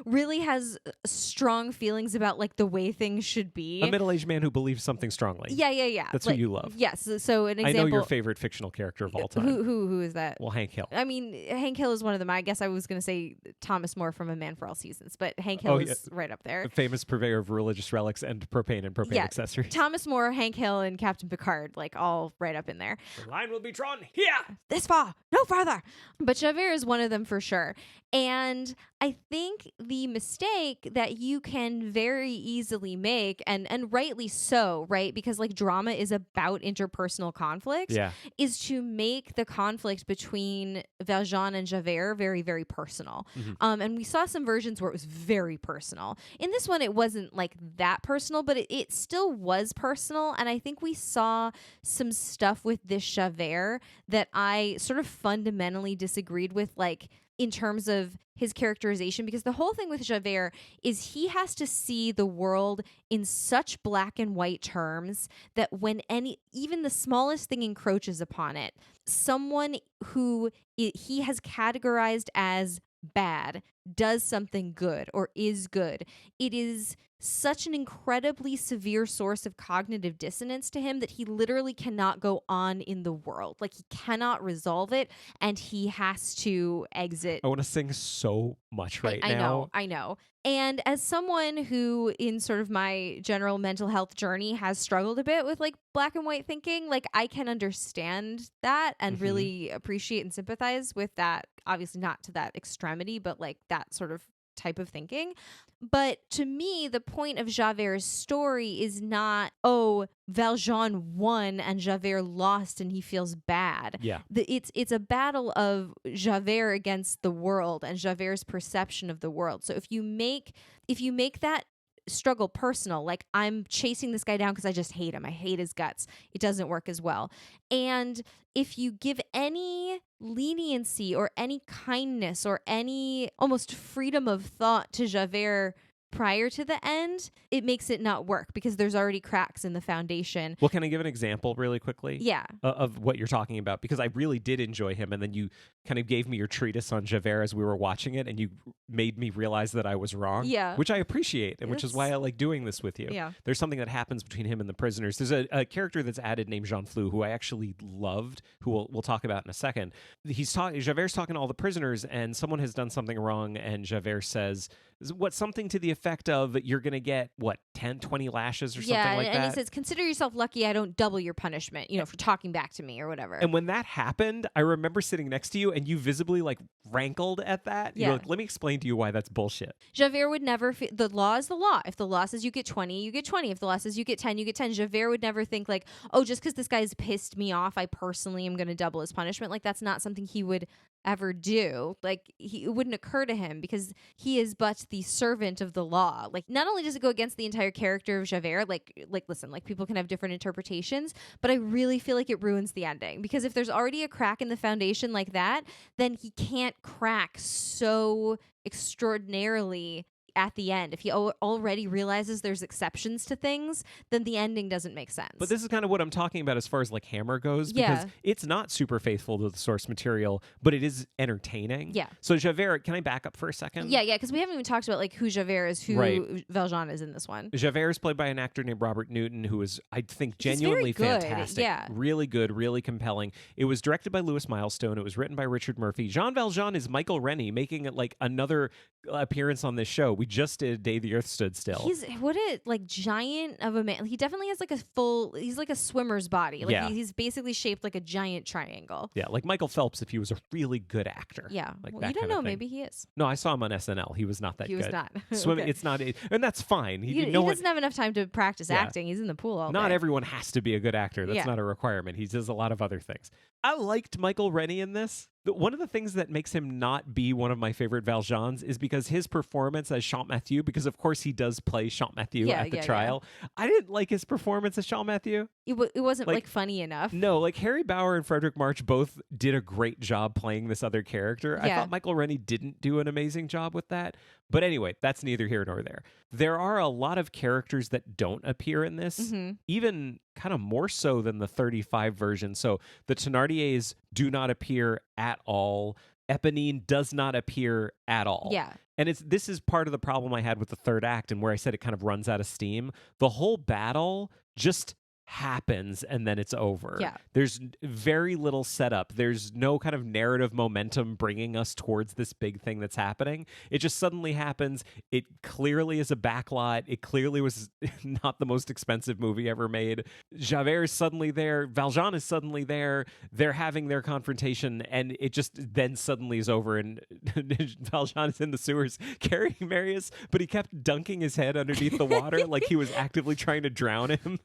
really has strong feelings about like the way things should be. A middle-aged man who believes something strongly. Yeah. That's like, who you love. Yes. So an example. I know your favorite fictional character of all time. Who is that? Well, Hank Hill. I mean, Hank Hill is one of them. I guess I was going to say Thomas More from A Man for All Seasons, but Hank Hill is right up there. A famous purveyor of religious relics and propane accessories. Thomas More, Hank Hill, and Captain Picard, like all right up in there. The line will be drawn here. This far, no farther. But Javert is one of them for sure. And I think the mistake that you can very easily make, and rightly so, right? Because like drama is about interpersonal conflict, is to make the conflict between Valjean and Javert very, very personal. Mm-hmm. And we saw some versions where it was very personal. In this one, it wasn't like that personal, but it still was personal. And I think we saw some stuff with this Javert that I sort of fundamentally disagreed with, like, in terms of his characterization, because the whole thing with Javert is he has to see the world in such black and white terms that when even the smallest thing encroaches upon it, someone who he has categorized as bad does something good or is good. It is such an incredibly severe source of cognitive dissonance to him that he literally cannot go on in the world. Like, he cannot resolve it, and he has to exit. I want to sing so much now. I know. And as someone who, in sort of my general mental health journey, has struggled a bit with like black and white thinking, like I can understand that and really appreciate and sympathize with that. Obviously not to that extremity, but like that sort of type of thinking. But to me, the point of Javert's story is not, oh, Valjean won and Javert lost and he feels bad. Yeah. It's a battle of Javert against the world and Javert's perception of the world. So if you make that struggle personal, like I'm chasing this guy down because I just hate him, I hate his guts, it doesn't work as well. And if you give any leniency or any kindness or any almost freedom of thought to Javert prior to the end, it makes it not work because there's already cracks in the foundation. Well, can I give an example really quickly? Yeah. Of what you're talking about? Because I really did enjoy him, and then you kind of gave me your treatise on Javert as we were watching it, and you made me realize that I was wrong. Yeah. Which I appreciate, and which is why I like doing this with you. Yeah. There's something that happens between him and the prisoners. There's a character that's added named Jean Flou, who I actually loved, who we'll talk about in a second. Javert's talking to all the prisoners, and someone has done something wrong, and Javert says, something to the effect of, you're going to get, 10, 20 lashes or something like that? Yeah, and he says, consider yourself lucky I don't double your punishment, for talking back to me or whatever. And when that happened, I remember sitting next to you, and you visibly, rankled at that. Yeah. You're like, let me explain to you why that's bullshit. Javert would never, the law is the law. If the law says you get 20, you get 20. If the law says you get 10, you get 10. Javert would never think like, oh, just because this guy's pissed me off, I personally am going to double his punishment. Like, that's not something he would ever do. Like, it wouldn't occur to him because he is but the servant of the law. Like, not only does it go against the entire character of Javert, listen, people can have different interpretations, but I really feel like it ruins the ending, because if there's already a crack in the foundation like that, then he can't crack so extraordinarily at the end. If he already realizes there's exceptions to things, then the ending doesn't make sense. But this is kind of what I'm talking about as far as Hammer goes, because it's not super faithful to the source material, but it is entertaining. Yeah. So Javert, can I back up for a second? Yeah, because we haven't even talked about who Javert is, who Valjean is in this one. Javert is played by an actor named Robert Newton, who is, I think, genuinely fantastic. Yeah. Really good, really compelling. It was directed by Louis Milestone. It was written by Richard Murphy. Jean Valjean is Michael Rennie, making it another appearance on this show. We just did Day the Earth Stood Still. He's giant of a man. He definitely has he's like a swimmer's body. He's basically shaped like a giant triangle. Yeah, like Michael Phelps if he was a really good actor. Yeah. You don't know, maybe he is. No, I saw him on SNL. He was not that good. He was not. Swimming, Okay. It's not, and that's fine. He doesn't have enough time to practice acting. He's in the pool all day. Not everyone has to be a good actor. That's Yeah. not a requirement. He does a lot of other things. I liked Michael Rennie in this. One of the things that makes him not be one of my favorite Valjeans is because his performance as Champmathieu, because of course he does play Champmathieu at the trial. I didn't like his performance as Champmathieu. It wasn't like funny enough. No, like Harry Bauer and Frederick March both did a great job playing this other character. I thought Michael Rennie didn't do an amazing job with that. But anyway, that's neither here nor there. There are a lot of characters that don't appear in this, even kind of more so than the 35 version. So the Thénardiers do not appear at all. Eponine does not appear at all. Yeah. And this is part of the problem I had with the third act and where I said it kind of runs out of steam. The whole battle just happens and then it's over. Yeah. There's very little setup. There's no kind of narrative momentum bringing us towards this big thing that's happening. It just suddenly happens. It clearly is a backlot. It clearly was not the most expensive movie ever made. Javert is suddenly there. Valjean is suddenly there. They're having their confrontation and it just then suddenly is over and Valjean is in the sewers carrying Marius, but he kept dunking his head underneath the water like he was actively trying to drown him.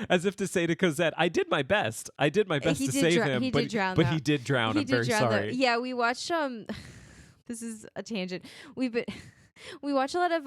As if to say to Cosette, I did my best. I did my best to save him. He did drown. I'm very sorry. Yeah, we watched this is a tangent. We watch a lot of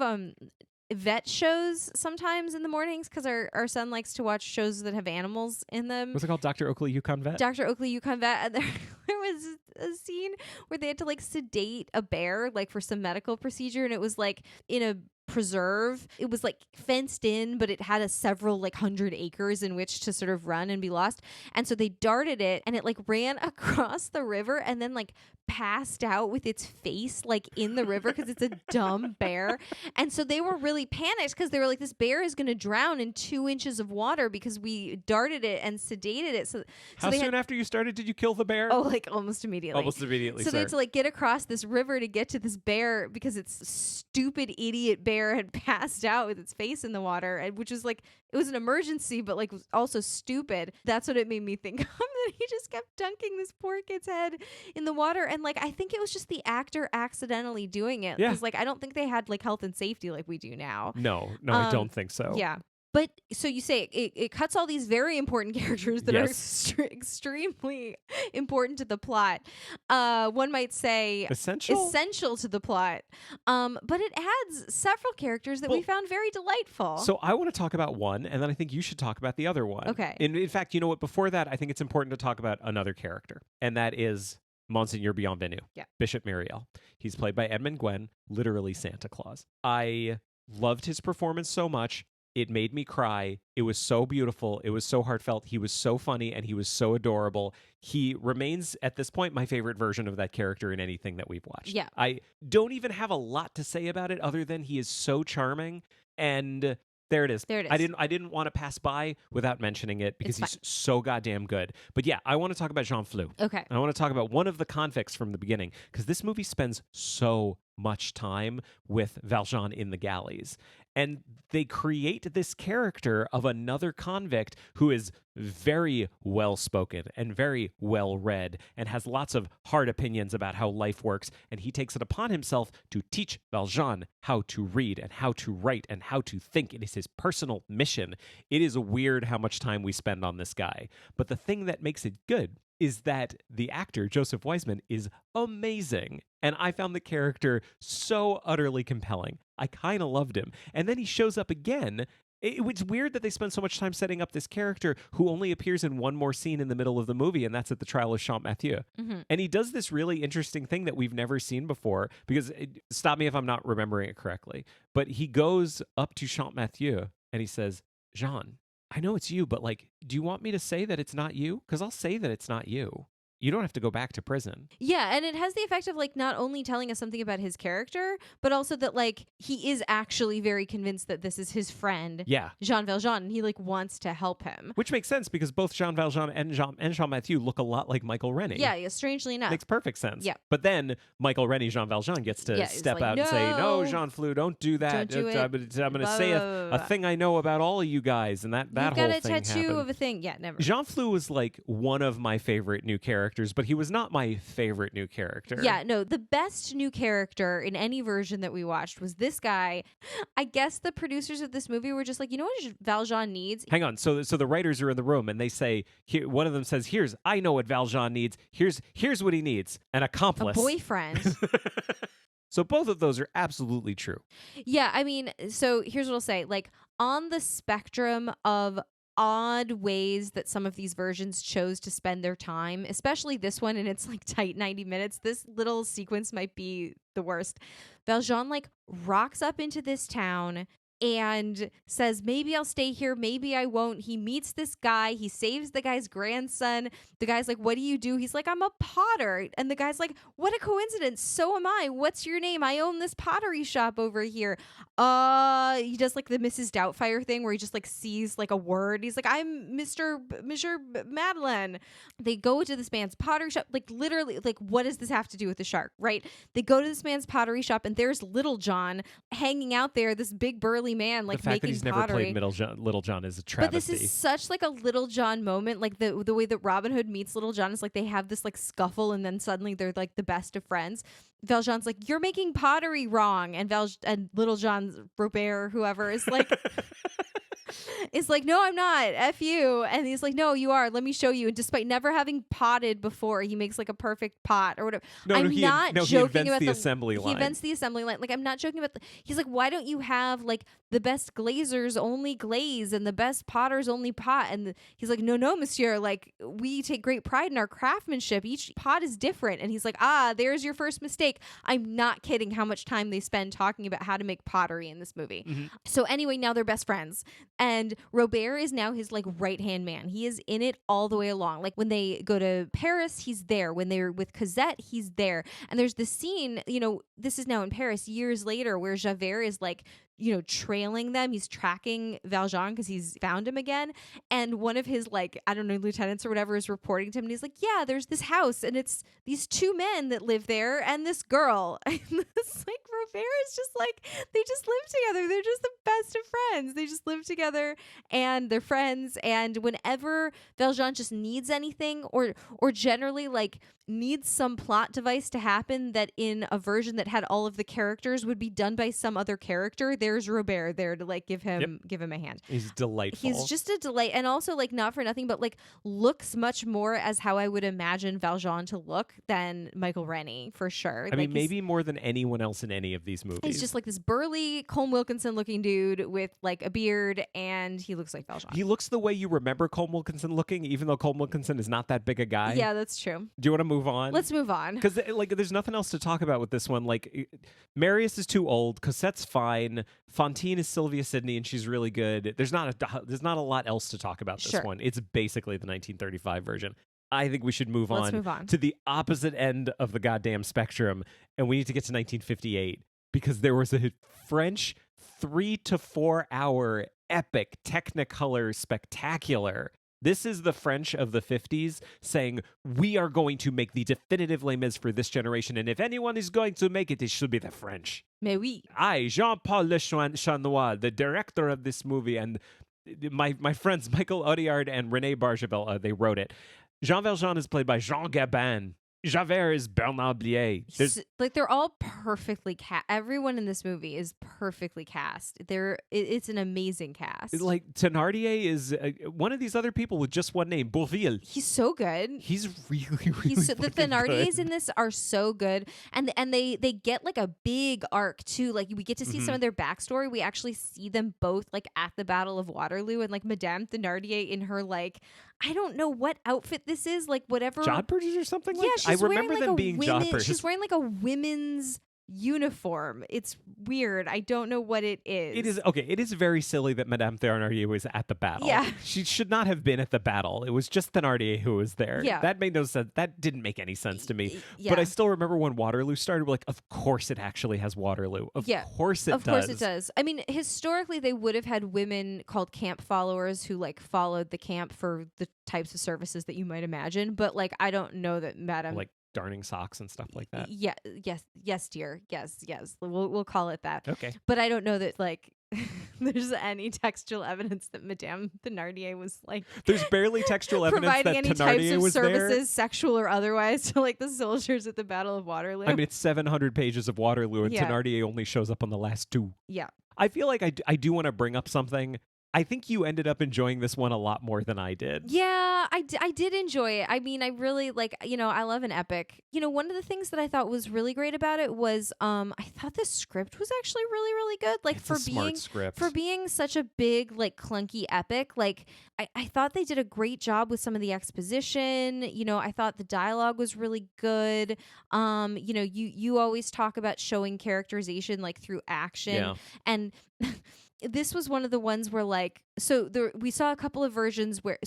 vet shows sometimes in the mornings because our son likes to watch shows that have animals in them. What's it called? Dr. Oakley Yukon Vet? Dr. Oakley Yukon Vet. And there was a scene where they had to like sedate a bear like for some medical procedure, and it was like in a preserve. It was like fenced in, but it had several like 100 acres in which to sort of run and be lost. And so they darted it and it like ran across the river and then like passed out with its face like in the river because it's a dumb bear. And so they were really panicked because they were like, this bear is going to drown in 2 inches of water because we darted it and sedated it. So how soon after you started did you kill the bear? Oh, like almost immediately. Almost immediately. So they had to like get across this river to get to this bear because its stupid idiot bear had passed out with its face in the water, and which was like, it was an emergency, but like was also stupid. That's what it made me think of, that he just kept dunking this poor kid's head in the water. And like, I think it was just the actor accidentally doing it. Because like, I don't think they had like health and safety like we do now. No, I don't think so. Yeah. But so you say it cuts all these very important characters that are extremely important to the plot. One might say essential to the plot. But it adds several characters that we found very delightful. So I want to talk about one, and then I think you should talk about the other one. Okay. In fact, you know what? Before that, I think it's important to talk about another character, and that is Monseigneur Bienvenu, Bishop Myriel. He's played by Edmund Gwenn, literally Santa Claus. I loved his performance so much. It made me cry. It was so beautiful. It was so heartfelt. He was so funny and he was so adorable. He remains, at this point, my favorite version of that character in anything that we've watched. Yeah. I don't even have a lot to say about it other than he is so charming. And there it is. I didn't want to pass by without mentioning it because he's so goddamn good. But yeah, I want to talk about Jean Flou. Okay. I want to talk about one of the convicts from the beginning because this movie spends so much time with Valjean in the galleys. And they create this character of another convict who is very well-spoken and very well-read and has lots of hard opinions about how life works. And he takes it upon himself to teach Valjean how to read and how to write and how to think. It is his personal mission. It is weird how much time we spend on this guy. But the thing that makes it good is that the actor, Joseph Weisman, is amazing. And I found the character so utterly compelling. I kind of loved him. And then he shows up again. It's weird that they spend so much time setting up this character who only appears in one more scene in the middle of the movie, and that's at the trial of Champmathieu. Mm-hmm. And he does this really interesting thing that we've never seen before, because, stop me if I'm not remembering it correctly, but he goes up to Champmathieu and he says, Jean, I know it's you, but like, do you want me to say that it's not you? Because I'll say that it's not you. You don't have to go back to prison. Yeah, and it has the effect of like not only telling us something about his character, but also that like he is actually very convinced that this is his friend, Jean Valjean, and he like wants to help him. Which makes sense because both Jean Valjean and Champmathieu look a lot like Michael Rennie. Yeah, strangely enough. Makes perfect sense. Yeah. But then Michael Rennie, Jean Valjean, gets to step out and say, no, Jean Flou, don't do that. Don't do it. I'm going to say a thing I know about all of you guys, and that whole thing happened. You've got a tattoo of a thing. Yeah, never. Jean Flou was like one of my favorite new characters characters, but he was not my favorite new character. Yeah, no, the best new character in any version that we watched was this guy. I guess the producers of this movie were just like, you know what Valjean needs? Hang on. So the writers are in the room and they say, one of them says, I know what Valjean needs. Here's what he needs. An accomplice. A boyfriend. So both of those are absolutely true. Yeah, I mean, so here's what I'll say. Like, on the spectrum of odd ways that some of these versions chose to spend their time, especially this one, and it's like tight 90 minutes, this little sequence might be the worst. Valjean like rocks up into this town and says, maybe I'll stay here, maybe I won't. He meets this guy. He saves the guy's grandson. The guy's like, what do you do? He's like, I'm a potter. And the guy's like, what a coincidence. So am I. What's your name? I own this pottery shop over here. He does like the Mrs. Doubtfire thing where he just like sees like a word. He's like, I'm Monsieur Madeleine. They go to this man's pottery shop. Like literally, like what does this have to do with the shark, right? They go to this man's pottery shop and there's Little John hanging out there, this big burly man, like the fact making that he's pottery. never played Little John is a travesty. But this is such like a Little John moment, like the way that Robin Hood meets Little John is like they have this like scuffle and then suddenly they're like the best of friends. Valjean's like, you're making pottery wrong, and Little John's Robert, whoever, is like is like, no, I'm not. F you. And he's like, no, you are. Let me show you. And despite never having potted before, he makes like a perfect pot or whatever. He invents the assembly line. He invents the assembly line. Like, I'm not joking about he's like, why don't you have like the best glazers only glaze and the best potters only pot? And he's like, no, monsieur. Like, we take great pride in our craftsmanship. Each pot is different. And he's like, there's your first mistake. I'm not kidding how much time they spend talking about how to make pottery in this movie. Mm-hmm. So anyway, now they're best friends. And Robert is now his like right-hand man. He is in it all the way along. Like when they go to Paris, he's there. When they're with Cosette, he's there. And there's this scene, this is now in Paris years later, where Javert is like, trailing them. He's tracking Valjean because he's found him again. And one of his like, I don't know, lieutenants or whatever is reporting to him. And he's like, yeah, there's this house and it's these two men that live there and this girl. And it's like Robert is just like, they just live together. They're just the best of friends. They just live together and they're friends. And whenever Valjean just needs anything or generally like needs some plot device to happen that in a version that had all of the characters would be done by some other character, there's Robert there to like give him a hand. He's delightful. He's just a delight, and also like not for nothing, but like looks much more as how I would imagine Valjean to look than Michael Rennie for sure. I mean, maybe more than anyone else in any of these movies. He's just like this burly Colm Wilkinson looking dude with like a beard, and he looks like Valjean. He looks the way you remember Colm Wilkinson looking, even though Colm Wilkinson is not that big a guy. Yeah, that's true. Do you want to move on? Let's move on. Because like, there's nothing else to talk about with this one. Like, Marius is too old. Cosette's fine. Fantine is Sylvia Sidney, and she's really good. There's not a lot else to talk about this one. It's basically the 1935 version. I think we should move on to the opposite end of the goddamn spectrum, and we need to get to 1958 because there was a French 3 to 4 hour epic Technicolor spectacular. This is the French of the 50s saying, we are going to make the definitive Les Mis for this generation, and if anyone is going to make it, it should be the French. Mais oui. I, Jean-Paul Lechanois, the director of this movie, and my friends Michael Audiard and René Barjavel, they wrote it. Jean Valjean is played by Jean Gabin. Javert is Bernard Blier. Like they're all perfectly cast. Everyone in this movie is perfectly cast. It's an amazing cast. Like Thénardier is one of these other people with just one name, Bourvil. He's so good. He's really the Thénardiers in this are so good, and they get like a big arc too. Like we get to see some of their backstory. We actually see them both like at the Battle of Waterloo, and like Madame Thénardier in her like, I don't know what outfit this is, like whatever. Jodhpurs or something like that? I remember them being jodhpurs. She's wearing like a women's uniform. It's weird. I don't know what it is. It is okay. It is very silly that Madame Thénardier was at the battle. Yeah. She should not have been at the battle. It was just Thénardier who was there. Yeah. That made no sense. That didn't make any sense to me. Yeah. But I still remember when Waterloo started, we're like, of course it actually has Waterloo. Of course it does. Of course it does. I mean, historically they would have had women called camp followers who like followed the camp for the types of services that you might imagine. But like, I don't know that Madame like darning socks and stuff like that. Yeah, yes, dear. Yes. We'll call it that. Okay. But I don't know that like there's any textual evidence that Madame Thénardier was like there's barely textual evidence providing that any Thénardier types of was services, there. sexual or otherwise, to like the soldiers at the Battle of Waterloo. I mean, it's 700 pages of Waterloo, and Yeah. Thénardier only shows up on the last 2. Yeah. I feel like I do want to bring up something. I think you ended up enjoying this one a lot more than I did. Yeah, I did enjoy it. I mean, I really like, I love an epic. One of the things that I thought was really great about it was I thought the script was actually really, really good. Like, It's for a smart being script. for being such a big, like, clunky epic, like I thought they did a great job with some of the exposition. I thought the dialogue was really good. You always talk about showing characterization like through action. Yeah. And this was one of the ones where, like, we saw a couple of versions where,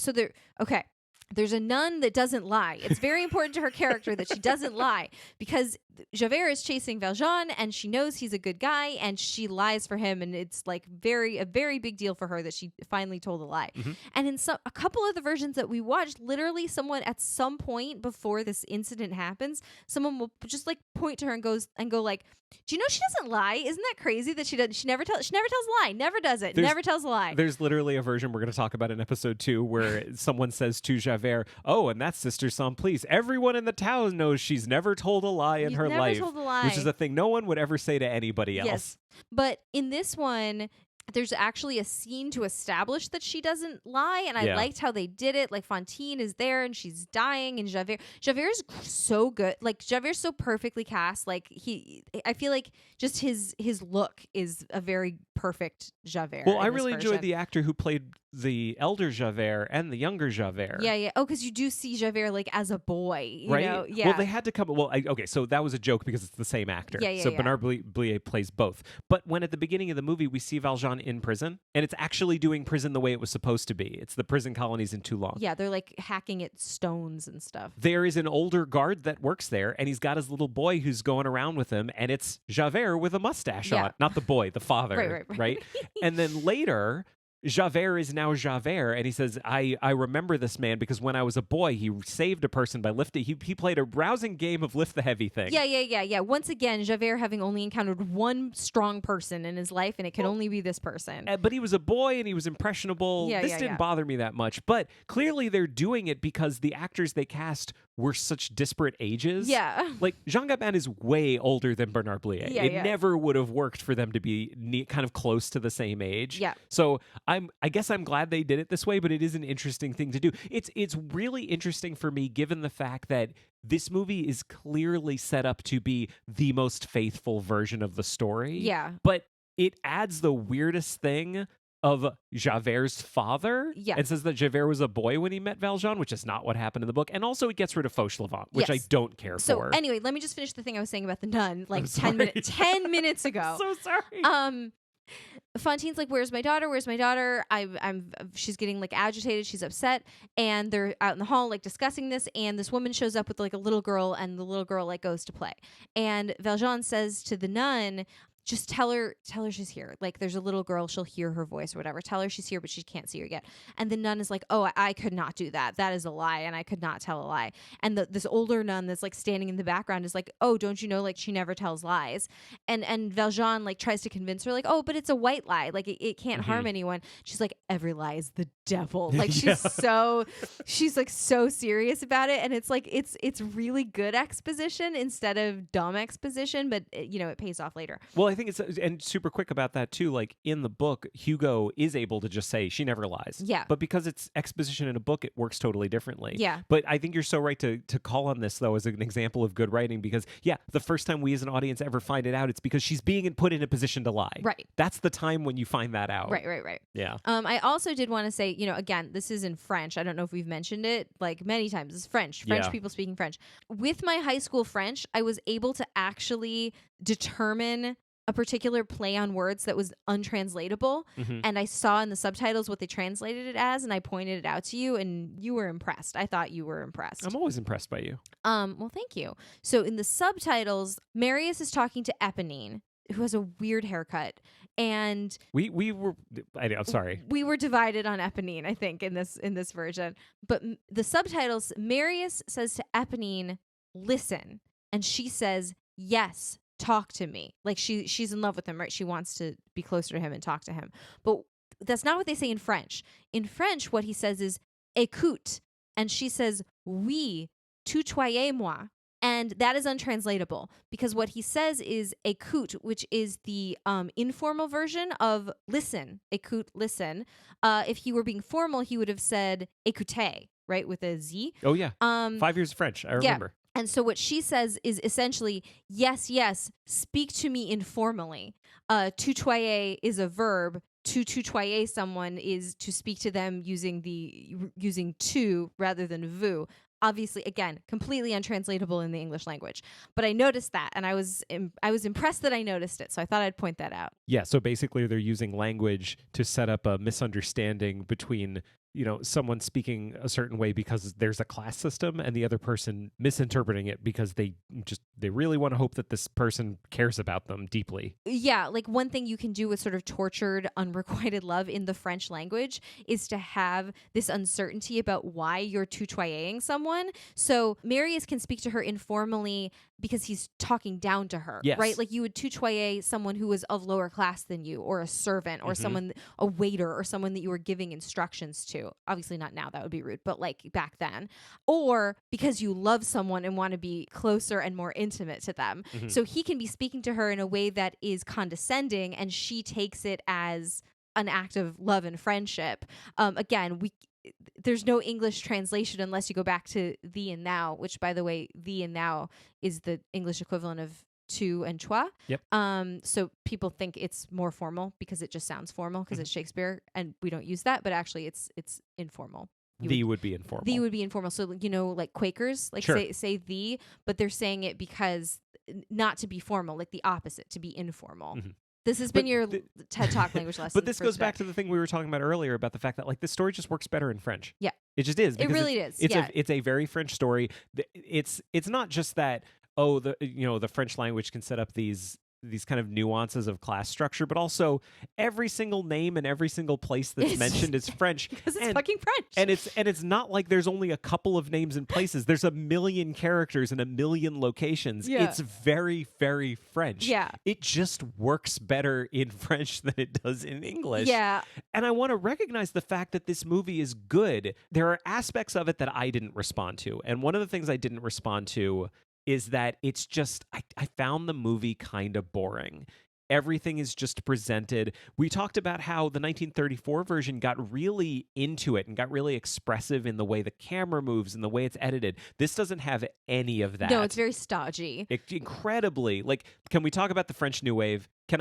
there's a nun that doesn't lie. It's very important to her character that she doesn't lie, because Javert is chasing Valjean and she knows he's a good guy and she lies for him, and it's like a very big deal for her that she finally told a lie. Mm-hmm. And in a couple of the versions that we watched, literally someone at some point before this incident happens, someone will just like point to her and go like, "Do you know she doesn't lie? Isn't that crazy that she never tells a lie, never does it, never tells a lie." There's literally a version we're going to talk about in episode 2 where someone says to Javert, "Oh, and that's Sister Simplice. Everyone in the town knows she's never told a lie in her never life," told a lie. which is a thing no one would ever say to anybody else. Yes. But in this one, there's actually a scene to establish that she doesn't lie, and I liked how they did it. Like, Fantine is there and she's dying, and Javert is so good. Like, Javert's so perfectly cast. Like, I feel like just his look is a very perfect Javert. Well, I really enjoyed the actor who played the elder Javert and the younger Javert. Yeah. Oh, because you do see Javert like as a boy, you right? know? Yeah. Well, they had to come. Well, okay, so that was a joke because it's the same actor. Yeah. So Bernard Blier plays both. But when at the beginning of the movie we see Valjean in prison, and it's actually doing prison the way it was supposed to be. It's the prison colonies in Toulon. Yeah, they're like hacking at stones and stuff. There is an older guard that works there, and he's got his little boy who's going around with him, and it's Javert with a mustache on. Not the boy, the father. Right? And then later, Javert is now Javert, and he says, I remember this man because when I was a boy, he saved a person by lifting. He played a rousing game of lift the heavy thing. Yeah. Once again, Javert having only encountered one strong person in his life, and it could only be this person. But he was a boy, and he was impressionable. This didn't bother me that much. But clearly they're doing it because the actors they cast were such disparate ages. Yeah. Like, Jean Gabin is way older than Bernard Blier. It never would have worked for them to be kind of close to the same age. Yeah. So I guess I'm glad they did it this way, but it is an interesting thing to do. It's really interesting for me, given the fact that this movie is clearly set up to be the most faithful version of the story. Yeah. But it adds the weirdest thing of Javert's father, and says that Javert was a boy when he met Valjean, which is not what happened in the book. And also it gets rid of Fauchelevent, which I don't care for. So anyway, let me just finish the thing I was saying about the nun, like 10 minutes ago. So sorry. Fantine's like, "Where's my daughter? Where's my daughter?" She's getting like agitated. She's upset, and they're out in the hall like discussing this. And this woman shows up with like a little girl, and the little girl like goes to play. And Valjean says to the nun, "Just tell her she's here. Like, there's a little girl, she'll hear her voice or whatever. Tell her she's here, but she can't see her yet." And the nun is like, "Oh, I could not do that. That is a lie, and I could not tell a lie." And this older nun that's like standing in the background is like, "Oh, don't you know, like, she never tells lies." And Valjean like tries to convince her, like, "Oh, but it's a white lie. Like, it can't harm anyone." She's like, "Every lie is the devil." Like, she's like so serious about it, and it's like it's really good exposition instead of dumb exposition, but it pays off later. Well, I think and super quick about that too, like in the book, Hugo is able to just say she never lies. Yeah. But because it's exposition in a book, it works totally differently. Yeah. But I think you're so right to call on this, though, as an example of good writing, because, the first time we as an audience ever find it out, it's because she's being put in a position to lie. Right. That's the time when you find that out. Right. Yeah. I also did want to say, again, this is in French. I don't know if we've mentioned it like many times. It's French people speaking French. With my high school French, I was able to actually determine a particular play on words that was untranslatable, and I saw in the subtitles what they translated it as, and I pointed it out to you, and you were impressed. I thought you were impressed. I'm always impressed by you. Well, thank you. So in the subtitles, Marius is talking to Eponine, who has a weird haircut, and I'm sorry. We were divided on Eponine, I think, in this version. But the subtitles, Marius says to Eponine, "Listen," and she says, "Yes, talk to me. Like she's in love with him, right? She wants to be closer to him and talk to him. But that's not what they say in French. In French, what he says is écoute, and she says oui, tutoyez-moi. And that is untranslatable because what he says is écoute, which is the informal version of listen. Écoute, listen. If he were being formal, he would have said écoutez, right, with a Z. Oh, yeah. 5 years of French, I remember. Yeah. And so what she says is essentially, yes, speak to me informally. Tutoyer is a verb. To tutoyer someone is to speak to them using tu rather than vous. Obviously, again, completely untranslatable in the English language. But I noticed that, and I was impressed that I noticed it, so I thought I'd point that out. Yeah, so basically they're using language to set up a misunderstanding between, someone speaking a certain way because there's a class system and the other person misinterpreting it because they really want to hope that this person cares about them deeply. Yeah, like one thing you can do with sort of tortured, unrequited love in the French language is to have this uncertainty about why you're tutoying someone. So Marius can speak to her informally because he's talking down to her, yes. right? Like you would tutoyer someone who was of lower class than you, or a servant, or someone, a waiter, or someone that you were giving instructions to. Obviously not now, that would be rude, but like back then. Or because you love someone and want to be closer and more intimate to them. So he can be speaking to her in a way that is condescending, and she takes it as an act of love and friendship. Again, there's no English translation unless you go back to thee and thou, which, by the way, thee and thou is the English equivalent of tu and toi. Yep. So people think it's more formal because it just sounds formal because it's Shakespeare, and we don't use that, but actually it's informal. Thee would be informal. Thee would be informal. So, like Quakers, like say thee, but they're saying it because not to be formal, like the opposite, to be informal. This has been your TED Talk language lesson. But this goes back to the thing we were talking about earlier about the fact that like this story just works better in French. Yeah. It just is. It really is. It's a very French story. It's not just that, the French language can set up these kind of nuances of class structure, but also every single name and every single place that's mentioned is French. Because it's fucking French. And it's not like there's only a couple of names and places. There's a million characters and a million locations. Yeah. It's very, very French. Yeah. It just works better in French than it does in English. Yeah. And I want to recognize the fact that this movie is good. There are aspects of it that I didn't respond to. And one of the things I didn't respond to is that it's just, I found the movie kind of boring. Everything is just presented. We talked about how the 1934 version got really into it and got really expressive in the way the camera moves and the way it's edited. This doesn't have any of that. No, it's very stodgy. Incredibly. Like, can we talk about the French New Wave? Can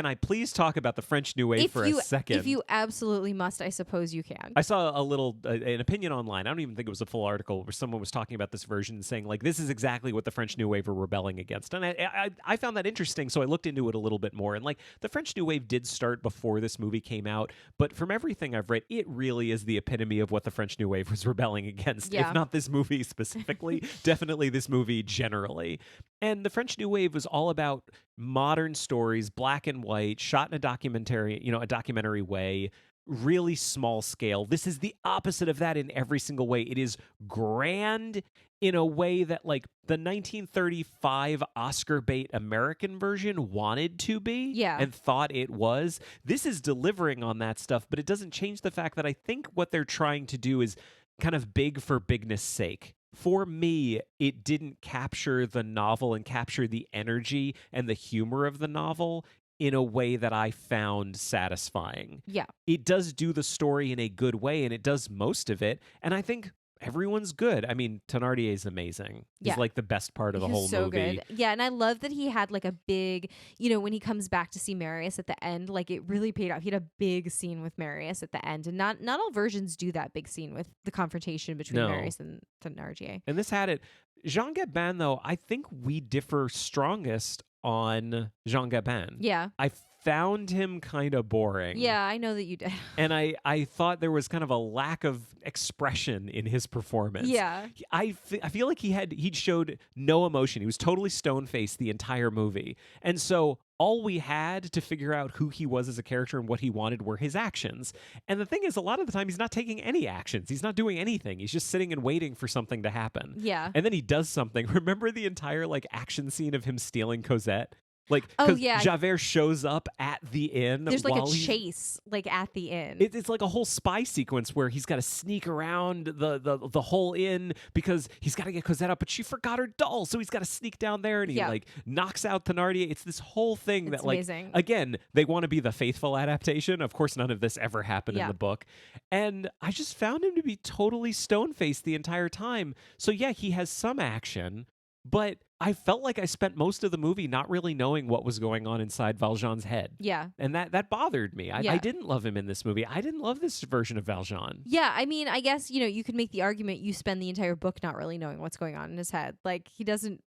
I please talk about the French New Wave for a second? If you absolutely must, I suppose you can. I saw a little, an opinion online. I don't even think it was a full article where someone was talking about this version and saying, like, this is exactly what the French New Wave were rebelling against. And I found that interesting, so I looked into it a little bit more. And, like, the French New Wave did start before this movie came out, but from everything I've read, it really is the epitome of what the French New Wave was rebelling against. Yeah. If not this movie specifically, definitely this movie generally. And the French New Wave was all about modern stories, black and white, shot in a documentary way, really small scale. This is the opposite of that in every single way. It is grand in a way that, like, the 1935 Oscar bait American version wanted to be and thought it was. This is delivering on that stuff, but it doesn't change the fact that I think what they're trying to do is kind of big for bigness sake. For me, it didn't capture the novel and capture the energy and the humor of the novel in a way that I found satisfying. Yeah. It does do the story in a good way, and it does most of it, and I think everyone's good. I mean, Thénardier is amazing. He's like the best part of the whole so movie. Good. Yeah, and I love that he had like a big, when he comes back to see Marius at the end, like it really paid off. He had a big scene with Marius at the end, and not all versions do that big scene with the confrontation between Marius and Thénardier. And this had it. Jean Gabin, though, I think we differ strongest on Jean Gabin. Yeah. I found him kind of boring. Yeah, I know that you did. And I thought there was kind of a lack of expression in his performance. Yeah. I feel like he showed no emotion. He was totally stone-faced the entire movie. And so all we had to figure out who he was as a character and what he wanted were his actions. And the thing is, a lot of the time, he's not taking any actions. He's not doing anything. He's just sitting and waiting for something to happen. Yeah. And then he does something. Remember the entire like action scene of him stealing Cosette? Like, oh yeah, Javert shows up at the inn. There's like a chase, like at the inn. It's like a whole spy sequence where he's got to sneak around the whole inn because he's got to get Cosette up, but she forgot her doll, so he's got to sneak down there and he like knocks out Thénardier. It's this whole thing that like amazing. Again, they want to be the faithful adaptation. Of course, none of this ever happened in the book, and I just found him to be totally stone-faced the entire time. So yeah, he has some action. But I felt like I spent most of the movie not really knowing what was going on inside Valjean's head. Yeah. And that bothered me. I didn't love him in this movie. I didn't love this version of Valjean. Yeah, I mean, I guess, you could make the argument you spend the entire book not really knowing what's going on in his head. Like, he doesn't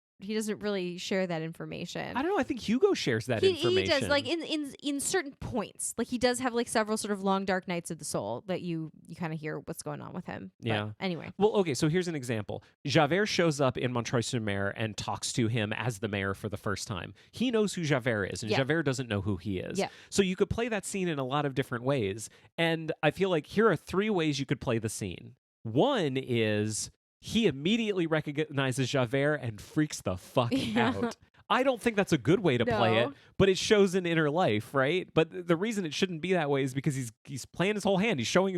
really share that information. I don't know. I think Hugo shares that information. He does, like in certain points. Like he does have like several sort of long dark nights of the soul that you kind of hear what's going on with him. Yeah. But anyway. Well, okay. So here's an example. Javert shows up in Montreuil-sur-Mer and talks to him as the mayor for the first time. He knows who Javert is, and Javert doesn't know who he is. Yeah. So you could play that scene in a lot of different ways. And I feel like here are 3 ways you could play the scene. One is he immediately recognizes Javert and freaks the fuck out. I don't think that's a good way to play it, but it shows an inner life, right? But the reason it shouldn't be that way is because he's playing his whole hand. He's showing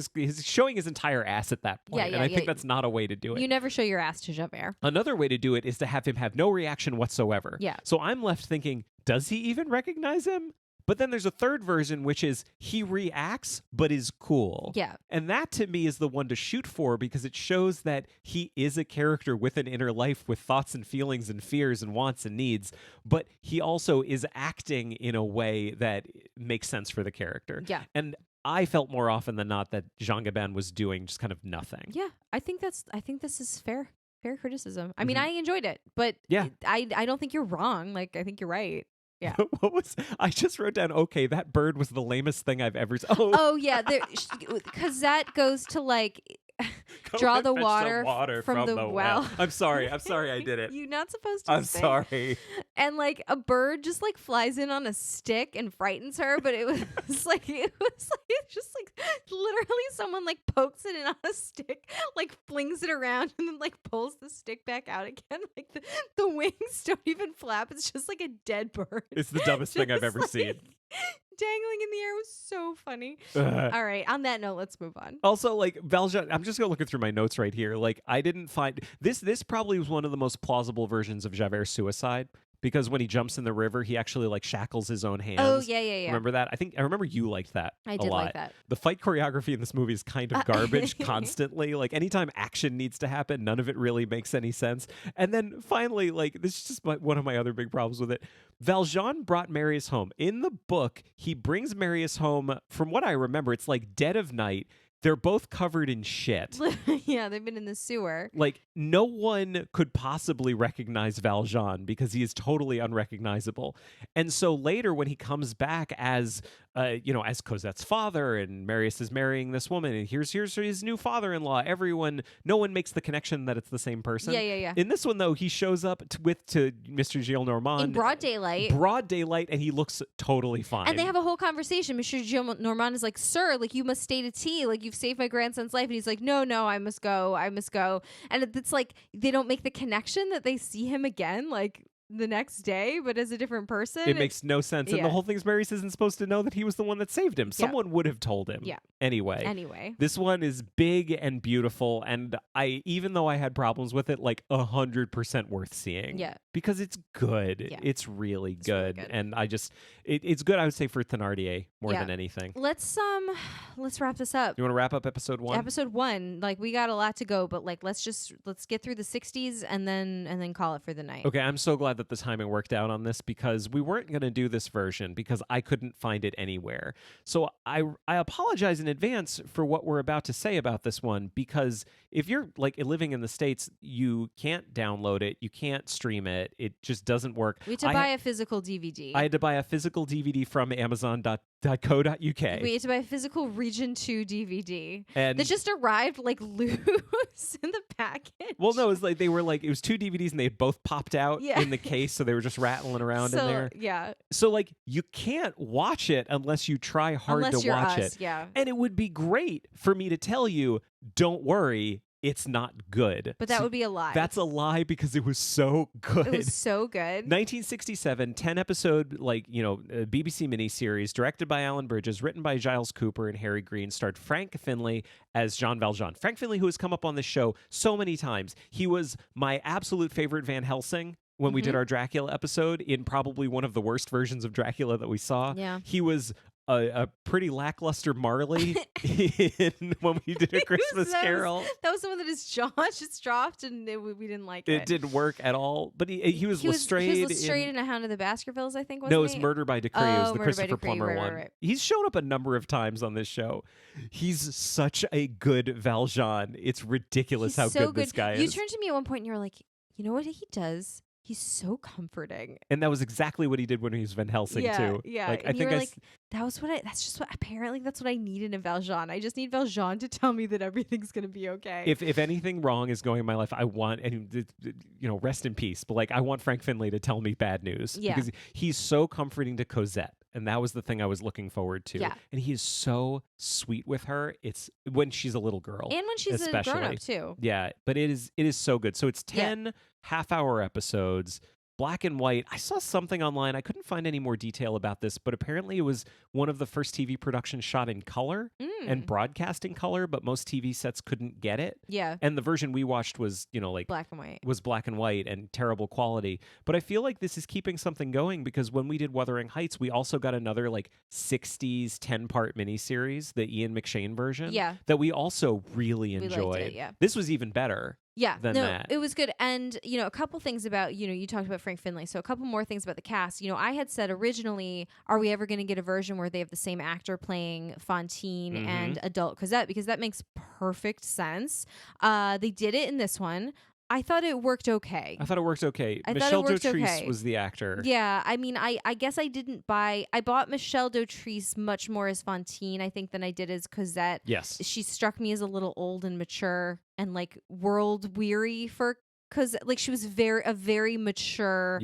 his entire ass at that point, and I think that's not a way to do it. You never show your ass to Javert. Another way to do it is to have him have no reaction whatsoever. Yeah. So I'm left thinking, does he even recognize him? But then there's a third version, which is he reacts, but is cool. Yeah. And that, to me, is the one to shoot for because it shows that he is a character with an inner life with thoughts and feelings and fears and wants and needs, but he also is acting in a way that makes sense for the character. Yeah. And I felt more often than not that Jean Gabin was doing just kind of nothing. Yeah. I think this is fair criticism. I mean, I enjoyed it, but I don't think you're wrong. Like, I think you're right. Yeah. I just wrote down, okay, that bird was the lamest thing I've ever seen. Oh yeah. Because that goes to like draw the water from the well. I'm sorry I did it. You're not supposed to I'm sorry. And like a bird just like flies in on a stick and frightens her, but it was just like literally someone like pokes it in on a stick, like flings it around and then like pulls the stick back out again. Like the wings don't even flap. It's just like a dead bird. It's the dumbest thing I've ever seen. Dangling in the air was so funny. All right, on that note, let's move on. Also, like Valjean, I'm just looking through my notes right here. Like, I didn't find this probably was one of the most plausible versions of Javert's suicide. Because when he jumps in the river, he actually like shackles his own hands. Oh, yeah. Remember that? I remember you liked that. I did like that. The fight choreography in this movie is kind of garbage constantly. Like anytime action needs to happen, none of it really makes any sense. And then finally, like this is just one of my other big problems with it. Valjean brought Marius home. In the book, he brings Marius home. From what I remember, it's like dead of night. They're both covered in shit. Yeah, they've been in the sewer. Like, no one could possibly recognize Valjean because he is totally unrecognizable. And so later when he comes back as Cosette's father and Marius is marrying this woman and here's his new father-in-law, no one makes the connection that it's the same person. Yeah. In this one, though, he shows up to Mr. Gillenormand. In broad daylight. And he looks totally fine. And they have a whole conversation. Mr. Gillenormand is like, sir, like, you must stay to tea. Like, you've saved my grandson's life. And he's like, no, I must go. And it's like, they don't make the connection that they see him again, like, the next day, but as a different person. It makes no sense. And the whole thing is Marius isn't supposed to know that he was the one that saved him. Someone would have told him. Yeah. Anyway. This one is big and beautiful. And even though I had problems with it, like 100% worth seeing. Yeah. Because it's good. Yeah. It's really good. And it's good, I would say, for Thénardier more than anything. Let's wrap this up. You want to wrap up episode 1? Episode 1. Like, we got a lot to go, but like let's get through the 60s and then call it for the night. Okay, I'm so glad that the timing worked out on this because we weren't going to do this version because I couldn't find it anywhere. So I apologize in advance for what we're about to say about this one because if you're like living in the States, you can't download it, you can't stream it. it. It just doesn't work. We had to buy a physical DVD. I had to buy a physical DVD from Amazon.co.uk. We had to buy a physical Region 2 DVD and that just arrived like loose in the package. Well, no, it was like it was 2 DVDs and they had both popped out in the case, so they were just rattling around in there. Yeah. So like you can't watch it unless you try hard to watch it. Yeah. And it would be great for me to tell you, don't worry, it's not good. But that would be a lie. That's a lie because it was so good. It was so good. 1967, 10-episode, BBC miniseries, directed by Alan Bridges, written by Giles Cooper and Harry Green, starred Frank Finlay as Jean Valjean. Frank Finlay, who has come up on this show so many times. He was my absolute favorite Van Helsing when we did our Dracula episode, in probably one of the worst versions of Dracula that we saw. Yeah. He was a pretty lackluster Marley when we did a Christmas Carol. That was someone that his jaw just dropped, and we didn't like it. It didn't work at all. But he was Lestrade. He was Lestrade in A Hound of the Baskervilles, I think. No, it was Murder by Decree. It was the Murder by Christopher Decree, Plummer one. Right. He's shown up a number of times on this show. He's such a good Valjean. It's ridiculous how good this guy is. You turned to me at one point and you were like, you know what he does? He's so comforting. And that was exactly what he did when he was Van Helsing too. Yeah. Like, and I think apparently that's what I need in a Valjean. I just need Valjean to tell me that everything's going to be okay. If anything wrong is going in my life, I want, and rest in peace, but like I want Frank Finlay to tell me bad news. Yeah. Because he's so comforting to Cosette. And that was the thing I was looking forward to. Yeah. And he is so sweet with her. It's when she's a little girl. And when she's especially. a grown-up too. Yeah, but it is so good. So it's 10 half-hour episodes, black and white. I saw something online. I couldn't find any more detail about this, but apparently it was one of the first TV productions shot in color and broadcast in color, but most TV sets couldn't get it. Yeah. And the version we watched was, black and white. Was black and white and terrible quality. But I feel like this is keeping something going because when we did Wuthering Heights, we also got another 60s 10-part miniseries, the Ian McShane version. Yeah. That we also really enjoyed. We liked it, yeah. This was even better. Yeah, that. It was good. And, a couple things about, you talked about Frank Finlay. So a couple more things about the cast. I had said originally, are we ever going to get a version where they have the same actor playing Fantine and adult Cosette? Because that makes perfect sense. They did it in this one. I thought it worked okay. Michelle Dautrice was the actor. Yeah, I mean, I guess I bought Michelle Dautrice much more as Fantine, I think, than I did as Cosette. Yes. She struck me as a little old and mature and world weary for Cosette. She was a very mature,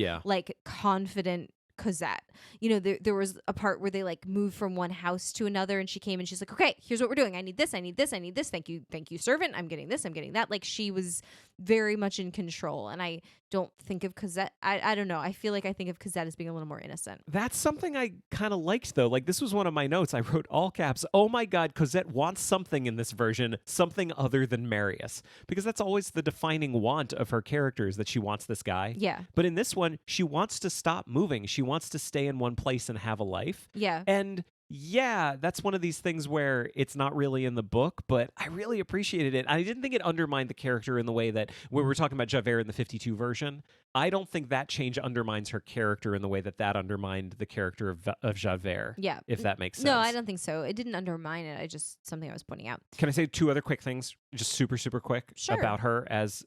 confident Cosette. There was a part where they moved from one house to another, and she came and she's like, okay, here's what we're doing. I need this. Thank you, servant. I'm getting this. I'm getting that. She was very much in control. And I don't think of Cosette. I don't know. I feel like I think of Cosette as being a little more innocent. That's something I kind of liked, though. This was one of my notes. I wrote all caps, oh my God, Cosette wants something in this version, something other than Marius. Because that's always the defining want of her characters, that she wants this guy. Yeah. But in this one, she wants to stop moving. She wants to stay in one place and have a life. Yeah. And yeah, that's one of these things where it's not really in the book, but I really appreciated it. I didn't think it undermined the character in the way that when we were talking about Javert in the 52 version, I don't think that change undermines her character in the way that undermined the character of Javert. Yeah. If that makes sense. No, I don't think so. It didn't undermine it. Something I was pointing out. Can I say 2 other quick things, just super, super quick, sure, about her as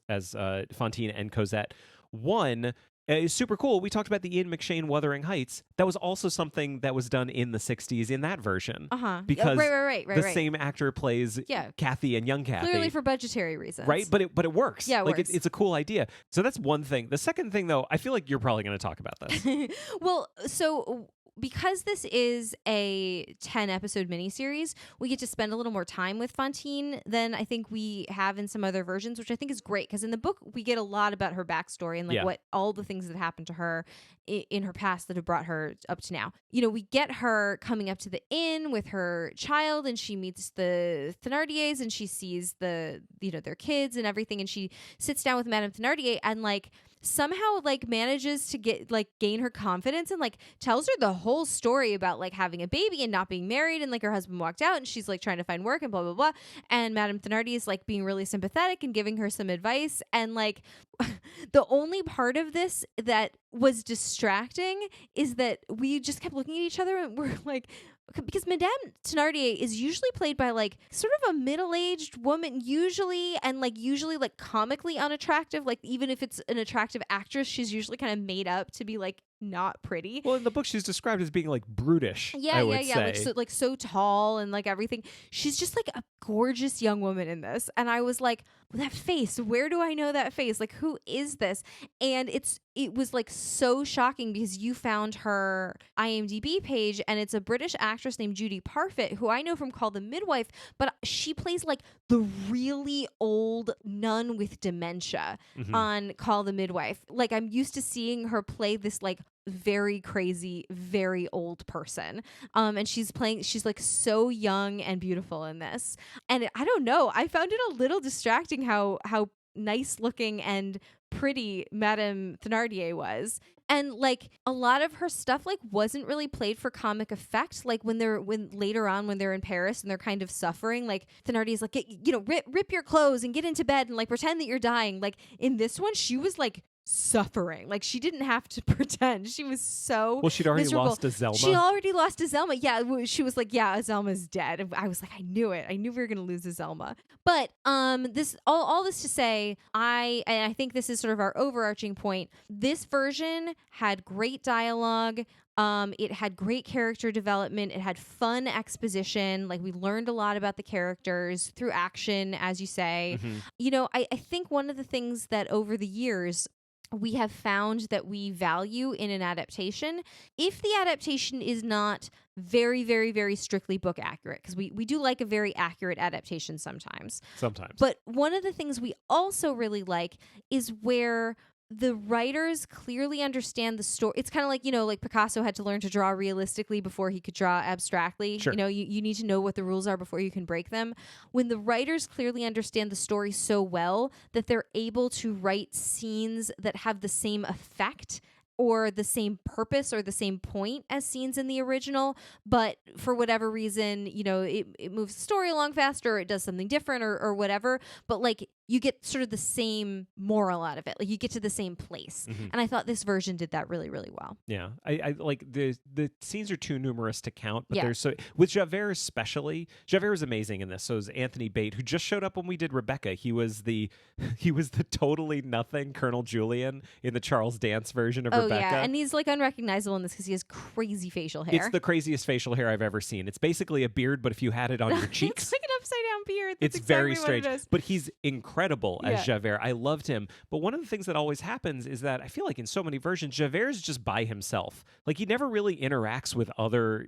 Fantine and Cosette? One, it's super cool. We talked about the Ian McShane Wuthering Heights. That was also something that was done in the 60s in that version. Because the same actor plays Kathy and young Kathy. Clearly for budgetary reasons. Right? But it works. Yeah, it works. It's a cool idea. So that's one thing. The second thing, though, I feel like you're probably going to talk about this. Well, so because this is a 10-episode miniseries, we get to spend a little more time with Fantine than I think we have in some other versions, which I think is great because in the book we get a lot about her backstory and what all the things that happened to her in her past that have brought her up to now. We get her coming up to the inn with her child, and she meets the Thénardiers, and she sees their kids and everything, and she sits down with Madame Thénardier and somehow manages to gain her confidence and tells her the whole story about having a baby and not being married, and her husband walked out and she's trying to find work and blah blah blah, and Madame Thénardier is being really sympathetic and giving her some advice, and the only part of this that was distracting is that we just kept looking at each other and we're because Madame Thénardier is usually played by like sort of a middle-aged woman usually, and like usually like comically unattractive. Like even if it's an attractive actress, she's usually kind of made up to be like not pretty. Well, in the book, she's described as being like brutish. I would say. Like so tall and like everything. She's just like a gorgeous young woman in this, and I was like, that face. Where do I know that face? Like, who is this? And it was like so shocking because you found her IMDb page, and it's a British actress named Judy Parfitt, who I know from Call the Midwife, but she plays like the really old nun with dementia on Call the Midwife. Like, I'm used to seeing her play this like very crazy, very old person. And she's like so young and beautiful in this. And I don't know, I found it a little distracting how nice looking and pretty Madame Thénardier was. And like a lot of her stuff like wasn't really played for comic effect. Like when later on when they're in Paris and they're kind of suffering, like Thénardier's like, rip your clothes and get into bed and like pretend that you're dying. Like in this one, she was like suffering. Like she didn't have to pretend. She was so she'd already miserable. lost Azelma. She already lost Azelma. Yeah, she was like, yeah, Azelma's dead. I was like, I knew it. I knew we were gonna lose Azelma. But this all this to say, I think this is sort of our overarching point. This version had great dialogue. It had great character development. It had fun exposition. Like we learned a lot about the characters through action, as you say. I think one of the things that over the years we have found that we value in an adaptation, if the adaptation is not very, very, very strictly book accurate, because we do like a very accurate adaptation sometimes. But one of the things we also really like is where the writers clearly understand the story. It's kind of like, like Picasso had to learn to draw realistically before he could draw abstractly. Sure. You need to know what the rules are before you can break them. When the writers clearly understand the story so well that they're able to write scenes that have the same effect or the same purpose or the same point as scenes in the original, but for whatever reason, it moves the story along faster, or it does something different or whatever. But like you get sort of the same moral out of it. Like you get to the same place. And I thought this version did that really, really well. Yeah. I like the scenes are too numerous to count, but there's so with Javert especially. Javert is amazing in this. So is Anthony Bate, who just showed up when we did Rebecca. He was the totally nothing Colonel Julian in the Charles Dance version of Rebecca. Yeah, and he's like unrecognizable in this because he has crazy facial hair. It's the craziest facial hair I've ever seen. It's basically a beard, but if you had it on your cheeks, it's like an upside down beard. It's exactly very strange. What it is. But he's incredible as Javert. I loved him. But one of the things that always happens is that I feel like in so many versions, Javert is just by himself. Like he never really interacts with other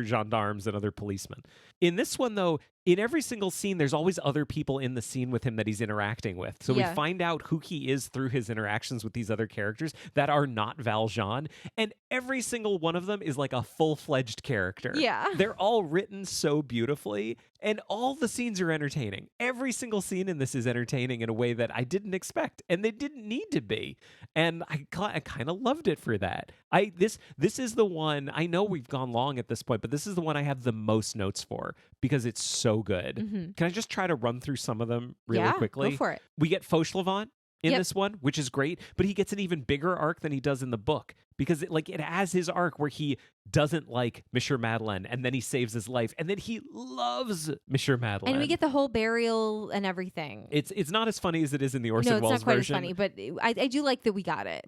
gendarmes and other policemen. In this one, though, in every single scene, there's always other people in the scene with him that he's interacting with. So we find out who he is through his interactions with these other characters that are not Valjean. And every single one of them is like a full-fledged character. Yeah. They're all written so beautifully, and all the scenes are entertaining. Every single scene in this is entertaining in a way that I didn't expect, and they didn't need to be. And I kind of loved it for that. This is the one, I know we've gone long at this point, but this is the one I have the most notes for because it's so good. Can I just try to run through some of them really quickly? Go for it. We get Fauchelevent in this one, which is great, but he gets an even bigger arc than he does in the book because it has his arc where he doesn't like Monsieur Madeleine and then he saves his life and then he loves Monsieur Madeleine. And we get the whole burial and everything. It's not as funny as it is in the Orson Welles version. No, it's not quite as funny, but I do like that we got it.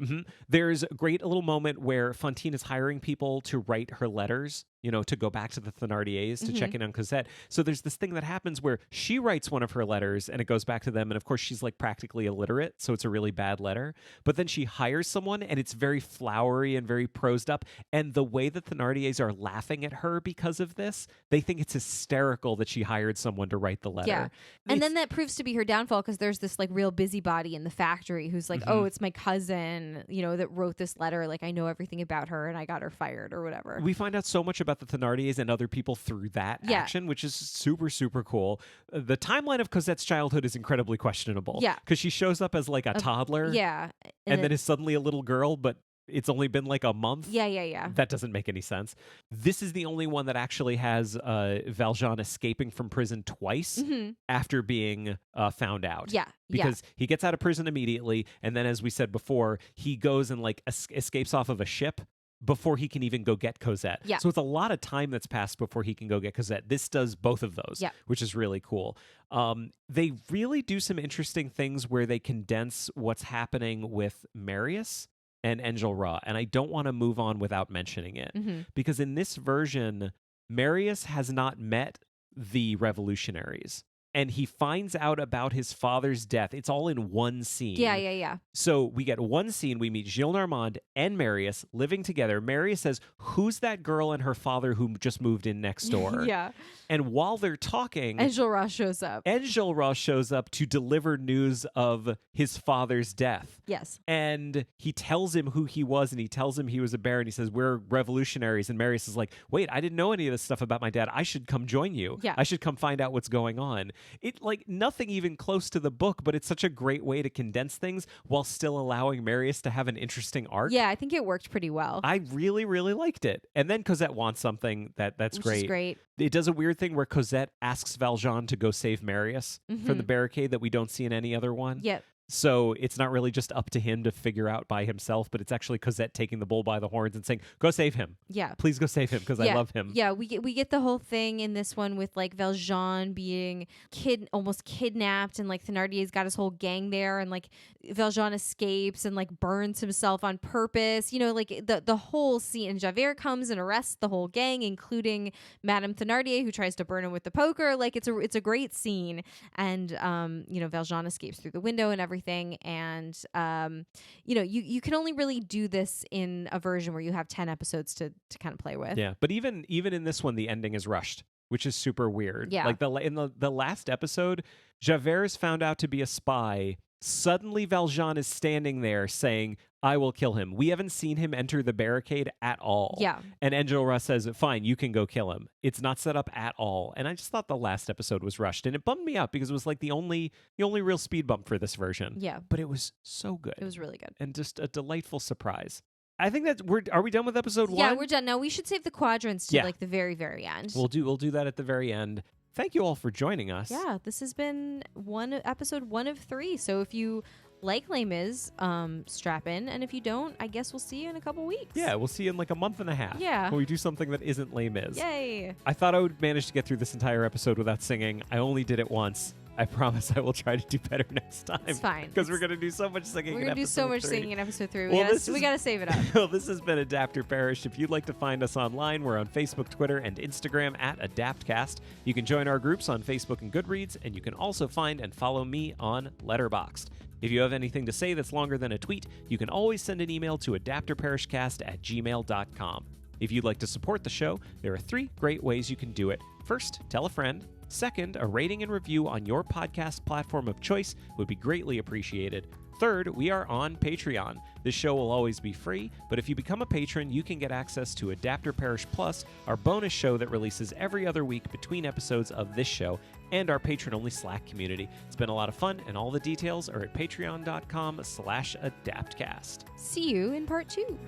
There's a great little moment where Fantine is hiring people to write her letters, to go back to the Thénardiers to check in on Cosette. So there's this thing that happens where she writes one of her letters and it goes back to them. And of course, she's like practically illiterate. So it's a really bad letter. But then she hires someone and it's very flowery and very prosed up. And the way that Thénardiers are laughing at her because of this, they think it's hysterical that she hired someone to write the letter. Yeah. And then that proves to be her downfall because there's this like real busybody in the factory who's like, oh, it's my cousin, that wrote this letter. Like I know everything about her and I got her fired or whatever. We find out so much about the Thénardiers and other people through that action, which is super, super cool. The timeline of Cosette's childhood is incredibly questionable. Yeah. Because she shows up as like a toddler. Yeah. And then is suddenly a little girl, but it's only been like a month. Yeah. That doesn't make any sense. This is the only one that actually has Valjean escaping from prison twice after being found out. Yeah. Because he gets out of prison immediately. And then, as we said before, he goes and like escapes off of a ship. before he can even go get Cosette. Yeah. So it's a lot of time that's passed before he can go get Cosette. This does both of those, Yeah. which is really cool. They really do some interesting things where they condense what's happening with Marius and Enjolras, and I don't want to move on without mentioning it. Because in this version, Marius has not met the revolutionaries. And he finds out about his father's death. It's all in one scene. Yeah. So we get one scene. We meet Gilles Normand and Marius living together. Marius says, "Who's that girl and her father who just moved in next door?" Yeah. And while they're talking, Enjolras shows up. Enjolras shows up to deliver news of his father's death. Yes. And he tells him who he was, and he tells him he was a baron. He says, "We're revolutionaries." And Marius is like, "Wait, I didn't know any of this stuff about my dad. I should come join you. Yeah. I should come find out what's going on." It like nothing even close to the book, but it's such a great way to condense things while still allowing Marius to have an interesting arc. Yeah, I think it worked pretty well. I really, really liked it. And then Cosette wants something that's Which great. is great. It does a weird thing where Cosette asks Valjean to go save Marius from the barricade that we don't see in any other one. Yep. So it's not really just up to him to figure out by himself, but it's actually Cosette taking the bull by the horns and saying, "Go save him. Yeah. Please go save him because I love him." Yeah, we get the whole thing in this one with like Valjean being almost kidnapped, and like Thénardier's got his whole gang there, and like Valjean escapes and like burns himself on purpose. You know, like the whole scene. And Javert comes and arrests the whole gang, including Madame Thénardier, who tries to burn him with the poker. Like it's a great scene, and you know, Valjean escapes through the window and everything. And you know, you can only really do this in a version where you have 10 episodes to kind of play with. Yeah, but even in this one, the ending is rushed, which is super weird. Yeah. Like in the last episode, Javert is found out to be a spy. Suddenly, Valjean is standing there saying, "I will kill him." We haven't seen him enter the barricade at all. Yeah. And Enjolras says, "Fine, you can go kill him." It's not set up at all. And I just thought the last episode was rushed, and it bummed me out because it was like the only real speed bump for this version. Yeah. But it was so good. It was really good. And just a delightful surprise. I think that are we done with episode 1? Yeah, we're done. Now we should save the quadrants to Yeah. like the very, very end. We'll do that at the very end. Thank you all for joining us. Yeah, this has been episode 1 of 3. So if you like Les Mis, strap in, and if you don't, I guess we'll see you in a couple weeks. Yeah, we'll see you in like a month and a half. Yeah. When we do something that isn't Les Mis. Yay! I thought I would manage to get through this entire episode without singing. I only did it once. I promise I will try to do better next time. It's fine. Because we're going to do so much singing. We're going to do so much singing in episode 3. We got to save it up. Well, this has been Adapter Parish. If you'd like to find us online, we're on Facebook, Twitter, and Instagram at AdaptCast. You can join our groups on Facebook and Goodreads, and you can also find and follow me on Letterboxd. If you have anything to say that's longer than a tweet, you can always send an email to adapterparishcast@gmail.com. If you'd like to support the show, there are 3 great ways you can do it. First, tell a friend. Second, a rating and review on your podcast platform of choice would be greatly appreciated. Third, we are on Patreon. This show will always be free, but if you become a patron, you can get access to Adapter Parish Plus, our bonus show that releases every other week between episodes of this show, and our patron-only Slack community. It's been a lot of fun, and all the details are at patreon.com/adaptcast. See you in part 2.